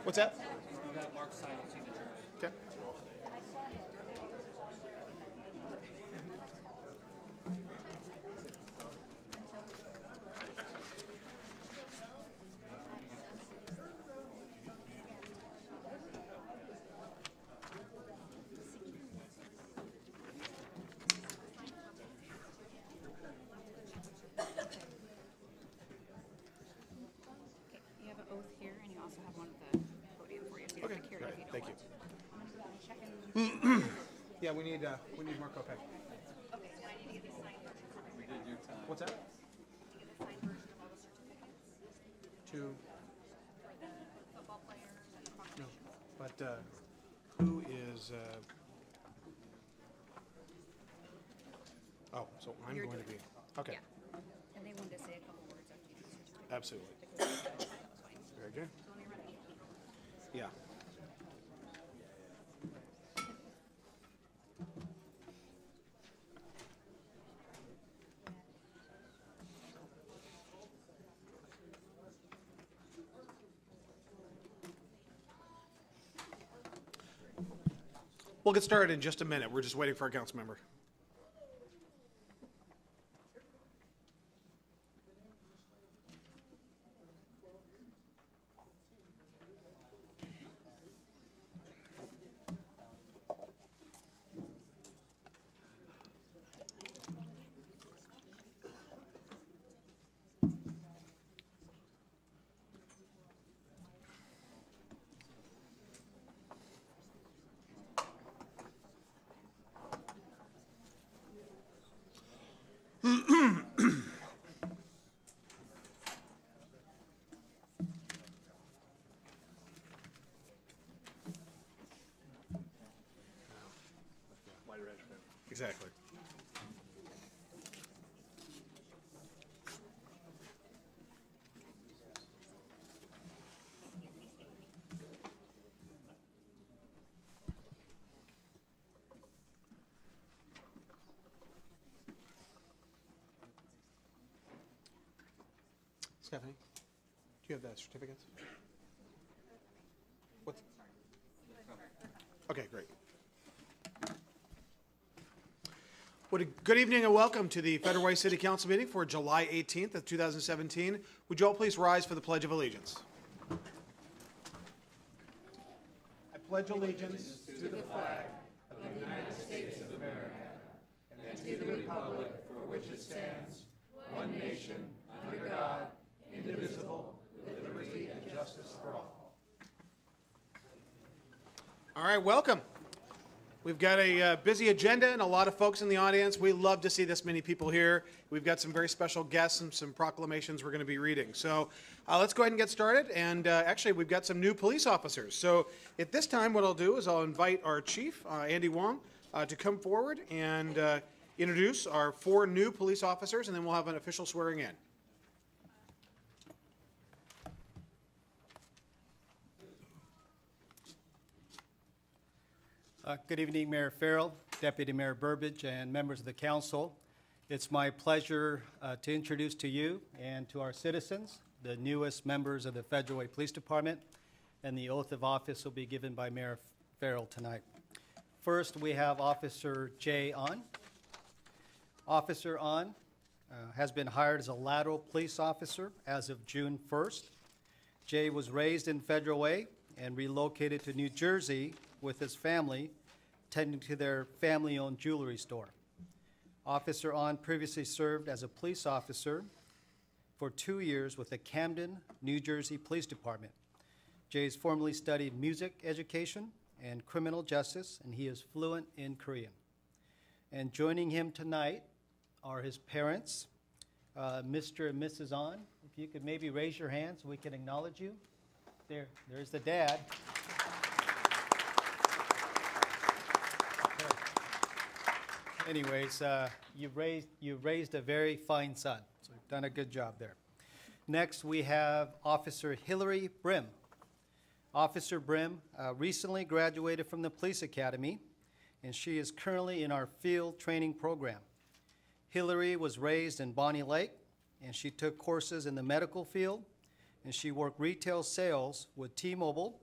What's that? You got Mark's signing signatures. Okay. You have an oath here, and you also have one at the podium for you, so you don't Okay. have to carry it if you don't Thank want you. to. Yeah, we need Marco Peck. Okay, so I need to get these signed versions. We did your time. What's that? To get the signed version of all the certificates Two. for the football players and the No. proclamation. But who is? Oh, so I'm You're going to doing be. Okay. Yeah. And they wanted to say a couple words after you do the certificate. Absolutely. That was fine. Very good. So when you're ready. Yeah. We'll get started in just a minute. We're just waiting for our council member. Exactly. Stephanie, do you have the certificates? What's? Okay, great. Well, good evening and welcome to the Federal Way City Council meeting for July 18th of 2017. Would you all please rise for the Pledge of Allegiance? I pledge allegiance to the flag of the United States of America and to the republic for which it stands, one nation, under God, indivisible, with liberty and justice for all. All right, welcome. We've got a busy agenda and a lot of folks in the audience. We love to see this many people here. We've got some very special guests and some proclamations we're going to be reading. So let's go ahead and get started. And actually, we've got some new police officers. So at this time, what I'll do is I'll invite our chief, Andy Wong, to come forward and introduce our 4 new police officers, and then we'll have an official swearing in. Good evening, Mayor Farrell, Deputy Mayor Burbidge, and members of the council. It's my pleasure to introduce to you and to our citizens the newest members of the Federal Way Police Department, and the oath of office will be given by Mayor Farrell tonight. First, we have Officer Jay On. Officer On has been hired as a lateral police officer as of June 1st. Jay was raised in Federal Way and relocated to New Jersey with his family, tending to their family-owned jewelry store. Officer On previously served as a police officer for 2 years with the Camden, New Jersey Police Department. Jay's formerly studied music education and criminal justice, and he is fluent in Korean. And joining him tonight are his parents, Mr. and Mrs. On. If you could maybe raise your hand so we can acknowledge you. There's the dad. Anyways, you've raised a very fine son, so you've done a good job there. Next, we have Officer Hillary Brim. Officer Brim recently graduated from the Police Academy, and she is currently in our field training program. Hillary was raised in Bonnie Lake, and she took courses in the medical field, and she worked retail sales with T-Mobile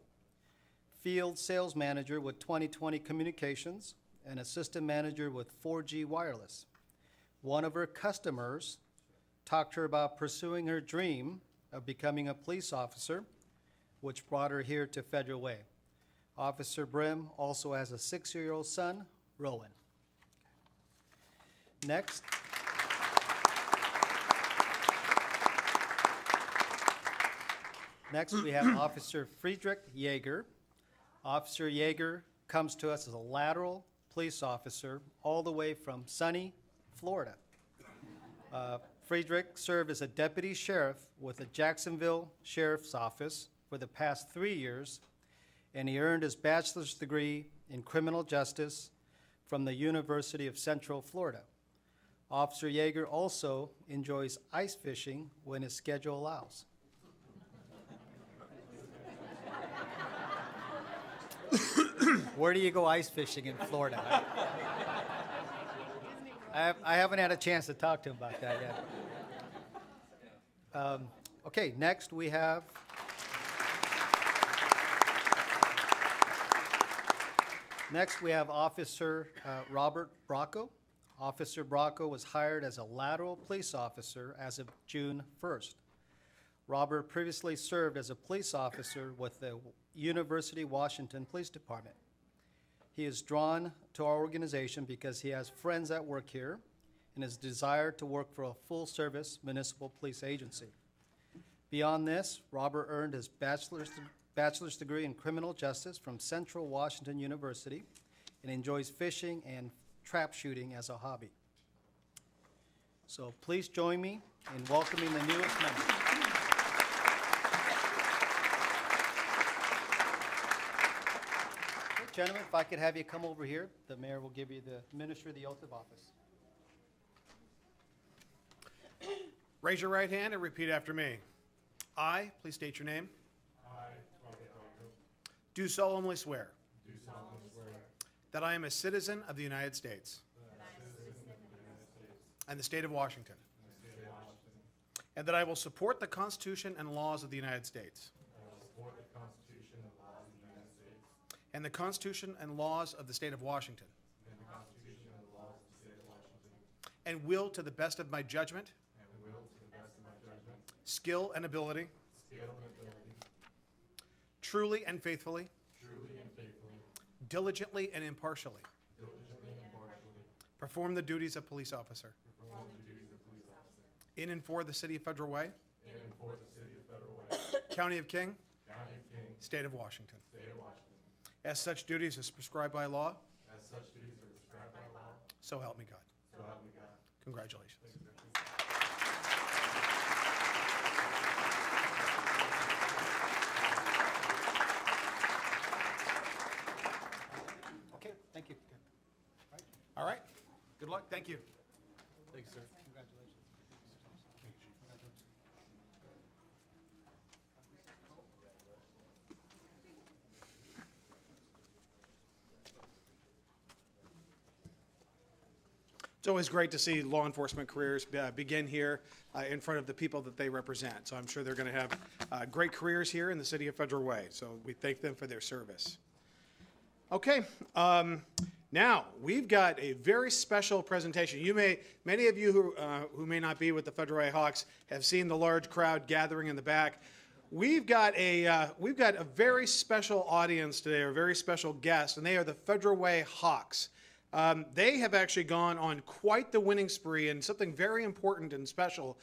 field sales manager with 2020 Communications, and assistant manager with 4G Wireless. One of her customers talked to her about pursuing her dream of becoming a police officer, which brought her here to Federal Way. Officer Brim also has a 6-year-old son, Rowan. Next. Next, we have Officer Friedrich Yeager. Officer Yeager comes to us as a lateral police officer all the way from sunny Florida. Friedrich served as a deputy sheriff with the Jacksonville Sheriff's Office for the past 3 years, and he earned his bachelor's degree in criminal justice from the University of Central Florida. Officer Yeager also enjoys ice fishing when his schedule allows. Where do you go ice fishing in Florida? I haven't had a chance to talk to him about that yet. Okay, next we have Officer Robert Bracco. Officer Bracco was hired as a lateral police officer as of June 1st. Robert previously served as a police officer with the University Washington Police Department. He is drawn to our organization because he has friends that work here and his desire to work for a full-service municipal police agency. Beyond this, Robert earned his bachelor's degree in criminal justice from Central Washington University and enjoys fishing and trap shooting as a hobby. So please join me in welcoming the newest member. Gentlemen, if I could have you come over here, the mayor will administer the oath of office. Raise your right hand and repeat after me. I, please state your name. Do solemnly swear. That I am a citizen of the United States. And the state of Washington. And that I will support the Constitution and laws of the United States. And the Constitution and laws of the state of Washington. And will, to the best of my judgment, skill and ability, truly and faithfully, diligently and impartially, perform the duties of police officer in and for the city of Federal Way, County of King, State of Washington. As such duties as prescribed by law. So help me God. Congratulations. Okay, thank you. All right. Good luck. Thank you. Thanks, sir. Congratulations. It's always great to see law enforcement careers begin here in front of the people that they represent. So I'm sure they're going to have great careers here in the city of Federal Way. So we thank them for their service. Okay, now we've got a very special presentation. Many of you who may not be with the Federal Way Hawks have seen the large crowd gathering in the back. We've got a very special audience today, a very special guest, and they are the Federal Way Hawks. They have actually gone on quite the winning spree, and something very important and special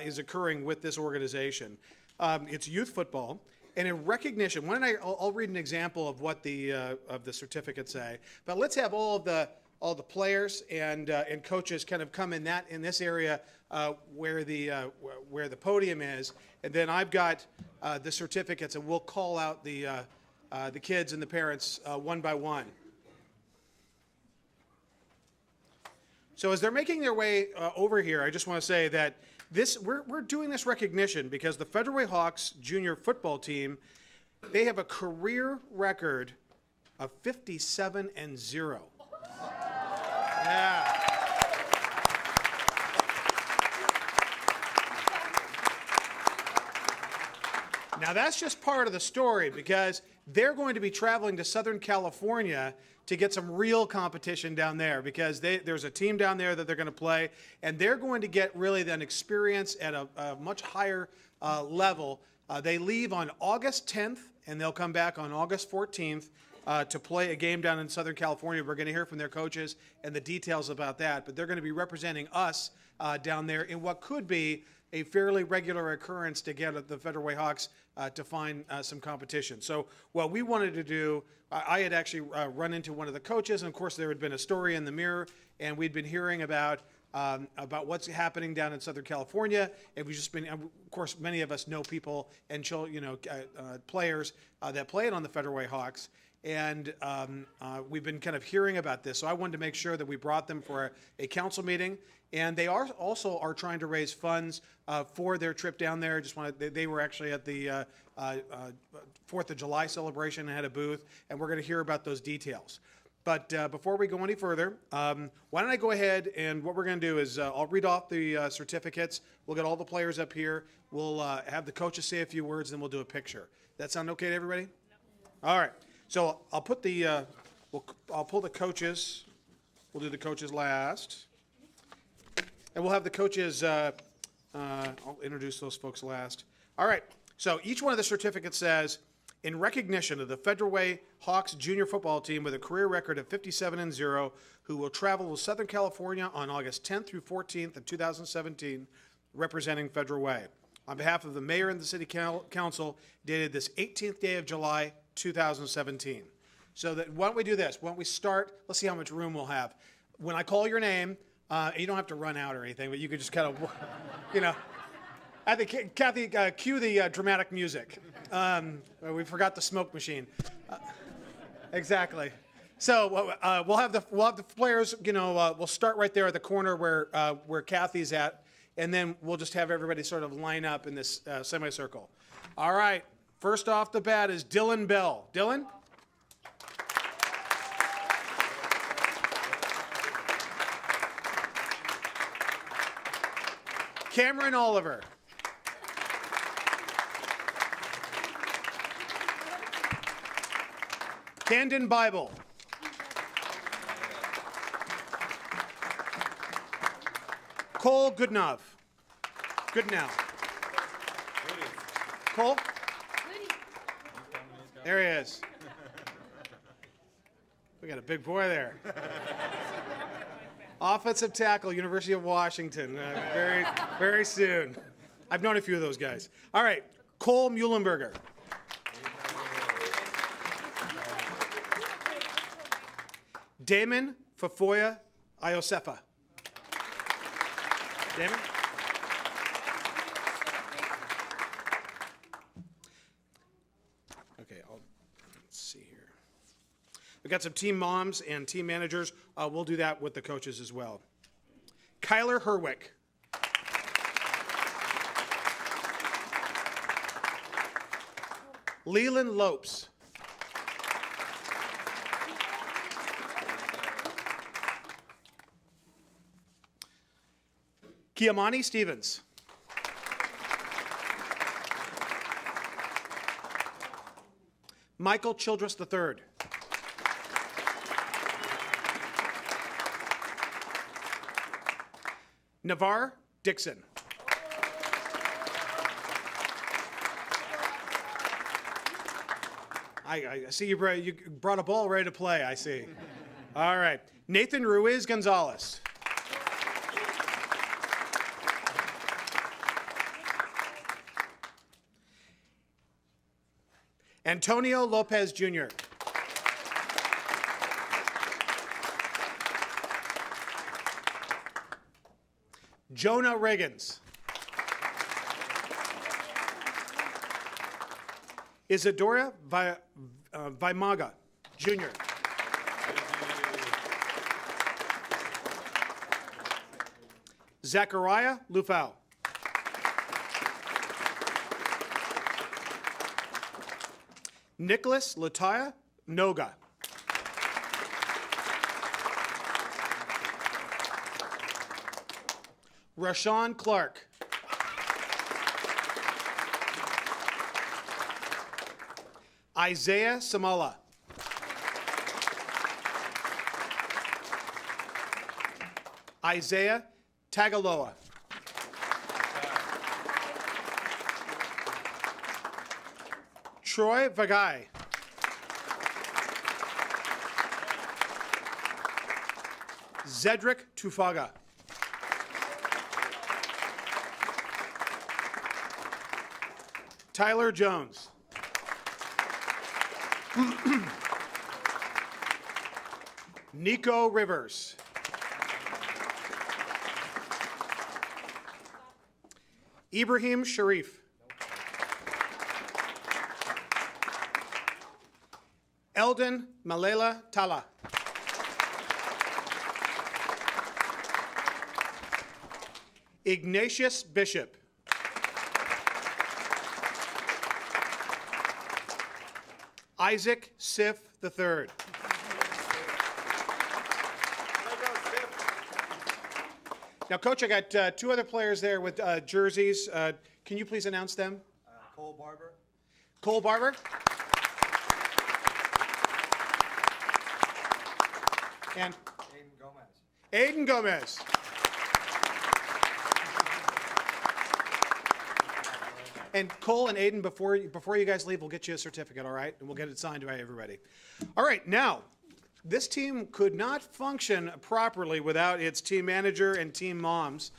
is occurring with this organization. It's youth football, and in recognition, I'll read an example of what the certificates say. But let's have all the players and coaches kind of come in this area where the podium is, and then I've got the certificates, and we'll call out the kids and the parents one by one. So as they're making their way over here, I just want to say that we're doing this recognition because the Federal Way Hawks junior football team, they have a career record of 57-0. Yeah. Now that's just part of the story because they're going to be traveling to Southern California to get some real competition down there, because there's a team down there that they're going to play, and they're going to get really an experience at a much higher level. They leave on August 10th, and they'll come back on August 14th to play a game down in Southern California. We're going to hear from their coaches and the details about that, but they're going to be representing us down there in what could be a fairly regular occurrence to get the Federal Way Hawks to find some competition. So what we wanted to do, I had actually run into one of the coaches, and of course there had been a story in the Mirror, and we'd been hearing about what's happening down in Southern California, and we've just been, of course, many of us know people and players that played on the Federal Way Hawks, and we've been kind of hearing about this. So I wanted to make sure that we brought them for a council meeting, and they are trying to raise funds for their trip down there. They were actually at the 4th of July celebration and had a booth, and we're going to hear about those details. But before we go any further, why don't I go ahead, and what we're going to do is I'll read off the certificates. We'll get all the players up here. We'll have the coaches say a few words, and then we'll do a picture. That sound okay to everybody? No. All right. So I'll put I'll pull the coaches. We'll do the coaches last. And we'll have the coaches, I'll introduce those folks last. All right, so each one of the certificates says, in recognition of the Federal Way Hawks junior football team with a career record of 57-0, who will travel to Southern California on August 10th through 14th of 2017, representing Federal Way. On behalf of the mayor and the city council, dated this 18th day of July, 2017. So why don't we do this? Why don't we start? Let's see how much room we'll have. When I call your name, you don't have to run out or anything, but you could just kind of, I think, Kathy, cue the dramatic music. We forgot the smoke machine. Exactly. So we'll have the players. We'll start right there at the corner where Kathy's at, and then we'll just have everybody sort of line up in this semicircle. All right. First off the bat is Dylan Bell. Dylan. Cameron Oliver. Camden Bible. Cole Goodnow. Cole? There he is. We got a big boy there. Offensive tackle, University of Washington. Very, very soon. I've known a few of those guys. All right, Cole Muhlenberger. Damon Fafoya Iosefa. Damon? Okay, let's see here. We've got some team moms and team managers. We'll do that with the coaches as well. Kyler Herwick. Leland Lopes. Kiamani Stevens. Michael Childress III. Navarre Dixon. I see you brought a ball ready to play, I see. All right. Nathan Ruiz Gonzalez. Antonio Lopez Jr. Jonah Riggins. Isadora Vaimaga Jr. Zachariah Lufau. Nicholas Lataya Noga. Rashawn Clark. Isaiah Samala. Isaiah Tagaloa. Troy Vagai. Zedric Tufaga. Tyler Jones. Nico Rivers. Ibrahim Sharif. Eldon Malela Tala. Ignatius Bishop. Isaac Sif III. Now, Coach, I got two other players there with jerseys. Can you please announce them? Cole Barber. Cole Barber. And Aiden Gomez. Aiden Gomez. And Cole and Aiden, before you guys leave, we'll get you a certificate, all right? And we'll get it signed by everybody. All right, now, this team could not function properly without its team manager and team moms.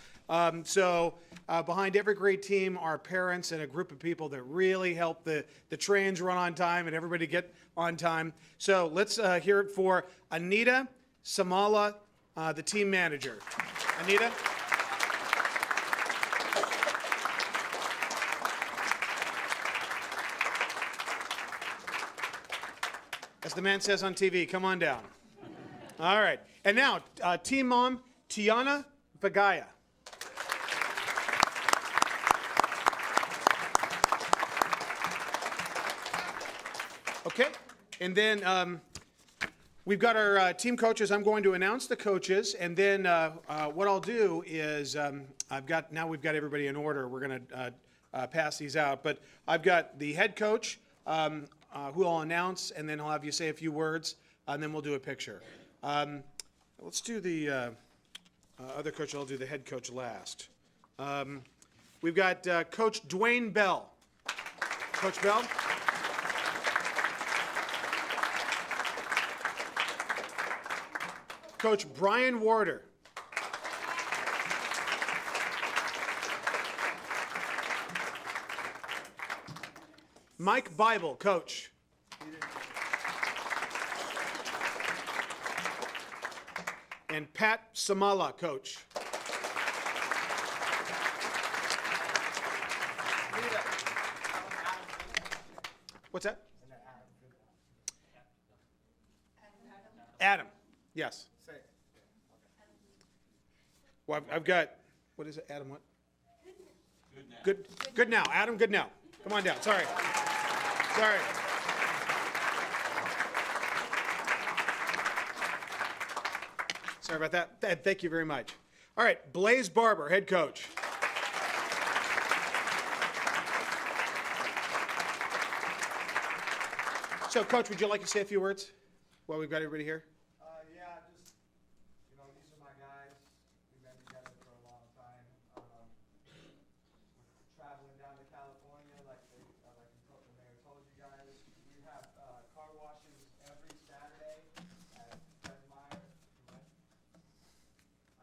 So behind every great team are parents and a group of people that really help the trains run on time and everybody get on time. So let's hear it for Anita Samala, the team manager. Anita? As the man says on TV, come on down. All right. And now, team mom, Tiana Vagaya. Okay. And then we've got our team coaches. I'm going to announce the coaches. And then what I'll do is we've got everybody in order. We're going to pass these out. But I've got the head coach, who I'll announce, and then I'll have you say a few words, and then we'll do a picture. Let's do the other coach. I'll do the head coach last. We've got Coach Dwayne Bell. Coach Bell. Coach Brian Warder. Mike Bible, coach. And Pat Samala, coach. What's that? Adam. Yes. Well, I've got, what is it, Adam, what? Good now. Adam, good now. Come on down. Sorry. Sorry about that. Thank you very much. All right, Blaze Barber, head coach. So, Coach, would you like to say a few words while we've got everybody here? Yeah, just, these are my guys. We've been together for a long time. We're traveling down to California, like the mayor told you guys. We have car washes every Saturday at Fred Meyer.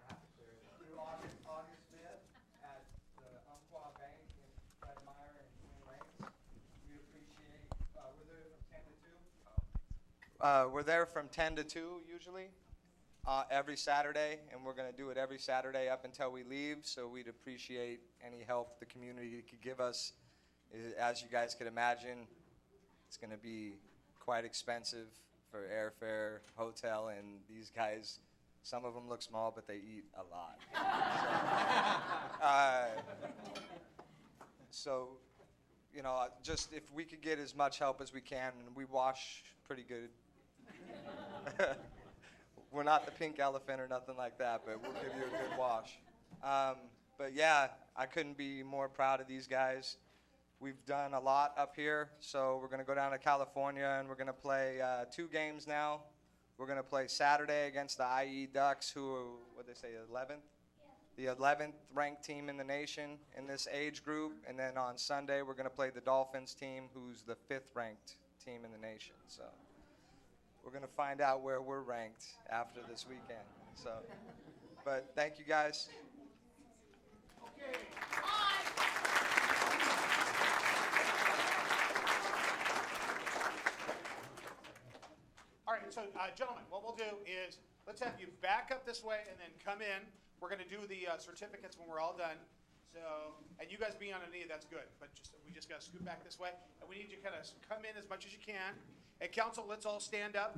I have to clear it. Through August 5th at the Umpqua Bank in Fred Meyer and Twin Lakes. We appreciate, we're there from 10 to 2. We're there from 10 to 2 usually, every Saturday, and we're going to do it every Saturday up until we leave, so we'd appreciate any help the community could give us. As you guys could imagine, it's going to be quite expensive for airfare, hotel, and these guys, some of them look small, but they eat a lot. So, just if we could get as much help as we can, and we wash pretty good. We're not the pink elephant or nothing like that, but we'll give you a good wash. But yeah, I couldn't be more proud of these guys. We've done a lot up here, so we're going to go down to California and we're going to play 2 games now. We're going to play Saturday against the IE Ducks, who, what did they say, 11th? The 11th ranked team in the nation in this age group. And then on Sunday, we're going to play the Dolphins team, who's the 5th ranked team in the nation. So we're going to find out where we're ranked after this weekend. So, but thank you guys. All right, so gentlemen, what we'll do is let's have you back up this way and then come in. We're going to do the certificates when we're all done. So, and you guys being on a knee, that's good. But we just got to scoot back this way, and we need you to kind of come in as much as you can. And council, let's all stand up,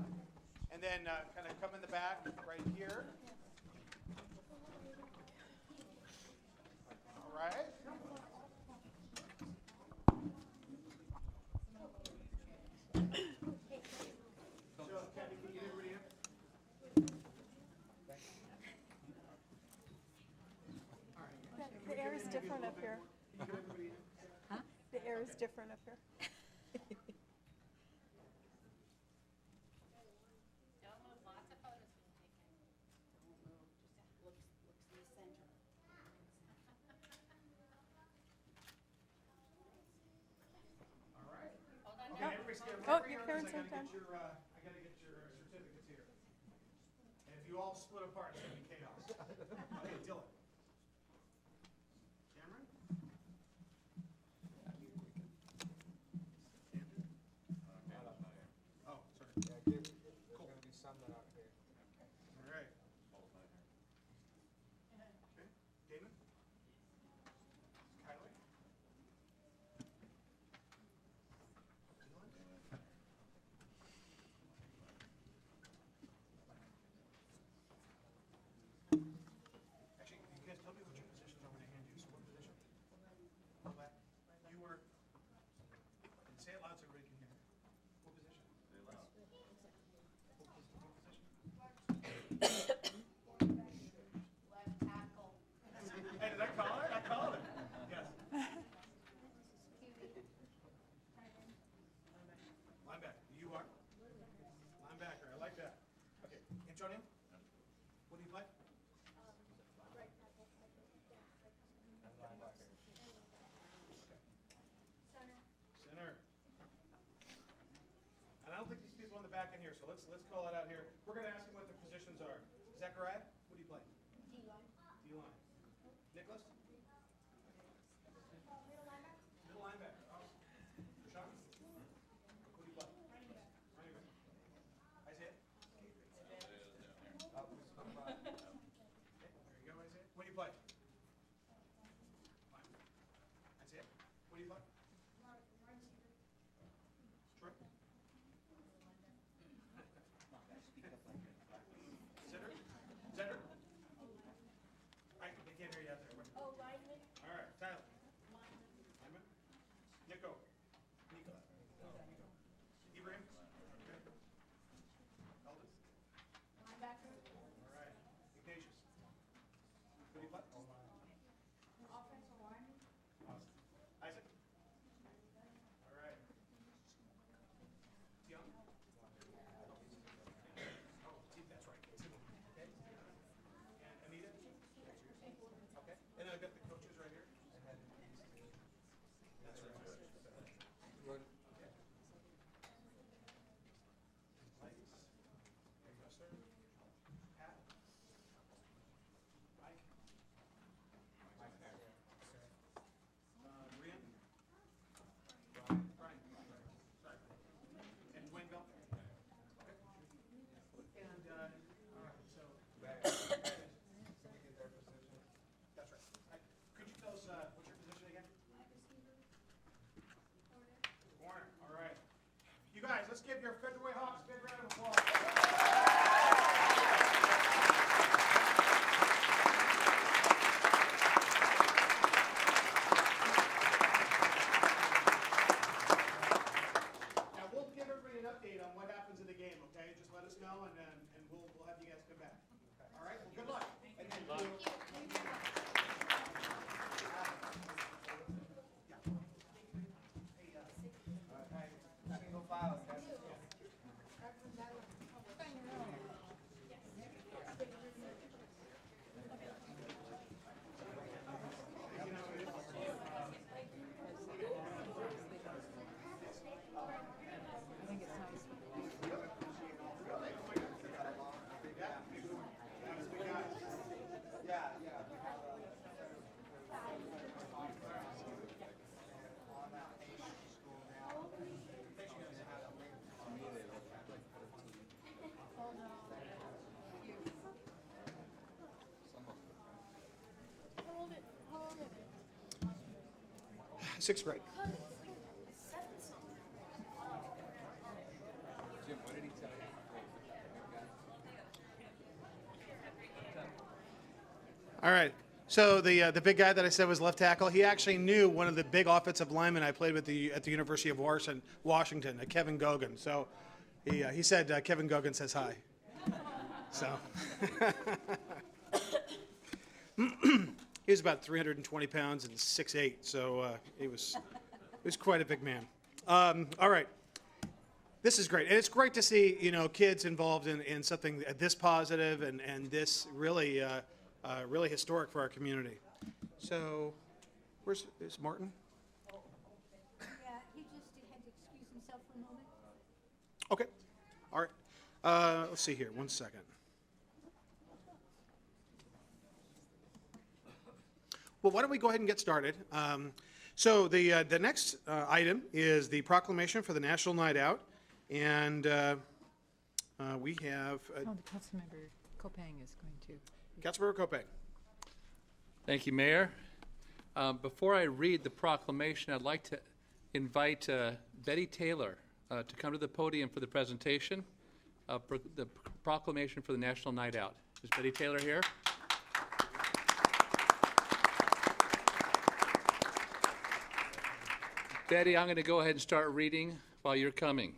and then kind of come in the back right here. All right. So, Kathy, can you get everybody in? The air is different up here. The air is different up here. Don't move, lots of photos being taken. Don't move, just looks in the center. All right. Hold on. Okay, everybody stand Oh, right where your you are, 'cause parents have time. I gotta get your certificates here. And if you all split apart, it's gonna be chaos. Okay, Dylan. Cameron? Oh, sorry. Yeah, there's going to be some that aren't here. All right. Okay, Damon? Kylie? Dylan? Actually, you guys tell me what your positions are when I hand you. So what position? Left. You were, and say it loud so everybody can hear. What position? Say it loud. What position? Left tackle. Hey, did I call it? I called it. Yes. Linebacker. You are? Linebacker. I like that. Okay. Antonio? What do you play? Center. And I don't think these people in the back in here, so let's call it out here. We're gonna ask them what their positions are. Zachariah, what do you play? D-line. D-line. Nicholas? Middle linebacker. Oh. Rashawn? What do you play? Running back. Isaiah? Okay, there you go, Isaiah. What do you play? Isaiah? What do you play? Troy? Center? Center? I can't hear you out there. Oh, lineman. All right, Tyler. Lineman. Nico. Nico. Ibrahim. Okay. Eldon. Linebacker. All right. Ignatius. What do you play? Offensive lineman. Awesome. Isaac. All right. Young. Oh, that's right. Okay. And Anita. Okay. And I've got the coaches right here. That's right. Good. Okay. Lights. There you go, sir. Pat. Mike. Brian. Brian. Sorry. And Dwayne Bell. Okay. And, all right, so. That's right. Could you tell us, what's your position again? Corner. All right. You guys, let's give your Federal Hawks a big round of applause. Now, we'll give everybody an update on what happens in the game, okay? Just let us know, and we'll have you guys come back. All right? Well, good luck. And then we'll- smile. Sixth grade. All right. So the big guy that I said was left tackle, he actually knew one of the big offensive linemen I played with at the University of Washington, Kevin Gogan. So he said Kevin Gogan says hi. So he was about 320 pounds and 6'8", so he was quite a big man. All right. This is great. And it's great to see, kids involved in something this positive and this really really historic for our community. So, is Martin? Yeah, he just had to excuse himself for a moment. Okay. All right. Let's see here. 1 second. Well, why don't we go ahead and get started? So the next item is the proclamation for the National Night Out, and we have Councilmember Kopang is going to. Councilmember Kopang. Thank you, Mayor. Before I read the proclamation, I'd like to invite Betty Taylor to come to the podium for the presentation of the proclamation for the National Night Out. Is Betty Taylor here? Betty, I'm going to go ahead and start reading while you're coming.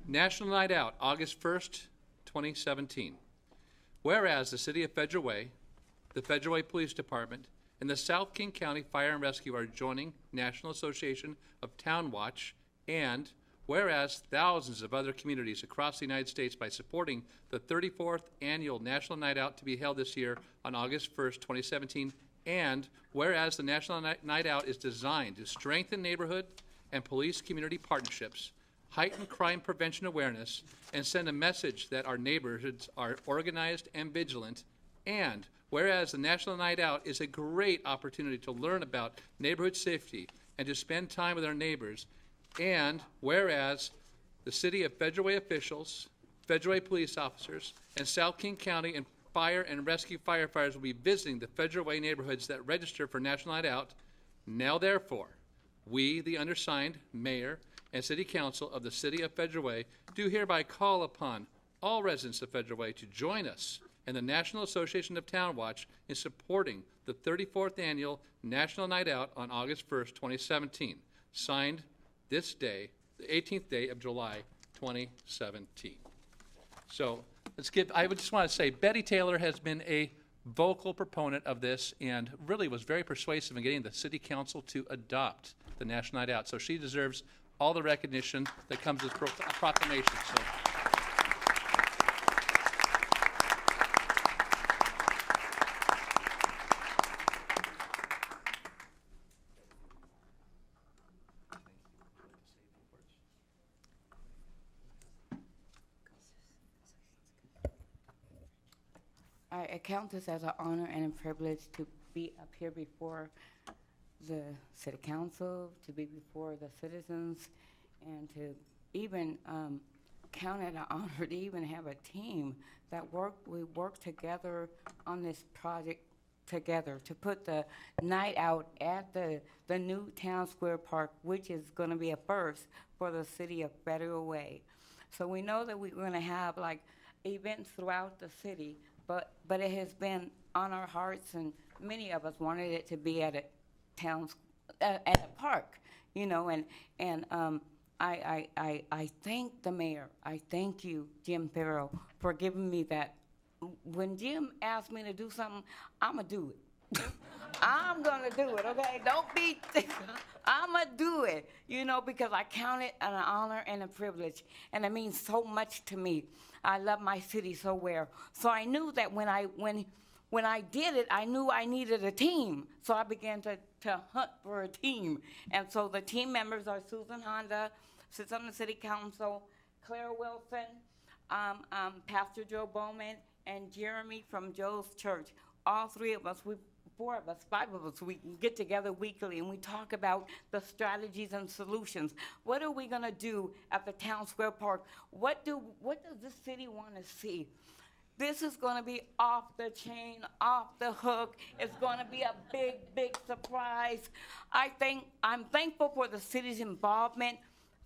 National Night Out, August 1st, 2017. Whereas the City of Federal Way, the Federal Way Police Department, and the South King County Fire and Rescue are joining National Association of Town Watch, and whereas thousands of other communities across the United States by supporting the 34th Annual National Night Out to be held this year on August 1st, 2017, and whereas the National Night Out is designed to strengthen neighborhood and police community partnerships, heighten crime prevention awareness, and send a message that our neighborhoods are organized and vigilant, and whereas the National Night Out is a great opportunity to learn about neighborhood safety and to spend time with our neighbors, and whereas the City of Federal Way officials, Federal Way police officers, and South King County and Fire and Rescue firefighters will be visiting the Federal Way neighborhoods that register for National Night Out. Now therefore, we, the undersigned, Mayor, and City Council of the City of Federal Way, do hereby call upon all residents of Federal Way to join us and the National Association of Town Watch in supporting the 34th Annual National Night Out on August 1st, 2017. Signed this day, the 18th day of July, 2017. So I would just want to say Betty Taylor has been a vocal proponent of this and really was very persuasive in getting the City Council to adopt the National Night Out. So she deserves all the recognition that comes with proclamation. So. I count this as an honor and a privilege to be up here before the city council, to be before the citizens, and to even count it an honor to even have a team that we work together on this project together to put the night out at the new town square park, which is going to be a first for the City of Federal Way. So we know that we're going to have like events throughout the city, but it has been on our hearts, and many of us wanted it to be at a at a park, and I thank the mayor. I thank you, Jim Farrell, for giving me that. When Jim asked me to do something, I'ma do it. I'm gonna do it, okay? Don't be, I'm gonna do it, you know, because I count it an honor and a privilege, and it means so much to me. I love my city so well. So I knew that when I did it, I knew I needed a team. So I began to hunt for a team. And so the team members are Susan Honda, sits on the city council, Claire Wilson, Pastor Joe Bowman, and Jeremy from Joe's church. All three of us, four of us, five of us, we get together weekly and we talk about the strategies and solutions. What are we gonna do at the Town Square Park? What does the city wanna see? This is gonna be off the chain, off the hook. It's gonna be a big, big surprise. I'm thankful for the city's involvement.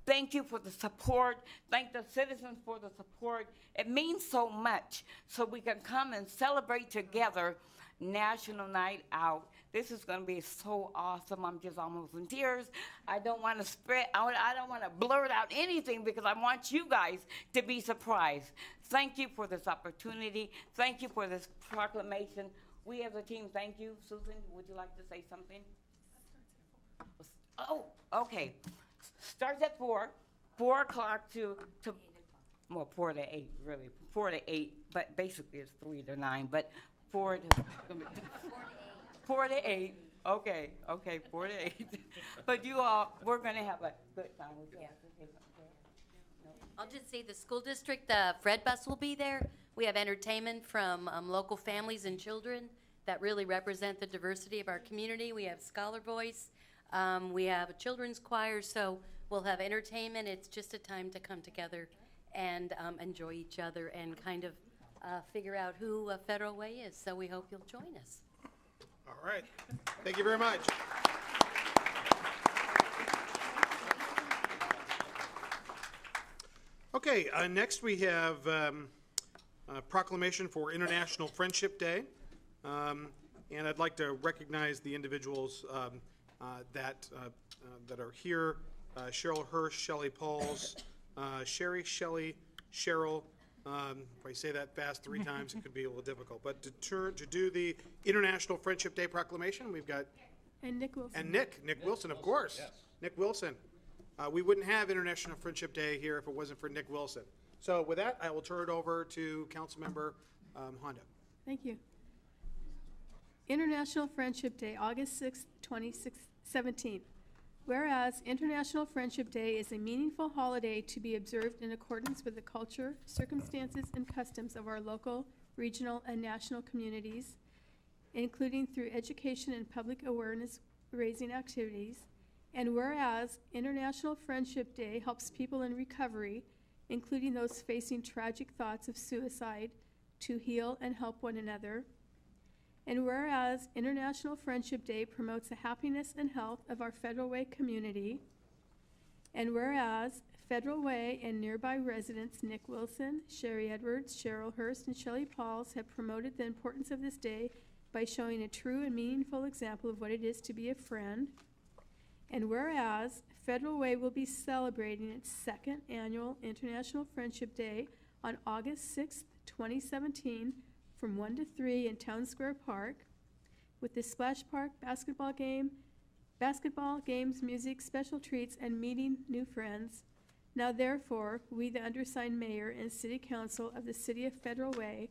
Thank you for the support. Thank the citizens for the support. It means so much so we can come and celebrate together National Night Out. This is gonna be so awesome. I'm just almost in tears. I don't wanna I don't wanna blurt out anything because I want you guys to be surprised. Thank you for this opportunity. Thank you for this proclamation. We as a team, thank you. Susan, would you like to say something? Oh, okay. Starts at 4 o'clock to well, 4 to 8, really. 4 to 8, but basically it's 3 to 9, but 4 to 8. Okay, 4 to 8. But you all, we're gonna have a good time. Would you like to say something? No? I'll just say the school district, the Fred bus will be there. We have entertainment from local families and children that really represent the diversity of our community. We have Scholar Voice. We have a children's choir, so we'll have entertainment. It's just a time to come together and enjoy each other and kind of figure out who Federal Way is. So we hope you'll join us. All right. Thank you very much. Okay, next we have a proclamation for International Friendship Day. And I'd like to recognize the individuals that are here. Cheryl Hirsch, Shelley Pauls, Sherry, Shelley, Cheryl. If I say that fast 3 times, it could be a little difficult. But to do the International Friendship Day proclamation, we've got And Nick Wilson. Nick Wilson, of course. Yes. Nick Wilson. We wouldn't have International Friendship Day here if it wasn't for Nick Wilson. So with that, I will turn it over to Councilmember Honda. Thank you. International Friendship Day, August 6th, 2017. Whereas International Friendship Day is a meaningful holiday to be observed in accordance with the culture, circumstances, and customs of our local, regional, and national communities, including through education and public awareness raising activities. And whereas International Friendship Day helps people in recovery, including those facing tragic thoughts of suicide, to heal and help one another. And whereas International Friendship Day promotes the happiness and health of our Federal Way community. And whereas Federal Way and nearby residents Nick Wilson, Sherry Edwards, Cheryl Hurst, and Shelley Pauls have promoted the importance of this day by showing a true and meaningful example of what it is to be a friend. And whereas Federal Way will be celebrating its 2nd annual International Friendship Day on August 6th, 2017, from 1 to 3 in Town Square Park, with the Splash Park basketball games, music, special treats, and meeting new friends. Now therefore, we, the undersigned mayor and city council of the city of Federal Way,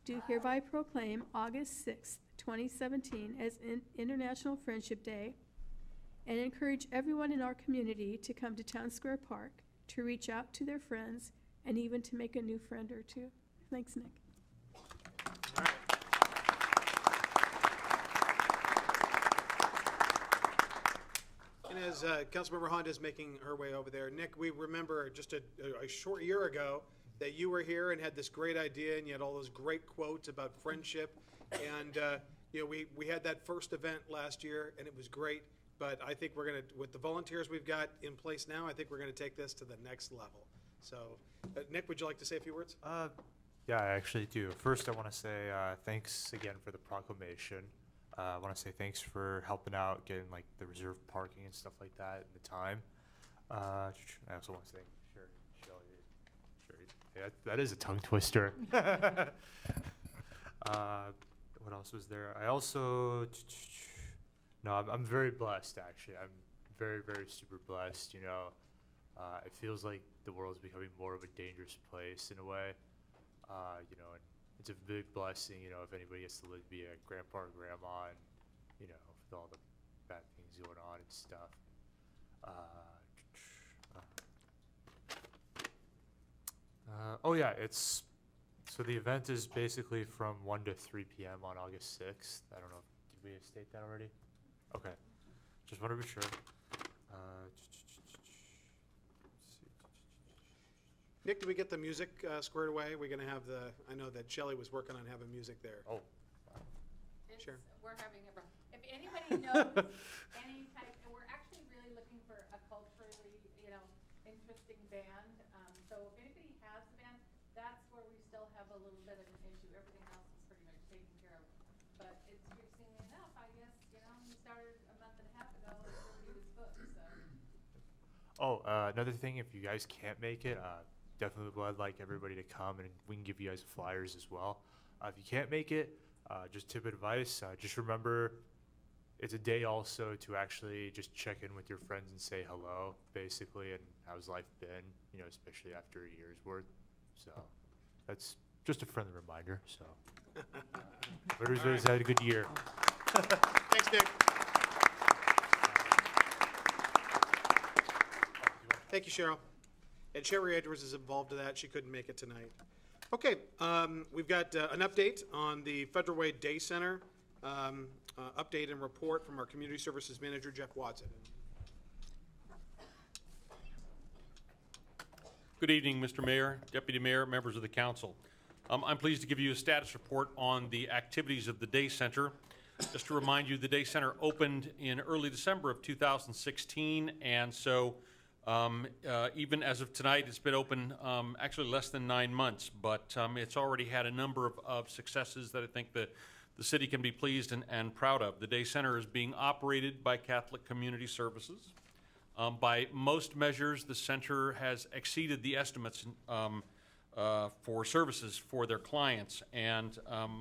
do hereby proclaim August 6th, 2017 as International Friendship Day, and encourage everyone in our community to come to Town Square Park to reach out to their friends and even to make a new friend or two. Thanks, Nick. All right. And as Councilmember Honda is making her way over there, Nick, we remember just a short year ago that you were here and had this great idea, and you had all those great quotes about friendship. And we had that first event last year, and it was great. But I think we're going to, with the volunteers we've got in place now, I think we're going to take this to the next level. So, Nick, would you like to say a few words? Yeah, I actually do. First, I want to say thanks again for the proclamation. I want to say thanks for helping out, getting like the reserved parking and stuff like that, and the time. I also want to say, Shelly, yeah, that is a tongue twister. What else was there? I also No, I'm very blessed, actually. I'm very, very super blessed. You know, it feels like the world is becoming more of a dangerous place in a way. You know, and it's a big blessing, you know, if anybody gets to live, be a grandpa or grandma, and, you know, with all the bad things going on and stuff. Oh yeah, so the event is basically from 1 to 3 p.m. on August 6th. I don't know, did we state that already? Okay, just want to be sure. Nick, did we get the music squared away? We're gonna have I know that Shelley was working on having music there. Oh, Sure. We're having if anybody knows any type, and we're actually really looking for a culturally, interesting band. So if anybody has a band, that's where we still have a little bit of an issue. Everything else is pretty much taken care of. But it's interesting enough, I guess, we started a month and a half ago, and everybody was booked, so. Oh, another thing, if you guys can't make it, definitely would like everybody to come, and we can give you guys flyers as well. If you can't make it, just tip advice, just remember it's a day also to actually just check in with your friends and say hello, basically, and how's life been, especially after a year's worth. So that's just a friendly reminder. So everybody's had a good year. Thanks, Nick. Thank you, Cheryl. And Sherry Edwards is involved in that. She couldn't make it tonight. Okay, we've got an update on the Federal Way Day Center. Update and report from our Community Services Manager, Jeff Watson. Good evening, Mr. Mayor, Deputy Mayor, members of the council. I'm pleased to give you a status report on the activities of the Day Center. Just to remind you, the Day Center opened in early December of 2016, and so even as of tonight, it's been open actually less than 9 months, but it's already had a number of successes that I think the city can be pleased and proud of. The Day Center is being operated by Catholic Community Services. By most measures, the center has exceeded the estimates for services for their clients, and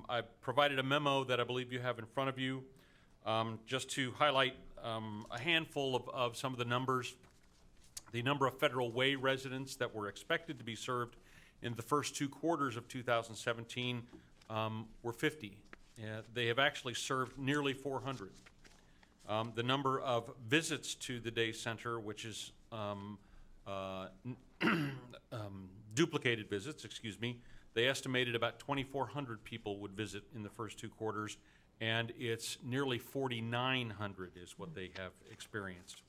I've provided a memo that I believe you have in front of you just to highlight a handful of some of the numbers. The number of Federal Way residents that were expected to be served in the first 2 quarters of 2017 were 50. They have actually served nearly 400. The number of visits to the Day Center, which is duplicated visits, they estimated about 2,400 people would visit in the first 2 quarters, and it's nearly 4,900 is what they have experienced.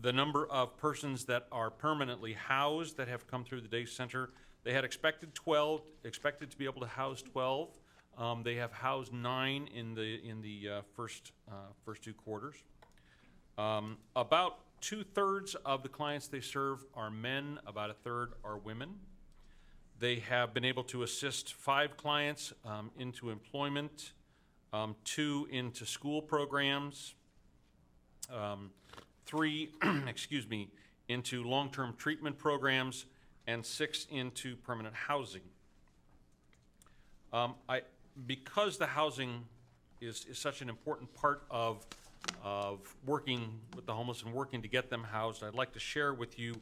The number of persons that are permanently housed that have come through the Day Center, they had expected to be able to house 12. They have housed 9 in the first 2 quarters. About 2/3 of the clients they serve are men, about 1/3 are women. They have been able to assist 5 clients into employment, 2 into school programs, 3, into long-term treatment programs, and 6 into permanent housing. Because the housing is such an important part of working with the homeless and working to get them housed, I'd like to share with you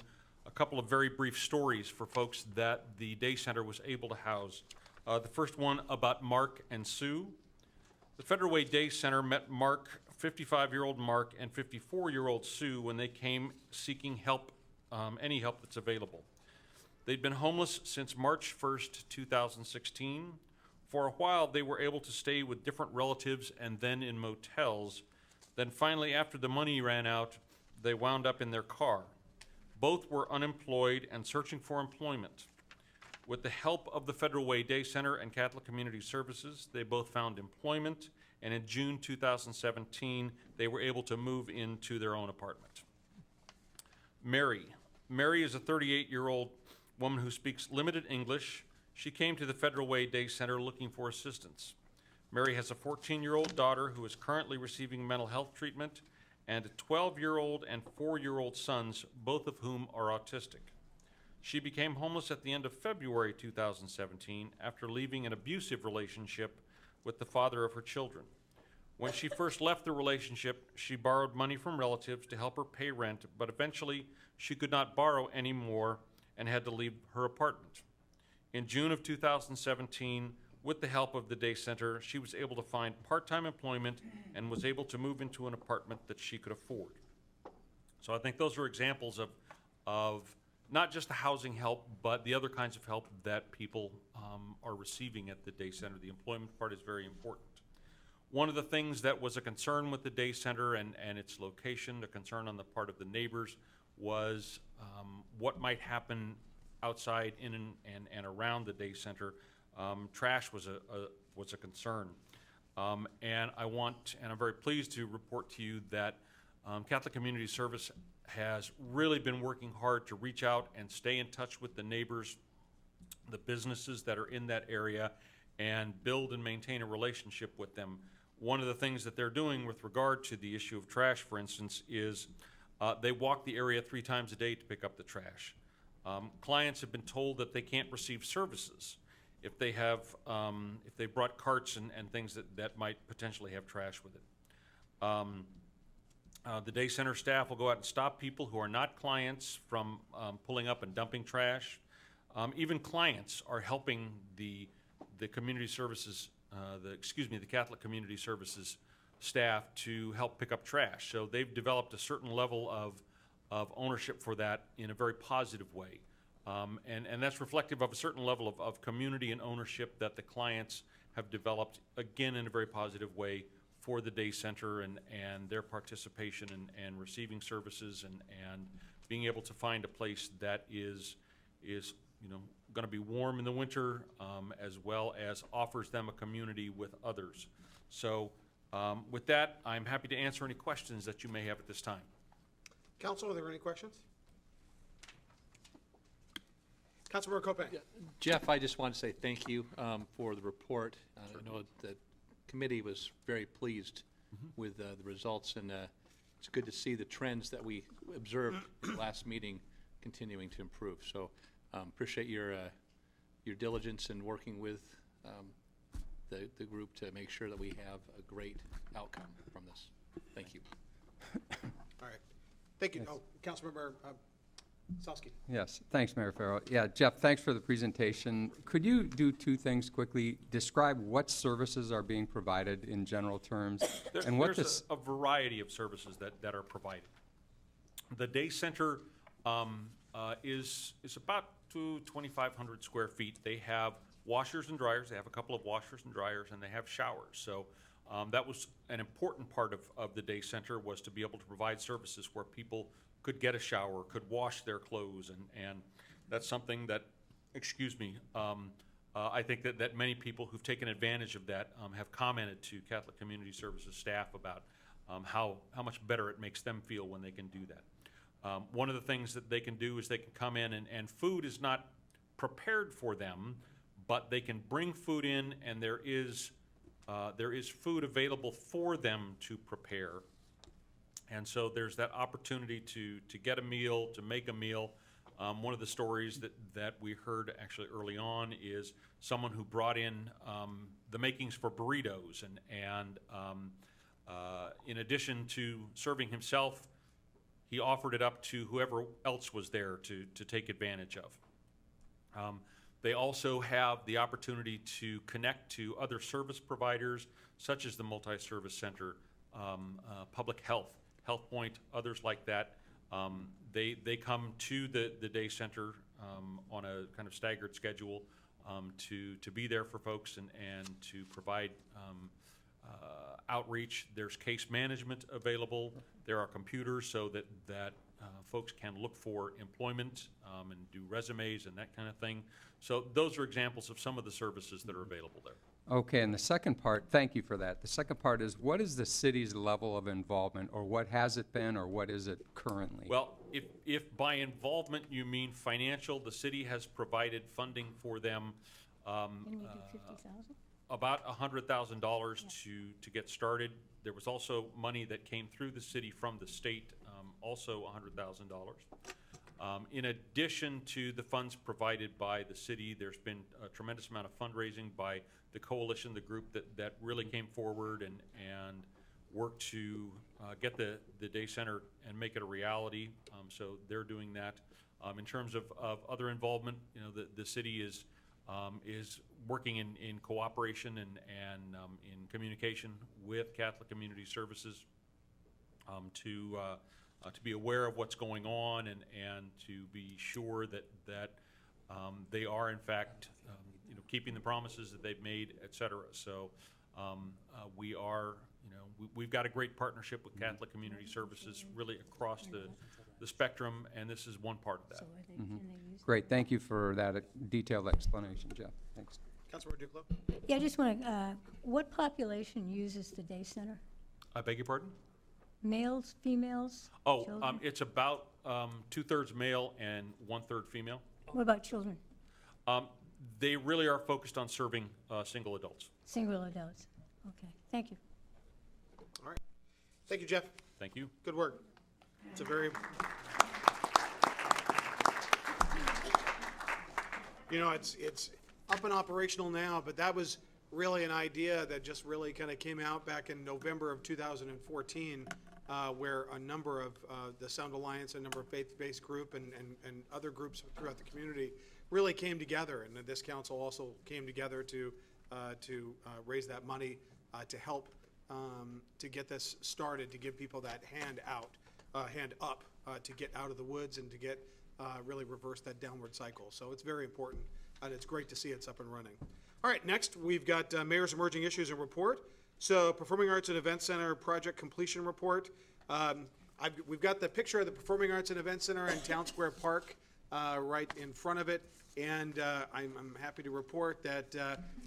a couple of very brief stories for folks that the Day Center was able to house. The first one about Mark and Sue. The Federal Way Day Center met Mark, 55-year-old Mark, and 54-year-old Sue when they came seeking help, any help that's available. They'd been homeless since March 1st, 2016. For a while, they were able to stay with different relatives and then in motels. Then finally, after the money ran out, they wound up in their car. Both were unemployed and searching for employment. With the help of the Federal Way Day Center and Catholic Community Services, they both found employment, and in June 2017, they were able to move into their own apartment. Mary is a 38-year-old woman who speaks limited English. She came to the Federal Way Day Center looking for assistance. Mary has a 14-year-old daughter who is currently receiving mental health treatment and 12-year-old and 4-year-old sons, both of whom are autistic. She became homeless at the end of February 2017 after leaving an abusive relationship with the father of her children. When she first left the relationship, she borrowed money from relatives to help her pay rent, but eventually she could not borrow anymore and had to leave her apartment. In June of 2017, with the help of the day center, she was able to find part-time employment and was able to move into an apartment that she could afford. So I think those are examples of not just the housing help, but the other kinds of help that people are receiving at the day center. The employment part is very important. One of the things that was a concern with the day center and its location, a concern on the part of the neighbors, was what might happen outside in and around the day center. Trash was a concern. And I'm very pleased to report to you that Catholic Community Service has really been working hard to reach out and stay in touch with the neighbors, the businesses that are in that area, and build and maintain a relationship with them. One of the things that they're doing with regard to the issue of trash, for instance, is they walk the area 3 times a day to pick up the trash. Clients have been told that they can't receive services if they brought carts and things that might potentially have trash with it. The day center staff will go out and stop people who are not clients from pulling up and dumping trash. Even clients are helping the community services, the Catholic Community Services staff to help pick up trash. So they've developed a certain level of ownership for that in a very positive way. And that's reflective of a certain level of community and ownership that the clients have developed, again, in a very positive way for the day center and their participation and receiving services and being able to find a place that is going to be warm in the winter, as well as offers them a community with others. So with that, I'm happy to answer any questions that you may have at this time. Council, are there any questions? Councilmember Copang. Jeff, I just want to say thank you for the report. I know the committee was very pleased with the results, and it's good to see the trends that we observed in the last meeting continuing to improve. So appreciate your diligence in working with the group to make sure that we have a great outcome from this. Thank you. All right. Thank you. Oh, Councilmember Sosky. Yes, thanks, Mayor Farrell. Yeah, Jeff, thanks for the presentation. Could you do 2 things quickly? Describe what services are being provided in general terms, and what There's a variety of services that are provided. The day center is about 2,500 square feet. They have washers and dryers. They have a couple of washers and dryers, and they have showers. So that was an important part of the day center, was to be able to provide services where people could get a shower, could wash their clothes, and that's something that, I think that many people who've taken advantage of that have commented to Catholic Community Services staff about how much better it makes them feel when they can do that. One of the things that they can do is they can come in and food is not prepared for them, but they can bring food in, and there is food available for them to prepare. And so there's that opportunity to get a meal, to make a meal. One of the stories that we heard actually early on is someone who brought in the makings for burritos, and in addition to serving himself, he offered it up to whoever else was there to take advantage of. They also have the opportunity to connect to other service providers, such as the Multi-Service Center, Public Health, Health Point, others like that. They come to the day center on a kind of staggered schedule to be there for folks and to provide outreach. There's case management available. There are computers so that folks can look for employment and do resumes and that kind of thing. So those are examples of some of the services that are available there. Okay, and the second part, thank you for that. The second part is, what is the city's level of involvement, or what has it been, or what is it currently? Well, if by involvement you mean financial, the city has provided funding for them. Can we do 50,000? About $100,000 to get started. There was also money that came through the city from the state, also $100,000. In addition to the funds provided by the city, there's been a tremendous amount of fundraising by the coalition, the group that really came forward and worked to get the day center and make it a reality. So they're doing that. In terms of other involvement, you know, the city is working in cooperation and in communication with Catholic Community Services to be aware of what's going on and to be sure that they are in fact you know, keeping the promises that they've made, et cetera. So we are, you know, we've got a great partnership with Catholic Community Services really across the spectrum, and this is one part of that. Great, thank you for that detailed explanation, Jeff. Thanks. Councilmember Duclos? Yeah, I just want to, what population uses the day center? I beg your pardon? Males, females? Oh, children? it's about 2/3 male and 1/3 female. What about children? They really are focused on serving single adults. Single adults? Okay, thank you. All right. Thank you, Jeff. Thank you. Good work. It's a very, you know, it's up and operational now, but that was really an idea that just really kind of came out back in November of 2014, where a number of the Sound Alliance, a number of faith-based group and other groups throughout the community really came together, and this council also came together to raise that money to help to get this started, to give people that hand up to get out of the woods and to get really reverse that downward cycle. So it's very important, and it's great to see it's up and running. All right, next we've got Mayor's Emerging Issues and Report. So Performing Arts and Event Center Project Completion Report. We've got the picture of the Performing Arts and Event Center in Town Square Park right in front of it. And I'm happy to report that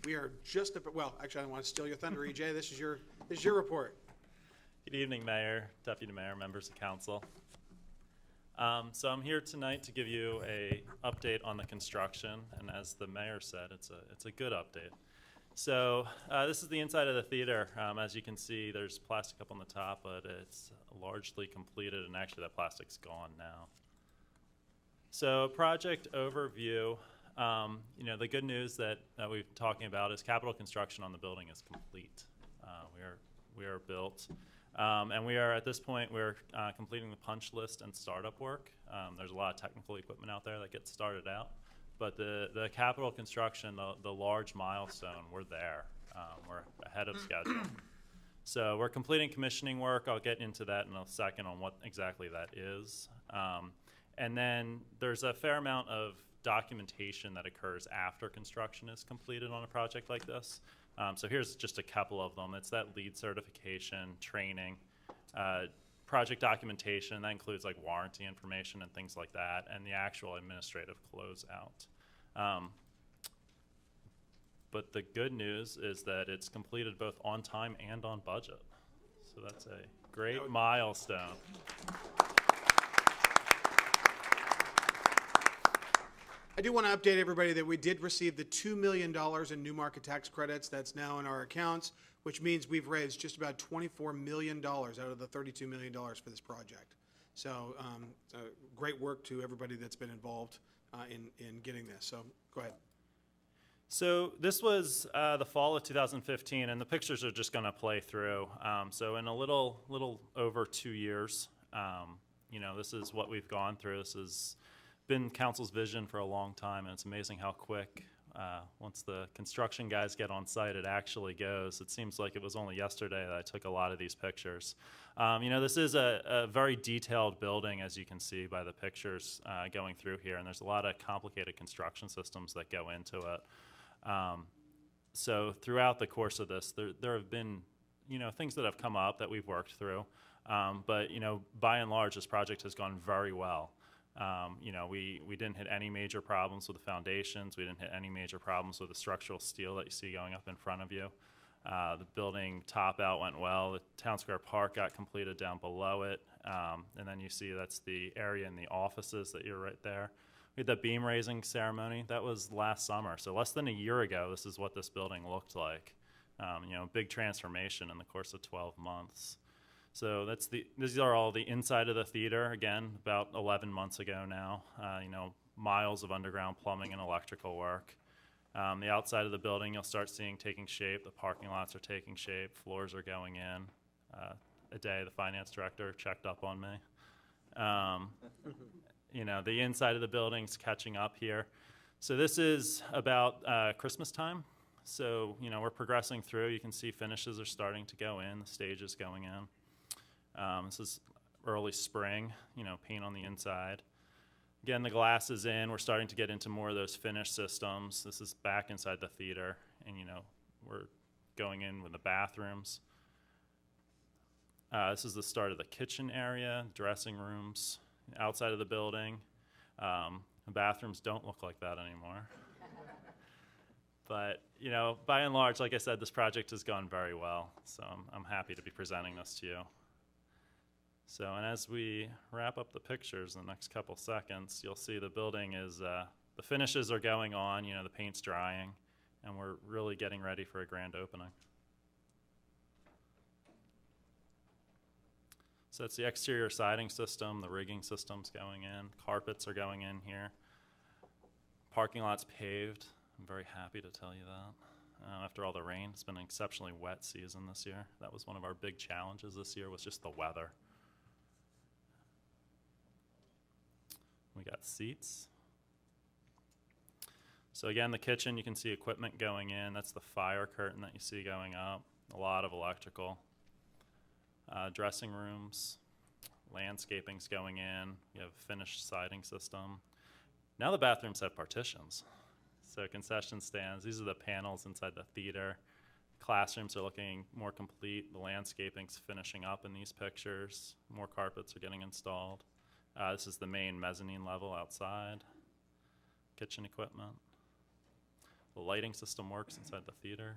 we are just about, well, actually I don't want to steal your thunder, EJ. This is your report. Good evening, Mayor, Deputy Mayor, members of council. So I'm here tonight to give you a update on the construction, and as the mayor said, it's a good update. So this is the inside of the theater. As you can see, there's plastic up on the top, but it's largely completed, and actually that plastic's gone now. So project overview, you know, the good news that we've been talking about is capital construction on the building is complete. We are built. And we are, at this point, we're completing the punch list and startup work. There's a lot of technical equipment out there that gets started out. But the capital construction, the large milestone, we're there. We're ahead of schedule. So we're completing commissioning work. I'll get into that in a second on what exactly that is. And then there's a fair amount of documentation that occurs after construction is completed on a project like this. So here's just a couple of them. It's that LEED certification, training, project documentation. That includes like warranty information and things like that, and the actual administrative closeout. But the good news is that it's completed both on time and on budget. So that's a great milestone. I do want to update everybody that we did receive the $2 million in new market tax credits. That's now in our accounts, which means we've raised just about $24 million out of the $32 million for this project. So great work to everybody that's been involved in getting this. So go ahead. So this was the fall of 2015, and the pictures are just going to play through. So in a little over 2 years, you know, this is what we've gone through. This has been council's vision for a long time, and it's amazing how quick, once the construction guys get on site, it actually goes. It seems like it was only yesterday that I took a lot of these pictures. You know, this is a very detailed building, as you can see by the pictures going through here, and there's a lot of complicated construction systems that go into it. So throughout the course of this, there have been, you know, things that have come up that we've worked through, but, you know, by and large, this project has gone very well. You know, we didn't hit any major problems with the foundations. We didn't hit any major problems with the structural steel that you see going up in front of you. The building top out went well. The Town Square Park got completed down below it. And then you see that's the area in the offices that you're right there. We had the beam raising ceremony. That was last summer. So less than a year ago, this is what this building looked like. You know, big transformation in the course of 12 months. So these are all the inside of the theater, again, about 11 months ago now. Miles of underground plumbing and electrical work. The outside of the building you'll start seeing taking shape. The parking lots are taking shape. Floors are going in. A day the finance director checked up on me. The inside of the building's catching up here. So this is about Christmas time. So, we're progressing through. You can see finishes are starting to go in. The stage is going in. This is early spring, paint on the inside. Again, the glass is in. We're starting to get into more of those finished systems. This is back inside the theater, and, we're going in with the bathrooms. This is the start of the kitchen area, dressing rooms, outside of the building. The bathrooms don't look like that anymore. But, by and large, like I said, this project has gone very well. So I'm happy to be presenting this to you. So, and as we wrap up the pictures in the next couple seconds, you'll see the building is, the finishes are going on, the paint's drying, and we're really getting ready for a grand opening. So that's the exterior siding system, the rigging system's going in, carpets are going in here. Parking lot's paved. I'm very happy to tell you that. After all the rain, it's been an exceptionally wet season this year. That was one of our big challenges this year, was just the weather. We got seats. So again, the kitchen, you can see equipment going in. That's the fire curtain that you see going up. A lot of electrical. Dressing rooms, landscaping's going in. You have a finished siding system. Now the bathrooms have partitions. So concession stands, these are the panels inside the theater. Classrooms are looking more complete. The landscaping's finishing up in these pictures. More carpets are getting installed. This is the main mezzanine level outside. Kitchen equipment. The lighting system works inside the theater.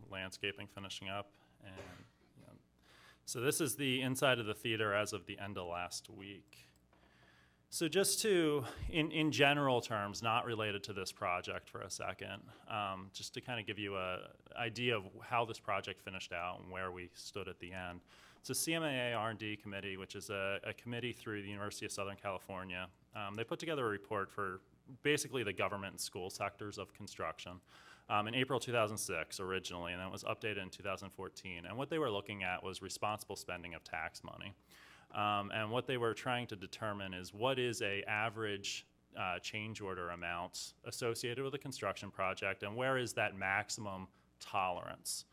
Landscaping finishing up. And so this is the inside of the theater as of the end of last week. So just to, in general terms, not related to this project for a second, just to kind of give you an idea of how this project finished out and where we stood at the end. It's a CMAA R&D committee, which is a committee through the University of Southern California. They put together a report for basically the government and school sectors of construction in April 2006 originally, and then it was updated in 2014. And what they were looking at was responsible spending of tax money. And what they were trying to determine is what is a average change order amount associated with a construction project, and where is that maximum tolerance.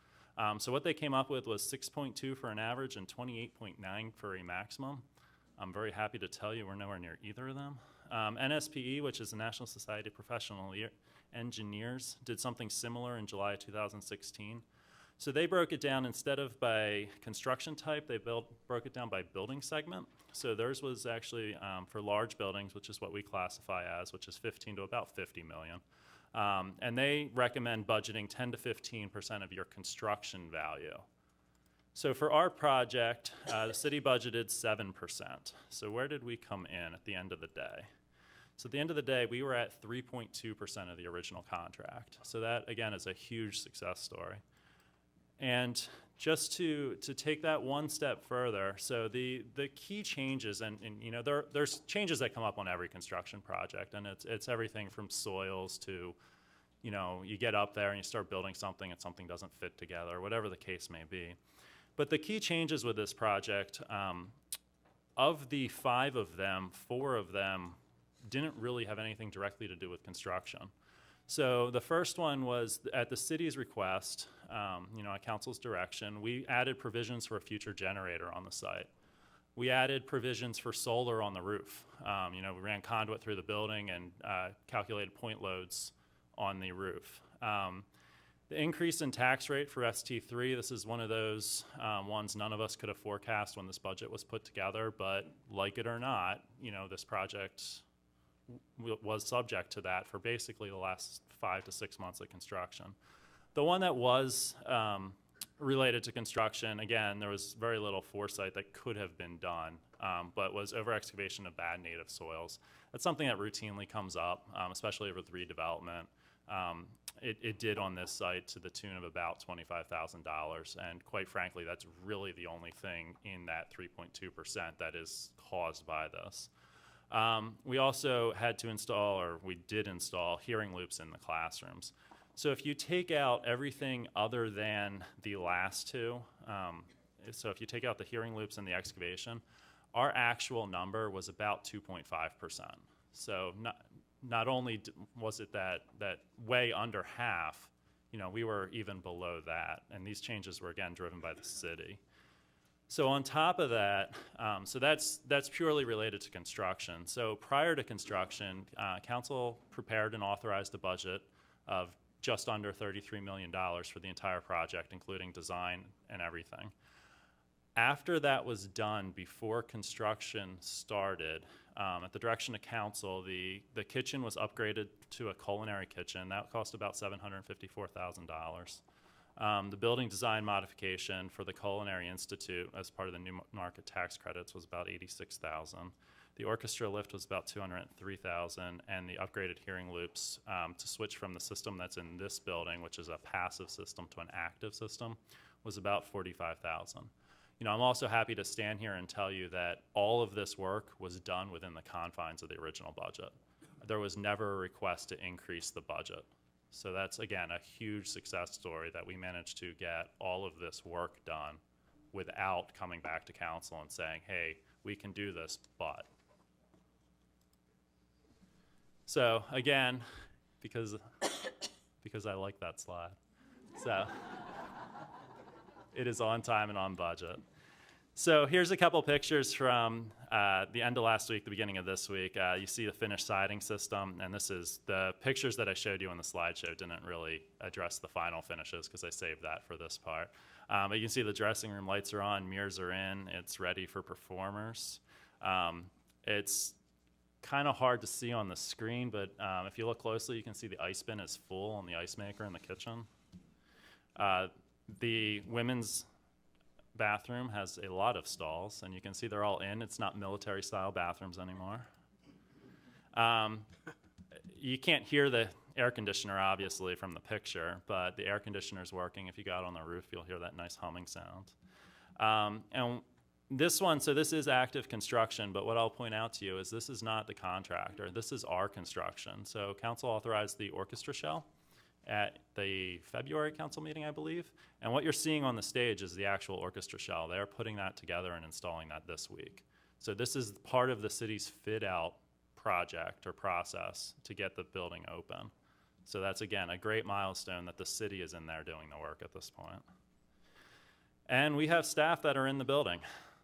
So what they came up with was 6.2 for an average and 28.9 for a maximum. I'm very happy to tell you we're nowhere near either of them. NSPE, which is the National Society of Professional Engineers, did something similar in July 2016. So they broke it down, instead of by construction type, they broke it down by building segment. So theirs was actually for large buildings, which is what we classify as, which is 15 to about 50 million. And they recommend budgeting 10 to 15% of your construction value. So for our project, the city budgeted 7%. So where did we come in at the end of the day? So at the end of the day, we were at 3.2% of the original contract. So that, again, is a huge success story. And just to take that one step further, so the key changes, and there's changes that come up on every construction project, and it's everything from soils to, you get up there and you start building something and something doesn't fit together, whatever the case may be. But the key changes with this project, of the 5 of them, 4 of them didn't really have anything directly to do with construction. So the first one was at the city's request, at council's direction, we added provisions for a future generator on the site. We added provisions for solar on the roof. We ran conduit through the building and calculated point loads on the roof. The increase in tax rate for ST3, this is one of those ones none of us could have forecast when this budget was put together, but like it or not, this project was subject to that for basically the last 5 to 6 months of construction. The one that was related to construction, again, there was very little foresight that could have been done, but was over-excavation of bad native soils. That's something that routinely comes up, especially with redevelopment. It did on this site to the tune of about $25,000, and quite frankly, that's really the only thing in that 3.2% that is caused by this. We also had to install, or we did install, hearing loops in the classrooms. So if you take out everything other than the last two, so if you take out the hearing loops and the excavation, our actual number was about 2.5%. So not only was it that way under half, you know, we were even below that. And these changes were, again, driven by the city. So on top of that, so that's purely related to construction. So prior to construction, council prepared and authorized a budget of just under $33 million for the entire project, including design and everything. After that was done, before construction started, at the direction of council, the kitchen was upgraded to a culinary kitchen. That cost about $754,000. The building design modification for the Culinary Institute as part of the new market tax credits was about $86,000. The orchestra lift was about $203,000, and the upgraded hearing loops to switch from the system that's in this building, which is a passive system, to an active system, was about $45,000. You know, I'm also happy to stand here and tell you that all of this work was done within the confines of the original budget. There was never a request to increase the budget. So that's, again, a huge success story that we managed to get all of this work done without coming back to council and saying, hey, we can do this, but. So again, because I like that slide. So it is on time and on budget. So here's a couple pictures from the end of last week, the beginning of this week. You see the finished siding system, and this is the pictures that I showed you on the slideshow didn't really address the final finishes because I saved that for this part. But you can see the dressing room lights are on, mirrors are in, it's ready for performers. It's kind of hard to see on the screen, but if you look closely, you can see the ice bin is full on the ice maker in the kitchen. The women's bathroom has a lot of stalls, and you can see they're all in. It's not military-style bathrooms anymore. You can't hear the air conditioner, obviously, from the picture, but the air conditioner's working. If you go out on the roof, you'll hear that nice humming sound. And this one, so this is active construction, but what I'll point out to you is this is not the contractor. This is our construction. So council authorized the orchestra shell at the February council meeting, I believe. And what you're seeing on the stage is the actual orchestra shell. They're putting that together and installing that this week. So this is part of the city's fit-out project or process to get the building open. So that's, again, a great milestone that the city is in there doing the work at this point. And we have staff that are in the building.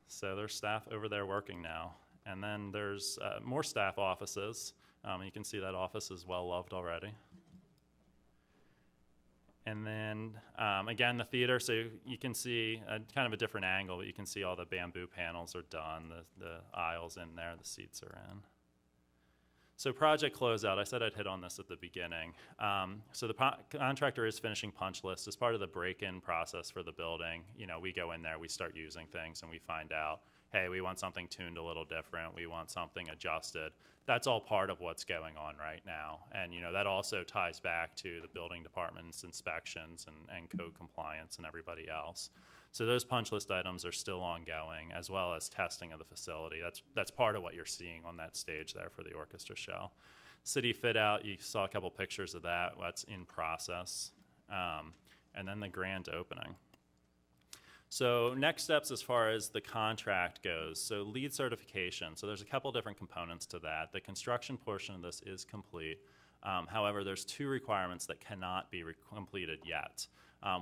So there's staff over there working now. And then there's more staff offices. You can see that office is well-loved already. And then, again, the theater, so you can see kind of a different angle, but you can see all the bamboo panels are done, the aisles in there, the seats are in. So project closeout, I said I'd hit on this at the beginning. So the contractor is finishing punch list as part of the break-in process for the building. You know, we go in there, we start using things, and we find out, hey, we want something tuned a little different, we want something adjusted. That's all part of what's going on right now. And, you know, that also ties back to the building department's inspections and code compliance and everybody else. So those punch list items are still ongoing, as well as testing of the facility. That's part of what you're seeing on that stage there for the orchestra show. City fit out, you saw a couple pictures of that. That's in process. And then the grand opening. So next steps as far as the contract goes. So LEED certification. So there's a couple different components to that. The construction portion of this is complete. However, there's two requirements that cannot be completed yet.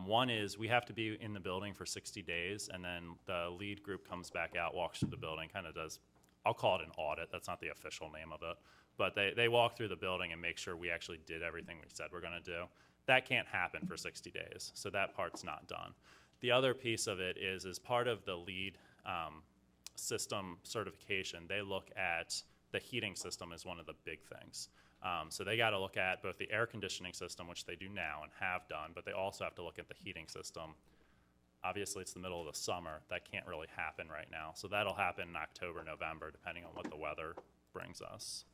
One is we have to be in the building for 60 days, and then the LEED group comes back out, walks through the building, kind of does, I'll call it an audit. That's not the official name of it. But they walk through the building and make sure we actually did everything we said we're going to do. That can't happen for 60 days, so that part's not done. The other piece of it is, as part of the LEED system certification, they look at the heating system as one of the big things. So they got to look at both the air conditioning system, which they do now and have done, but they also have to look at the heating system. Obviously, it's the middle of the summer. That can't really happen right now. So that'll happen in October, November, depending on what the weather brings us.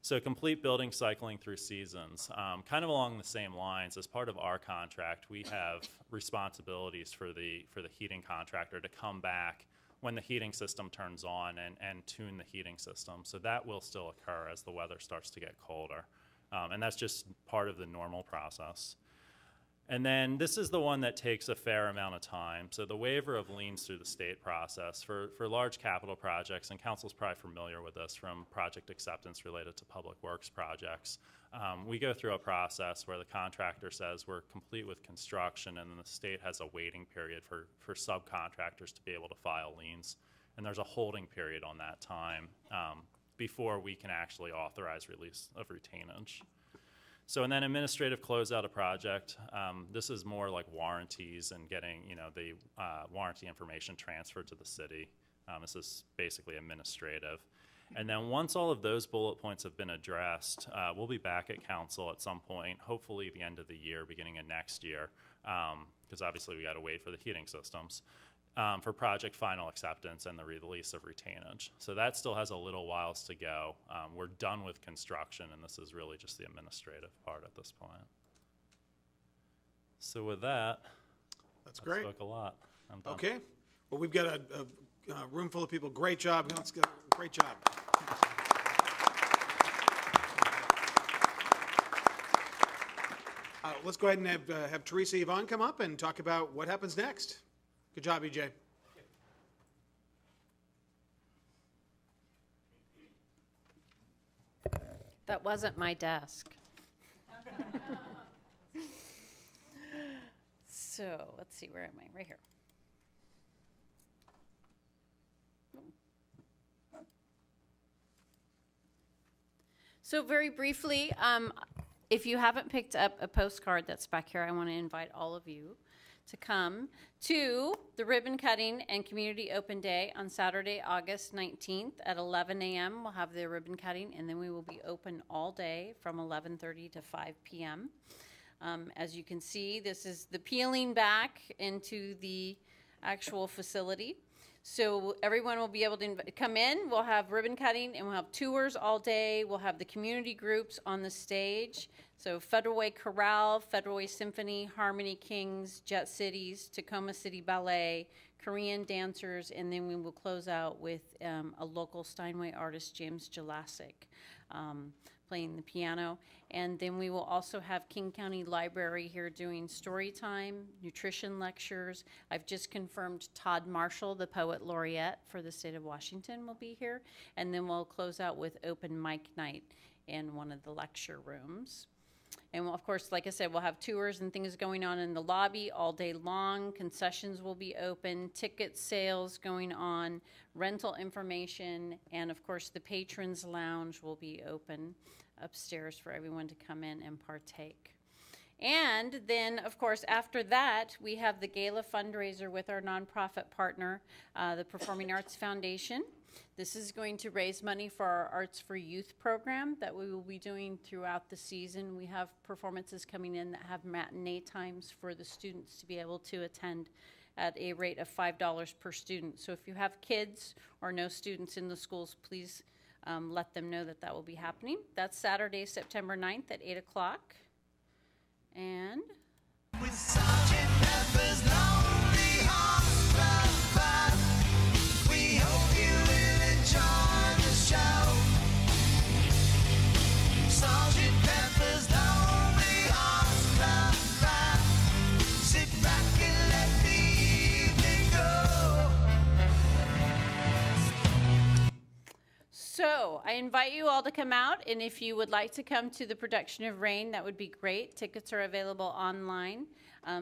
So complete building cycling through seasons. Kind of along the same lines, as part of our contract, we have responsibilities for the heating contractor to come back when the heating system turns on and tune the heating system. So that will still occur as the weather starts to get colder. And that's just part of the normal process. And then this is the one that takes a fair amount of time. So the waiver of liens through the state process for large capital projects, and council's probably familiar with this from project acceptance related to public works projects. We go through a process where the contractor says we're complete with construction, and then the state has a waiting period for subcontractors to be able to file liens. And there's a holding period on that time before we can actually authorize release of retainage. So, and then administrative closeout a project. This is more like warranties and getting, the warranty information transferred to the city. This is basically administrative. And then once all of those bullet points have been addressed, we'll be back at council at some point, hopefully the end of the year, beginning of next year, because obviously we got to wait for the heating systems, for project final acceptance and the release of retainage. So that still has a little whiles to go. We're done with construction, and this is really just the administrative part at this point. So with that, That's great. I spoke a lot. I'm done. Okay. Well, we've got a room full of people. Great job. Let's go. Great job. Let's go ahead and have Theresa, Yvonne come up and talk about what happens next. Good job, EJ. That wasn't my desk. So let's see, where am I? Right here. So very briefly, if you haven't picked up a postcard that's back here, I want to invite all of you to come to the ribbon cutting and community open day on Saturday, August 19th at 11 a.m. We'll have the ribbon cutting, and then we will be open all day from 11:30 to 5 p.m. As you can see, this is the peeling back into the actual facility. So everyone will be able to come in. We'll have ribbon cutting, and we'll have tours all day. We'll have the community groups on the stage. So Federal Way Chorale, Federal Way Symphony, Harmony Kings, Jet Cities, Tacoma City Ballet, Korean dancers, and then we will close out with a local Steinway artist, James Jelassic, playing the piano. And then we will also have King County Library here doing story time, nutrition lectures. I've just confirmed Todd Marshall, the poet laureate for the state of Washington, will be here. And then we'll close out with open mic night in one of the lecture rooms. And we'll, of course, like I said, we'll have tours and things going on in the lobby all day long. Concessions will be open, ticket sales going on, rental information, and of course the patrons lounge will be open upstairs for everyone to come in and partake. And then, of course, after that, we have the gala fundraiser with our nonprofit partner, the Performing Arts Foundation. This is going to raise money for our Arts for Youth program that we will be doing throughout the season. We have performances coming in that have matinee times for the students to be able to attend at a rate of $5 per student. So if you have kids or no students in the schools, please let them know that that will be happening. That's Saturday, September 9th at 8 o'clock. And with Sergeant Pepper's Lonely Hearts Club Band, we hope you will enjoy the show. Sergeant Pepper's Lonely Hearts Club Band, sit back and let the evening go. so I invite you all to come out, and if you would like to come to the production of Rain, that would be great. Tickets are available online.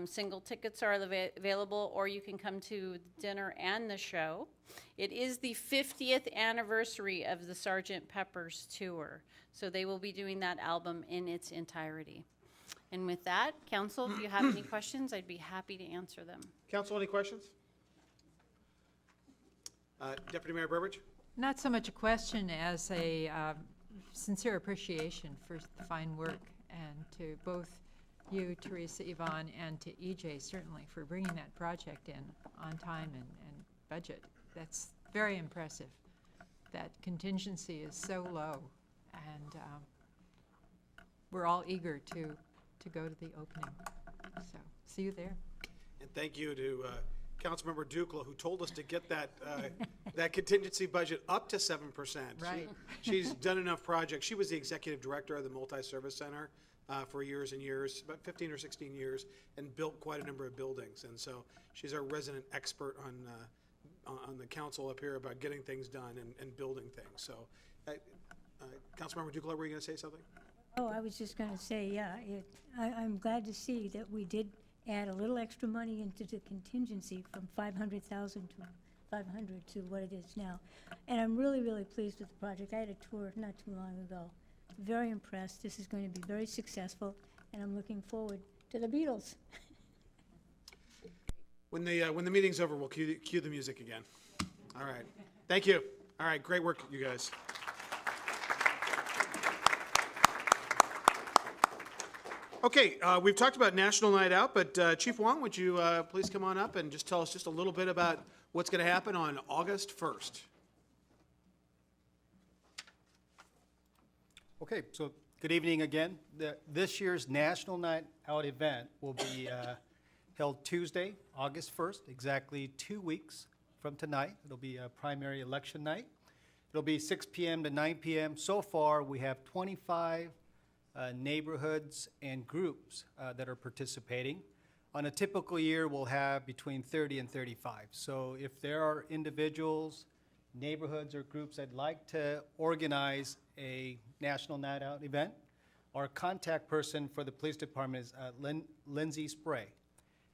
Single tickets are available, or you can come to the dinner and the show. It is the 50th anniversary of the Sgt. Pepper's tour, so they will be doing that album in its entirety. And with that, Council, if you have any questions, I'd be happy to answer them. Council, any questions? Deputy Mayor Burbidge? Not so much a question as a sincere appreciation for the fine work, and to both you, Theresa, Yvonne, and to EJ, certainly, for bringing that project in on time and budget. That's very impressive. That contingency is so low, And we're all eager to go to the opening. So see you there. And thank you to Councilmember Dukla, who told us to get that that contingency budget up to 7%. Right. She's done enough projects. She was the executive director of the Multi-Service Center for years and years, about 15 or 16 years, and built quite a number of buildings. And so she's our resident expert on the council up here about getting things done and building things. So, Councilmember Dukla, were you going to say something? Oh, I was just going to say, yeah, I'm glad to see that we did add a little extra money into the contingency from 500,000 to 500 to what it is now. And I'm really, really pleased with the project. I had a tour not too long ago. Very impressed. This is going to be very successful, and I'm looking forward to the Beatles. When the meeting's over, we'll cue the music again. All right. Thank you. All right. Great work, you guys. Okay, we've talked about National Night Out, but Chief Wong, would you please come on up and just tell us just a little bit about what's going to happen on August 1st? Okay, so good evening again. This year's National Night Out event will be held Tuesday, August 1st, exactly 2 weeks from tonight. It'll be a primary election night. It'll be 6 p.m. to 9 p.m. So far, we have 25 neighborhoods and groups that are participating. On a typical year, we'll have between 30 and 35. So if there are individuals, neighborhoods, or groups that'd like to organize a National Night Out event, our contact person for the police department is Lindsay Spray.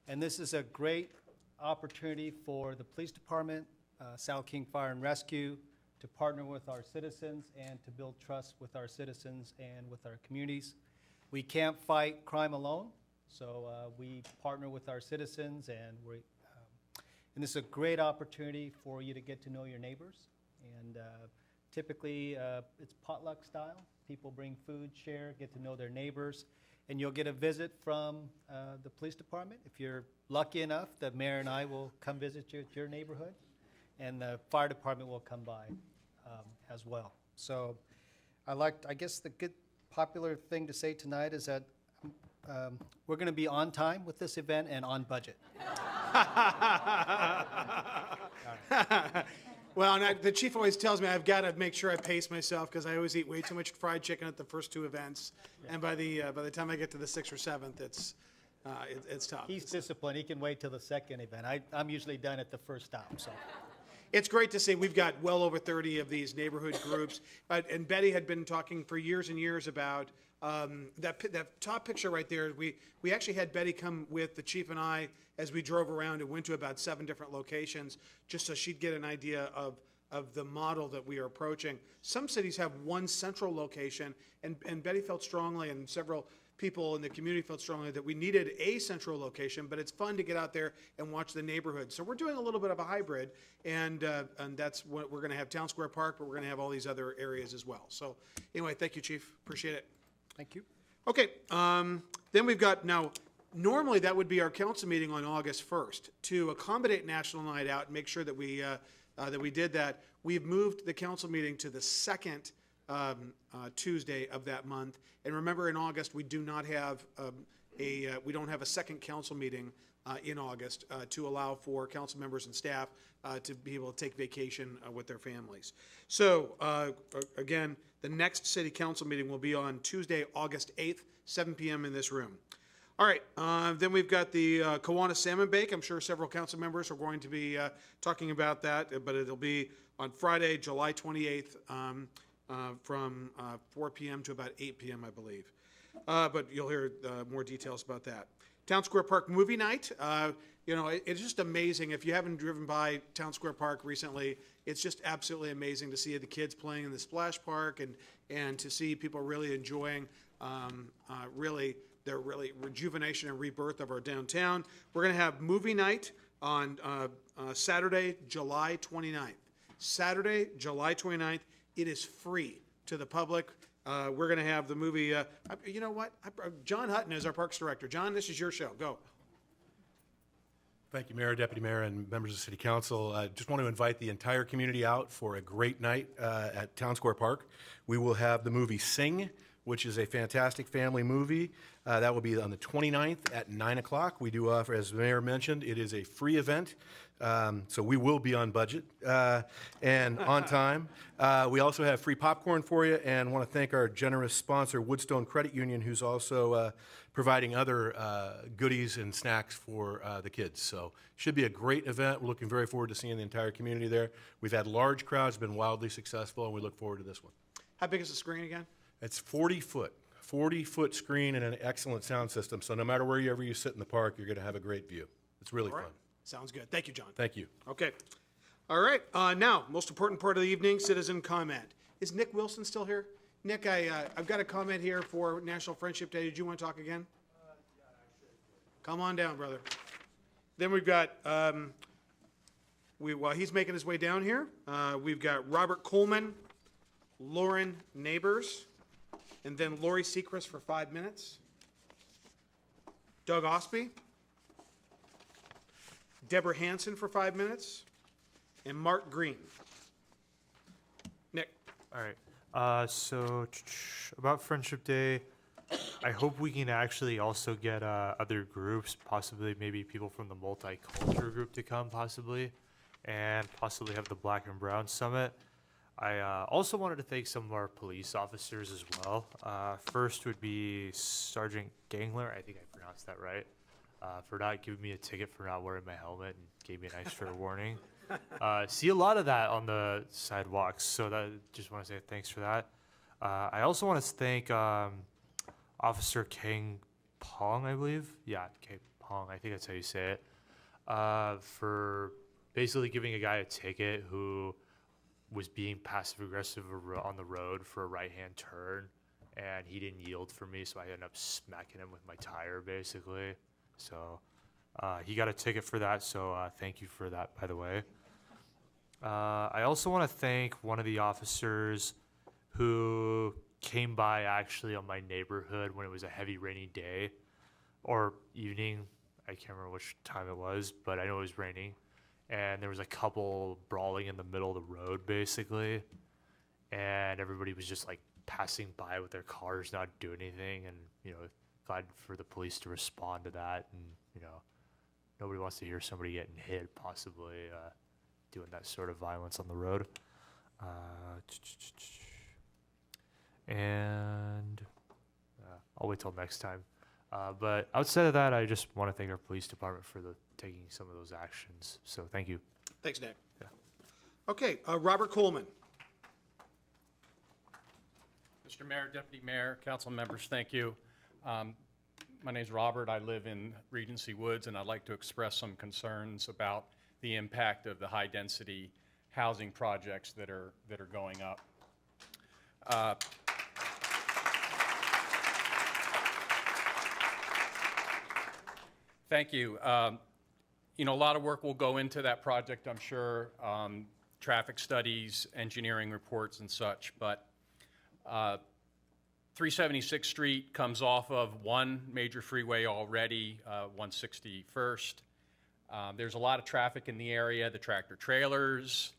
And this is a great opportunity for the police department, South King Fire and Rescue, to partner with our citizens and to build trust with our citizens and with our communities. We can't fight crime alone, so we partner with our citizens, and this is a great opportunity for you to get to know your neighbors. And typically, it's potluck style. People bring food, share, get to know their neighbors, and you'll get a visit from the police department. If you're lucky enough, the mayor and I will come visit you at your neighborhood, and the fire department will come by as well. So I guess the good popular thing to say tonight is that we're going to be on time with this event and on budget. Well, and the chief always tells me I've got to make sure I pace myself because I always eat way too much fried chicken at the first two events, and by the time I get to the 6th or 7th, it's tough. He's disciplined. He can wait till the second event. I'm usually done at the first stop. So. It's great to see we've got well over 30 of these neighborhood groups. And Betty had been talking for years and years about that top picture right there. We actually had Betty come with the chief and I as we drove around and went to about 7 different locations just so she'd get an idea of the model that we are approaching. Some cities have one central location, and Betty felt strongly, and several people in the community felt strongly that we needed a central location, but it's fun to get out there and watch the neighborhood. So we're doing a little bit of a hybrid, and that's what we're going to have Town Square Park, but we're going to have all these other areas as well. So anyway, thank you, Chief. Appreciate it. Thank you. Okay, then we've got now, normally that would be our council meeting on August 1st. To accommodate National Night Out and make sure that we did that, we've moved the council meeting to the second Tuesday of that month. And remember, in August, we do not have we don't have a second council meeting in August to allow for council members and staff to be able to take vacation with their families. So again, the next city council meeting will be on Tuesday, August 8th, 7 p.m. in this room. All right, then we've got the Kiwanis Salmon Bake. I'm sure several council members are going to be talking about that, but it'll be on Friday, July 28th, from 4 p.m. to about 8 p.m., I believe. But you'll hear more details about that. Town Square Park Movie Night. It's just amazing. If you haven't driven by Town Square Park recently, it's just absolutely amazing to see the kids playing in the splash park and to see people really enjoying their rejuvenation and rebirth of our downtown. We're going to have movie night on Saturday, July 29th. Saturday, July 29th. It is free to the public. We're going to have the movie. You know what? John Hutton is our Parks Director. John, this is your show. Go. Thank you, Mayor, Deputy Mayor, and members of the City Council. I just want to invite the entire community out for a great night at Town Square Park. We will have the movie Sing, which is a fantastic family movie. That will be on the 29th at 9 o'clock. We do offer, as the Mayor mentioned, it is a free event, so we will be on budget and on time. We also have free popcorn for you, and want to thank our generous sponsor, Woodstone Credit Union, who's also providing other goodies and snacks for the kids. So should be a great event. We're looking very forward to seeing the entire community there. We've had large crowds, been wildly successful, and we look forward to this one. How big is the screen again? It's 40-foot screen and an excellent sound system. So no matter wherever you sit in the park, you're going to have a great view. It's really All right. fun. Sounds good. Thank you, John. Thank you. Okay. All right. Now, most important part of the evening, citizen comment. Is Nick Wilson still here? Nick, I've got a comment here for National Friendship Day. Did you want to talk again? Come on down, brother. Then we've got, while he's making his way down here, we've got Robert Coleman, Lauren Neighbors, and then Lori Sechrist for 5 minutes. Doug Osby, Deborah Hanson for 5 minutes, and Mark Green. Nick. All right. So about Friendship Day, I hope we can actually also get other groups, possibly maybe people from the multicultural group to come, possibly, and possibly have the Black and Brown Summit. I also wanted to thank some of our police officers as well. First would be Sergeant Gangler, I think I pronounced that right, for not giving me a ticket for not wearing my helmet and gave me a nice fair warning. See a lot of that on the sidewalks, so that just want to say thanks for that. I also want to thank Officer King Pong, I believe. Yeah, King Pong, I think that's how you say it, for basically giving a guy a ticket who was being passive-aggressive on the road for a right-hand turn, and he didn't yield for me, so I ended up smacking him with my tire, basically. So he got a ticket for that, so thank you for that, by the way. I also want to thank one of the officers who came by actually on my neighborhood when it was a heavy rainy day or evening. I can't remember which time it was, but I know it was raining. And there was a couple brawling in the middle of the road, basically. And everybody was just like passing by with their cars, not doing anything. And, glad for the police to respond to that. And, nobody wants to hear somebody getting hit, possibly doing that sort of violence on the road. And I'll wait till next time. But outside of that, I just want to thank our police department for taking some of those actions. So thank you. Thanks, Nick. Yeah. Okay, Robert Coleman. Mr. Mayor, Deputy Mayor, council members, thank you. My name's Robert. I live in Regency Woods, and I'd like to express some concerns about the impact of the high-density housing projects that are going up. Thank you. A lot of work will go into that project, I'm sure, traffic studies, engineering reports, and such, but 376th Street comes off of one major freeway already, 161st. There's a lot of traffic in the area, the tractor trailers,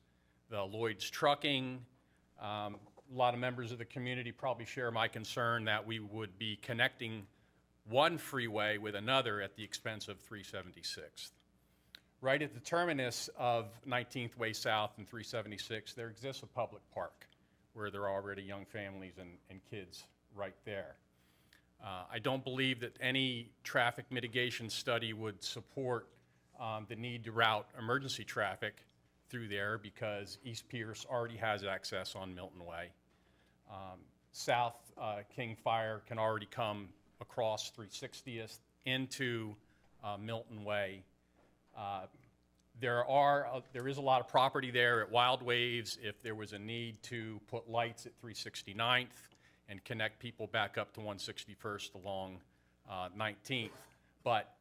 the Lloyd's trucking. A lot of members of the community probably share my concern that we would be connecting one freeway with another at the expense of 376th. Right at the terminus of 19th Way South and 376, there exists a public park where there are already young families and kids right there. I don't believe that any traffic mitigation study would support the need to route emergency traffic through there because East Pierce already has access on Milton Way. South King Fire can already come across 360th into Milton Way. There is a lot of property there at Wild Waves if there was a need to put lights at 369th and connect people back up to 161st along 19th. But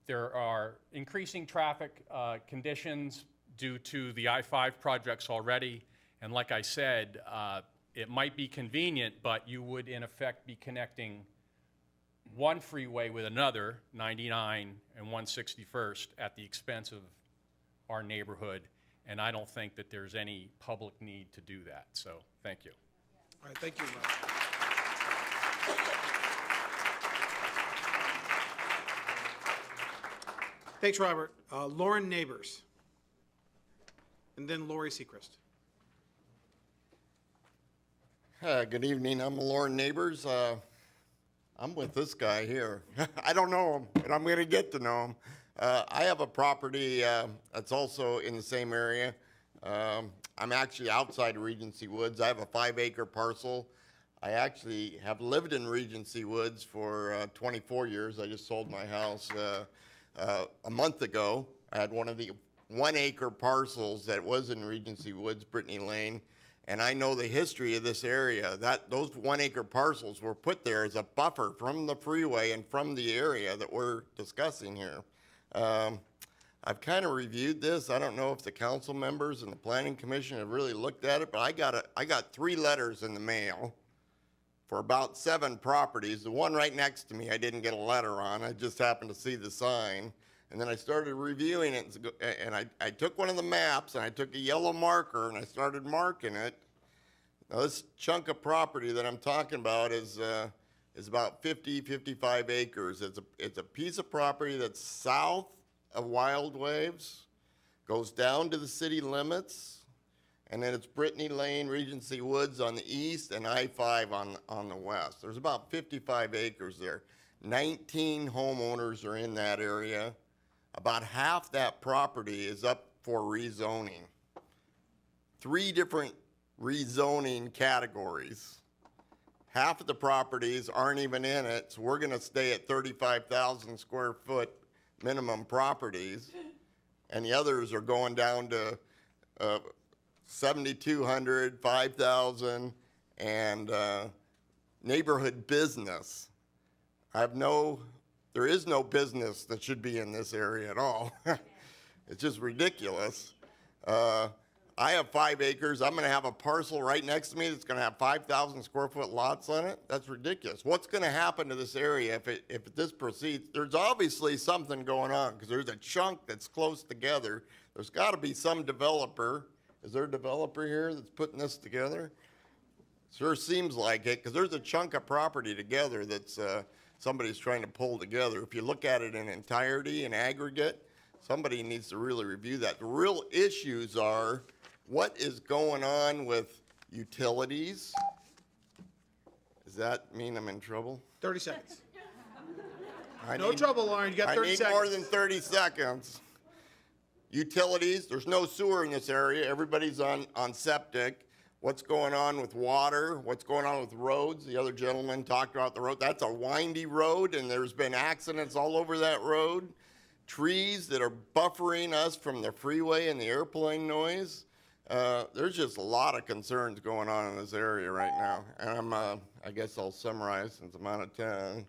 there are increasing traffic conditions due to the I-5 projects already. And like I said, it might be convenient, but you would in effect be connecting one freeway with another, 99 and 161st, at the expense of our neighborhood, and I don't think that there's any public need to do that. So, thank you. All right, thank you, Rob. Thanks, Robert. Lauren Neighbors. And then Lori Seacrest. Good evening. I'm Lauren Neighbors. I'm with this guy here. I don't know him, and I'm going to get to know him. I have a property that's also in the same area. I'm actually outside Regency Woods. I have a 5-acre parcel. I actually have lived in Regency Woods for 24 years. I just sold my house a month ago. I had one of the 1-acre parcels that was in Regency Woods, Brittany Lane, and I know the history of this area. Those 1-acre parcels were put there as a buffer from the freeway and from the area that we're discussing here. I've kind of reviewed this. I don't know if the council members and the planning commission have really looked at it, but I got 3 letters in the mail for about 7 properties. The one right next to me I didn't get a letter on. I just happened to see the sign. And then I started reviewing it, and I took one of the maps, and I took a yellow marker, and I started marking it. Now, this chunk of property that I'm talking about is about 55 acres. It's a piece of property that's south of Wild Waves, goes down to the city limits, and then it's Brittany Lane, Regency Woods on the east, and I-5 on the west. There's about 55 acres there. 19 homeowners are in that area. About half that property is up for rezoning. 3 different rezoning categories. Half of the properties aren't even in it, so we're going to stay at 35,000 square foot minimum properties, and the others are going down to 7,200, 5,000, and neighborhood business. There is no business that should be in this area at all. It's just ridiculous. I have 5 acres. I'm going to have a parcel right next to me that's going to have 5,000 square foot lots on it. That's ridiculous. What's going to happen to this area if this proceeds? There's obviously something going on because there's a chunk that's close together. There's got to be some developer. Is there a developer here that's putting this together? Sure seems like it because there's a chunk of property together that's somebody's trying to pull together. If you look at it in entirety, in aggregate, somebody needs to really review that. The real issues are what is going on with utilities. Does that mean I'm in trouble? 30 seconds. No trouble, Lauren. You got 30 seconds. I need more than 30 seconds. Utilities, there's no sewer in this area. Everybody's on septic. What's going on with water? What's going on with roads? The other gentleman talked about the road. That's a windy road, and there's been accidents all over that road. Trees that are buffering us from the freeway and the airplane noise. There's just a lot of concerns going on in this area right now. And I guess I'll summarize since I'm out of town.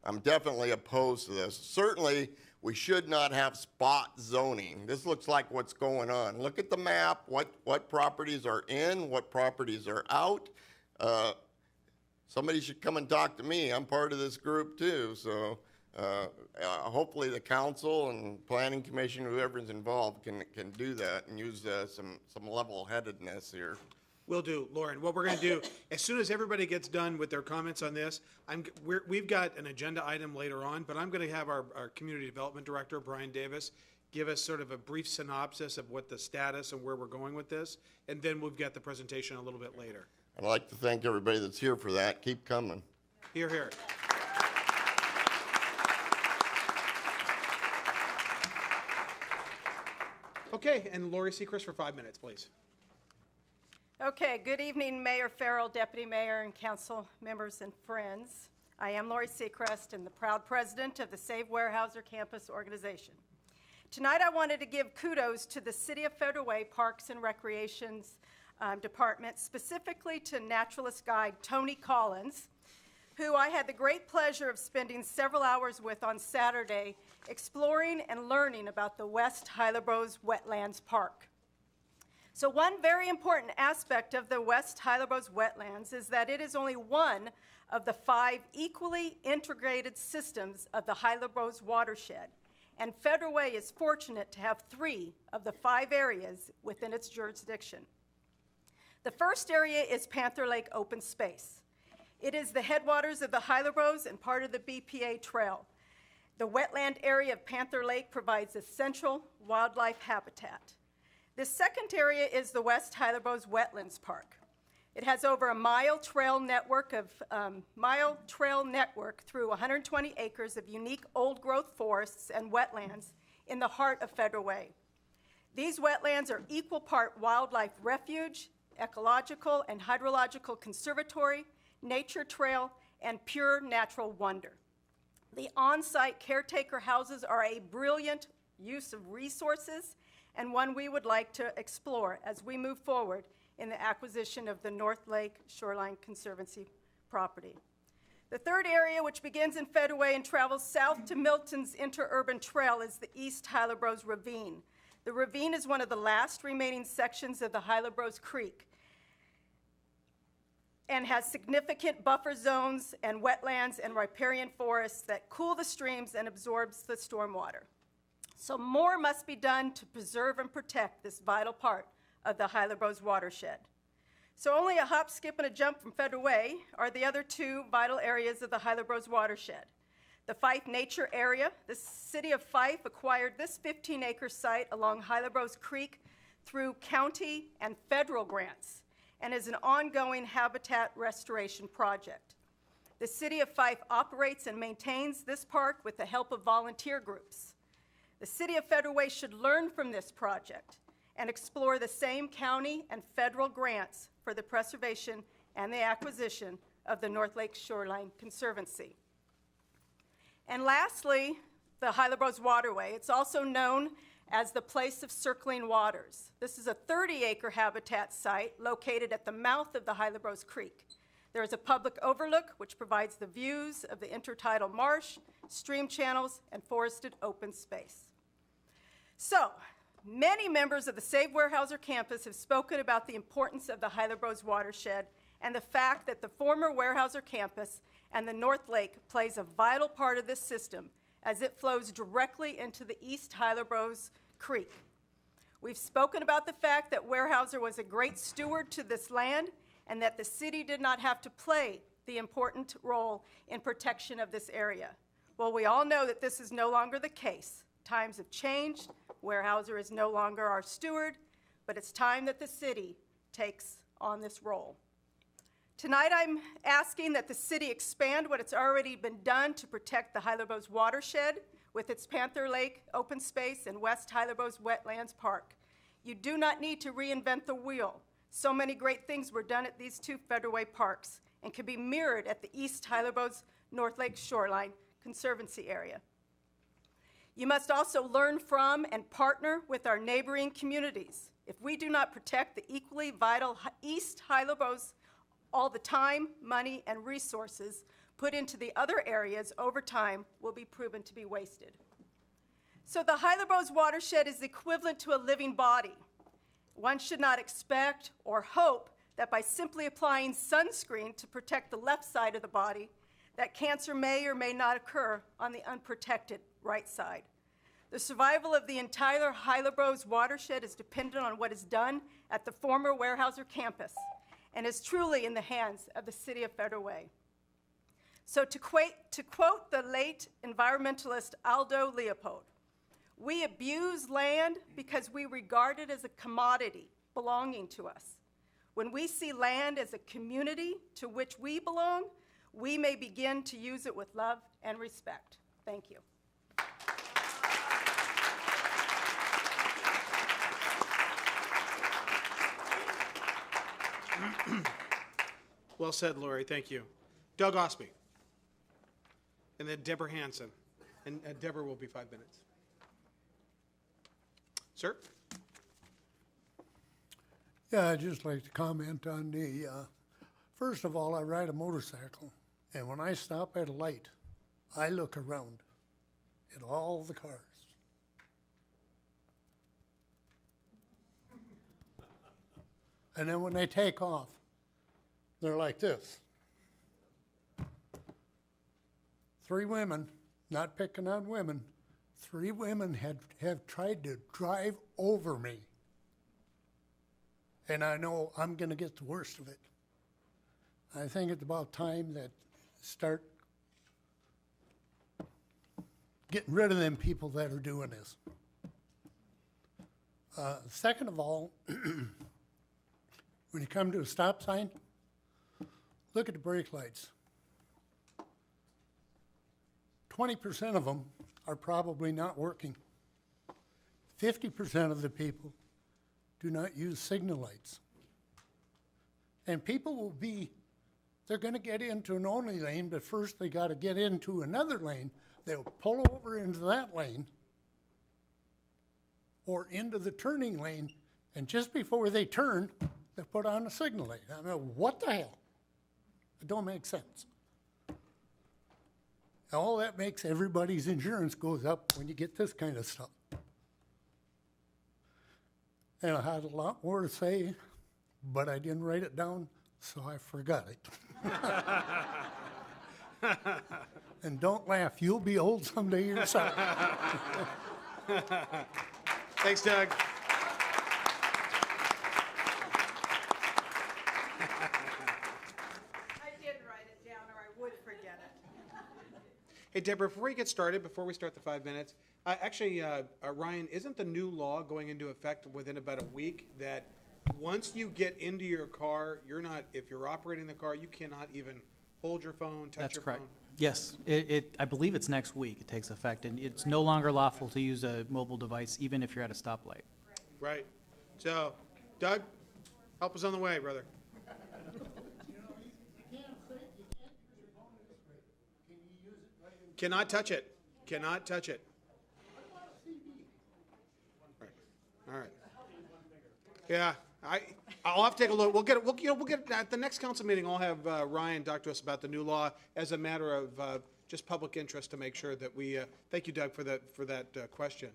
I'm definitely opposed to this. Certainly, we should not have spot zoning. This looks like what's going on. Look at the map, what properties are in, what properties are out. Somebody should come and talk to me. I'm part of this group too. So hopefully the council and planning commission, whoever's involved, can do that and use some level-headedness here. Will do, Lauren. What we're going to do, as soon as everybody gets done with their comments on this, we've got an agenda item later on, but I'm going to have our community development director, Brian Davis, give us sort of a brief synopsis of what the status and where we're going with this, and then we've got the presentation a little bit later. I'd like to thank everybody that's here for that. Keep coming. Hear, hear. Okay, and Lori Seacrest for 5 minutes, please. Okay, good evening, Mayor Farrell, Deputy Mayor, and council members and friends. I am Lori Seacrest and the proud president of the Save Weyerhaeuser Campus Organization. Tonight I wanted to give kudos to the City of Federal Way Parks and Recreations Department, specifically to naturalist guide Tony Collins, who I had the great pleasure of spending several hours with on Saturday exploring and learning about the West Hyla Bros Wetlands Park. So one very important aspect of the West Hylebos wetlands is that it is only one of the 5 equally integrated systems of the Hylebos watershed, and Federal Way is fortunate to have 3 of the 5 areas within its jurisdiction. The first area is Panther Lake Open Space. It is the headwaters of the Hylebos and part of the BPA Trail. The wetland area of Panther Lake provides essential wildlife habitat. The second area is the West Hylebos Wetlands Park. It has over a mile trail network through 120 acres of unique old-growth forests and wetlands in the heart of Federal Way. These wetlands are equal part wildlife refuge, ecological and hydrological conservatory, nature trail, and pure natural wonder. The on-site caretaker houses are a brilliant use of resources and one we would like to explore as we move forward in the acquisition of the North Lake Shoreline Conservancy property. The third area, which begins in Federal Way and travels south to Milton's interurban trail, is the East Hylebos Ravine. The ravine is one of the last remaining sections of the Hylebos Creek and has significant buffer zones and wetlands and riparian forests that cool the streams and absorbs the stormwater. So more must be done to preserve and protect this vital part of the Hylebos watershed. So only a hop, skip, and a jump from Federal Way are the other 2 vital areas of the Hylebos watershed. The Fife Nature Area. The city of Fife acquired this 15-acre site along Hylebos Creek through county and federal grants and is an ongoing habitat restoration project. The city of Fife operates and maintains this park with the help of volunteer groups. The city of Federal Way should learn from this project and explore the same county and federal grants for the preservation and the acquisition of the North Lake Shoreline Conservancy. And lastly, the Hylebos Waterway. It's also known as the Place of Circling Waters. This is a 30-acre habitat site located at the mouth of the Hylebos Creek. There is a public overlook which provides the views of the intertidal marsh, stream channels, and forested open space. So, many members of the Save Weyerhaeuser campus have spoken about the importance of the Hylebos watershed and the fact that the former Weyerhaeuser campus and the North Lake plays a vital part of this system as it flows directly into the East Hylebos Creek. We've spoken about the fact that Weyerhaeuser was a great steward to this land and that the city did not have to play the important role in protection of this area. Well, we all know that this is no longer the case. Times have changed. Weyerhaeuser is no longer our steward, but it's time that the city takes on this role. Tonight, I'm asking that the city expand what it's already been done to protect the Hylebos watershed with its Panther Lake open space and West Hylebos Wetlands Park. You do not need to reinvent the wheel. So many great things were done at these 2 Federal Way parks and can be mirrored at the East Hylebos North Lake Shoreline Conservancy area. You must also learn from and partner with our neighboring communities. If we do not protect the equally vital East Hylebos, all the time, money, and resources put into the other areas over time will be proven to be wasted. So the Hylebos watershed is equivalent to a living body. One should not expect or hope that by simply applying sunscreen to protect the left side of the body, that cancer may or may not occur on the unprotected right side. The survival of the entire Hylebos watershed is dependent on what is done at the former Weyerhaeuser campus and is truly in the hands of the city of Federal Way. So to quote the late environmentalist Aldo Leopold, we abuse land because we regard it as a commodity belonging to us. When we see land as a community to which we belong, we may begin to use it with love and respect. Thank you. Well said, Lori. Thank you. Doug Osby. And then Deborah Hanson. And Deborah will be 5 minutes. Sir? Yeah, I'd just like to comment on the, first of all, I ride a motorcycle, and when I stop at a light, I look around at all the cars. And then when they take off, they're like this. 3 women, not picking on women, 3 women have tried to drive over me. And I know I'm going to get the worst of it. I think it's about time that start getting rid of them people that are doing this. Second of all, when you come to a stop sign, look at the brake lights. 20% of them are probably not working. 50% of the people do not use signal lights. And people will be, they're going to get into an only lane, but first they got to get into another lane. They'll pull over into that lane or into the turning lane, and just before they turn, they put on a signal light. I mean, what the hell? It don't make sense. All that makes everybody's insurance goes up when you get this kind of stuff. And I had a lot more to say, but I didn't write it down, so I forgot it. And don't laugh, you'll be old someday yourself. Thanks, Doug. I didn't write it down, or I would forget it. Hey, Deborah, before we get started, before we start the 5 minutes, Ryan, isn't the new law going into effect within about a week that once you get into your car, if you're operating the car, you cannot even hold your phone, touch That's your correct. phone? Yes, I believe it's next week it takes effect, and it's no longer lawful to use a mobile device even if you're at a stoplight. Right. So, Doug, help us on the way, brother. Cannot touch it. Cannot touch it. Right. All right. Yeah, I'll have to take a look. We'll get at the next council meeting. I'll have Ryan talk to us about the new law as a matter of just public interest to make sure that we. Thank you, Doug, for that question.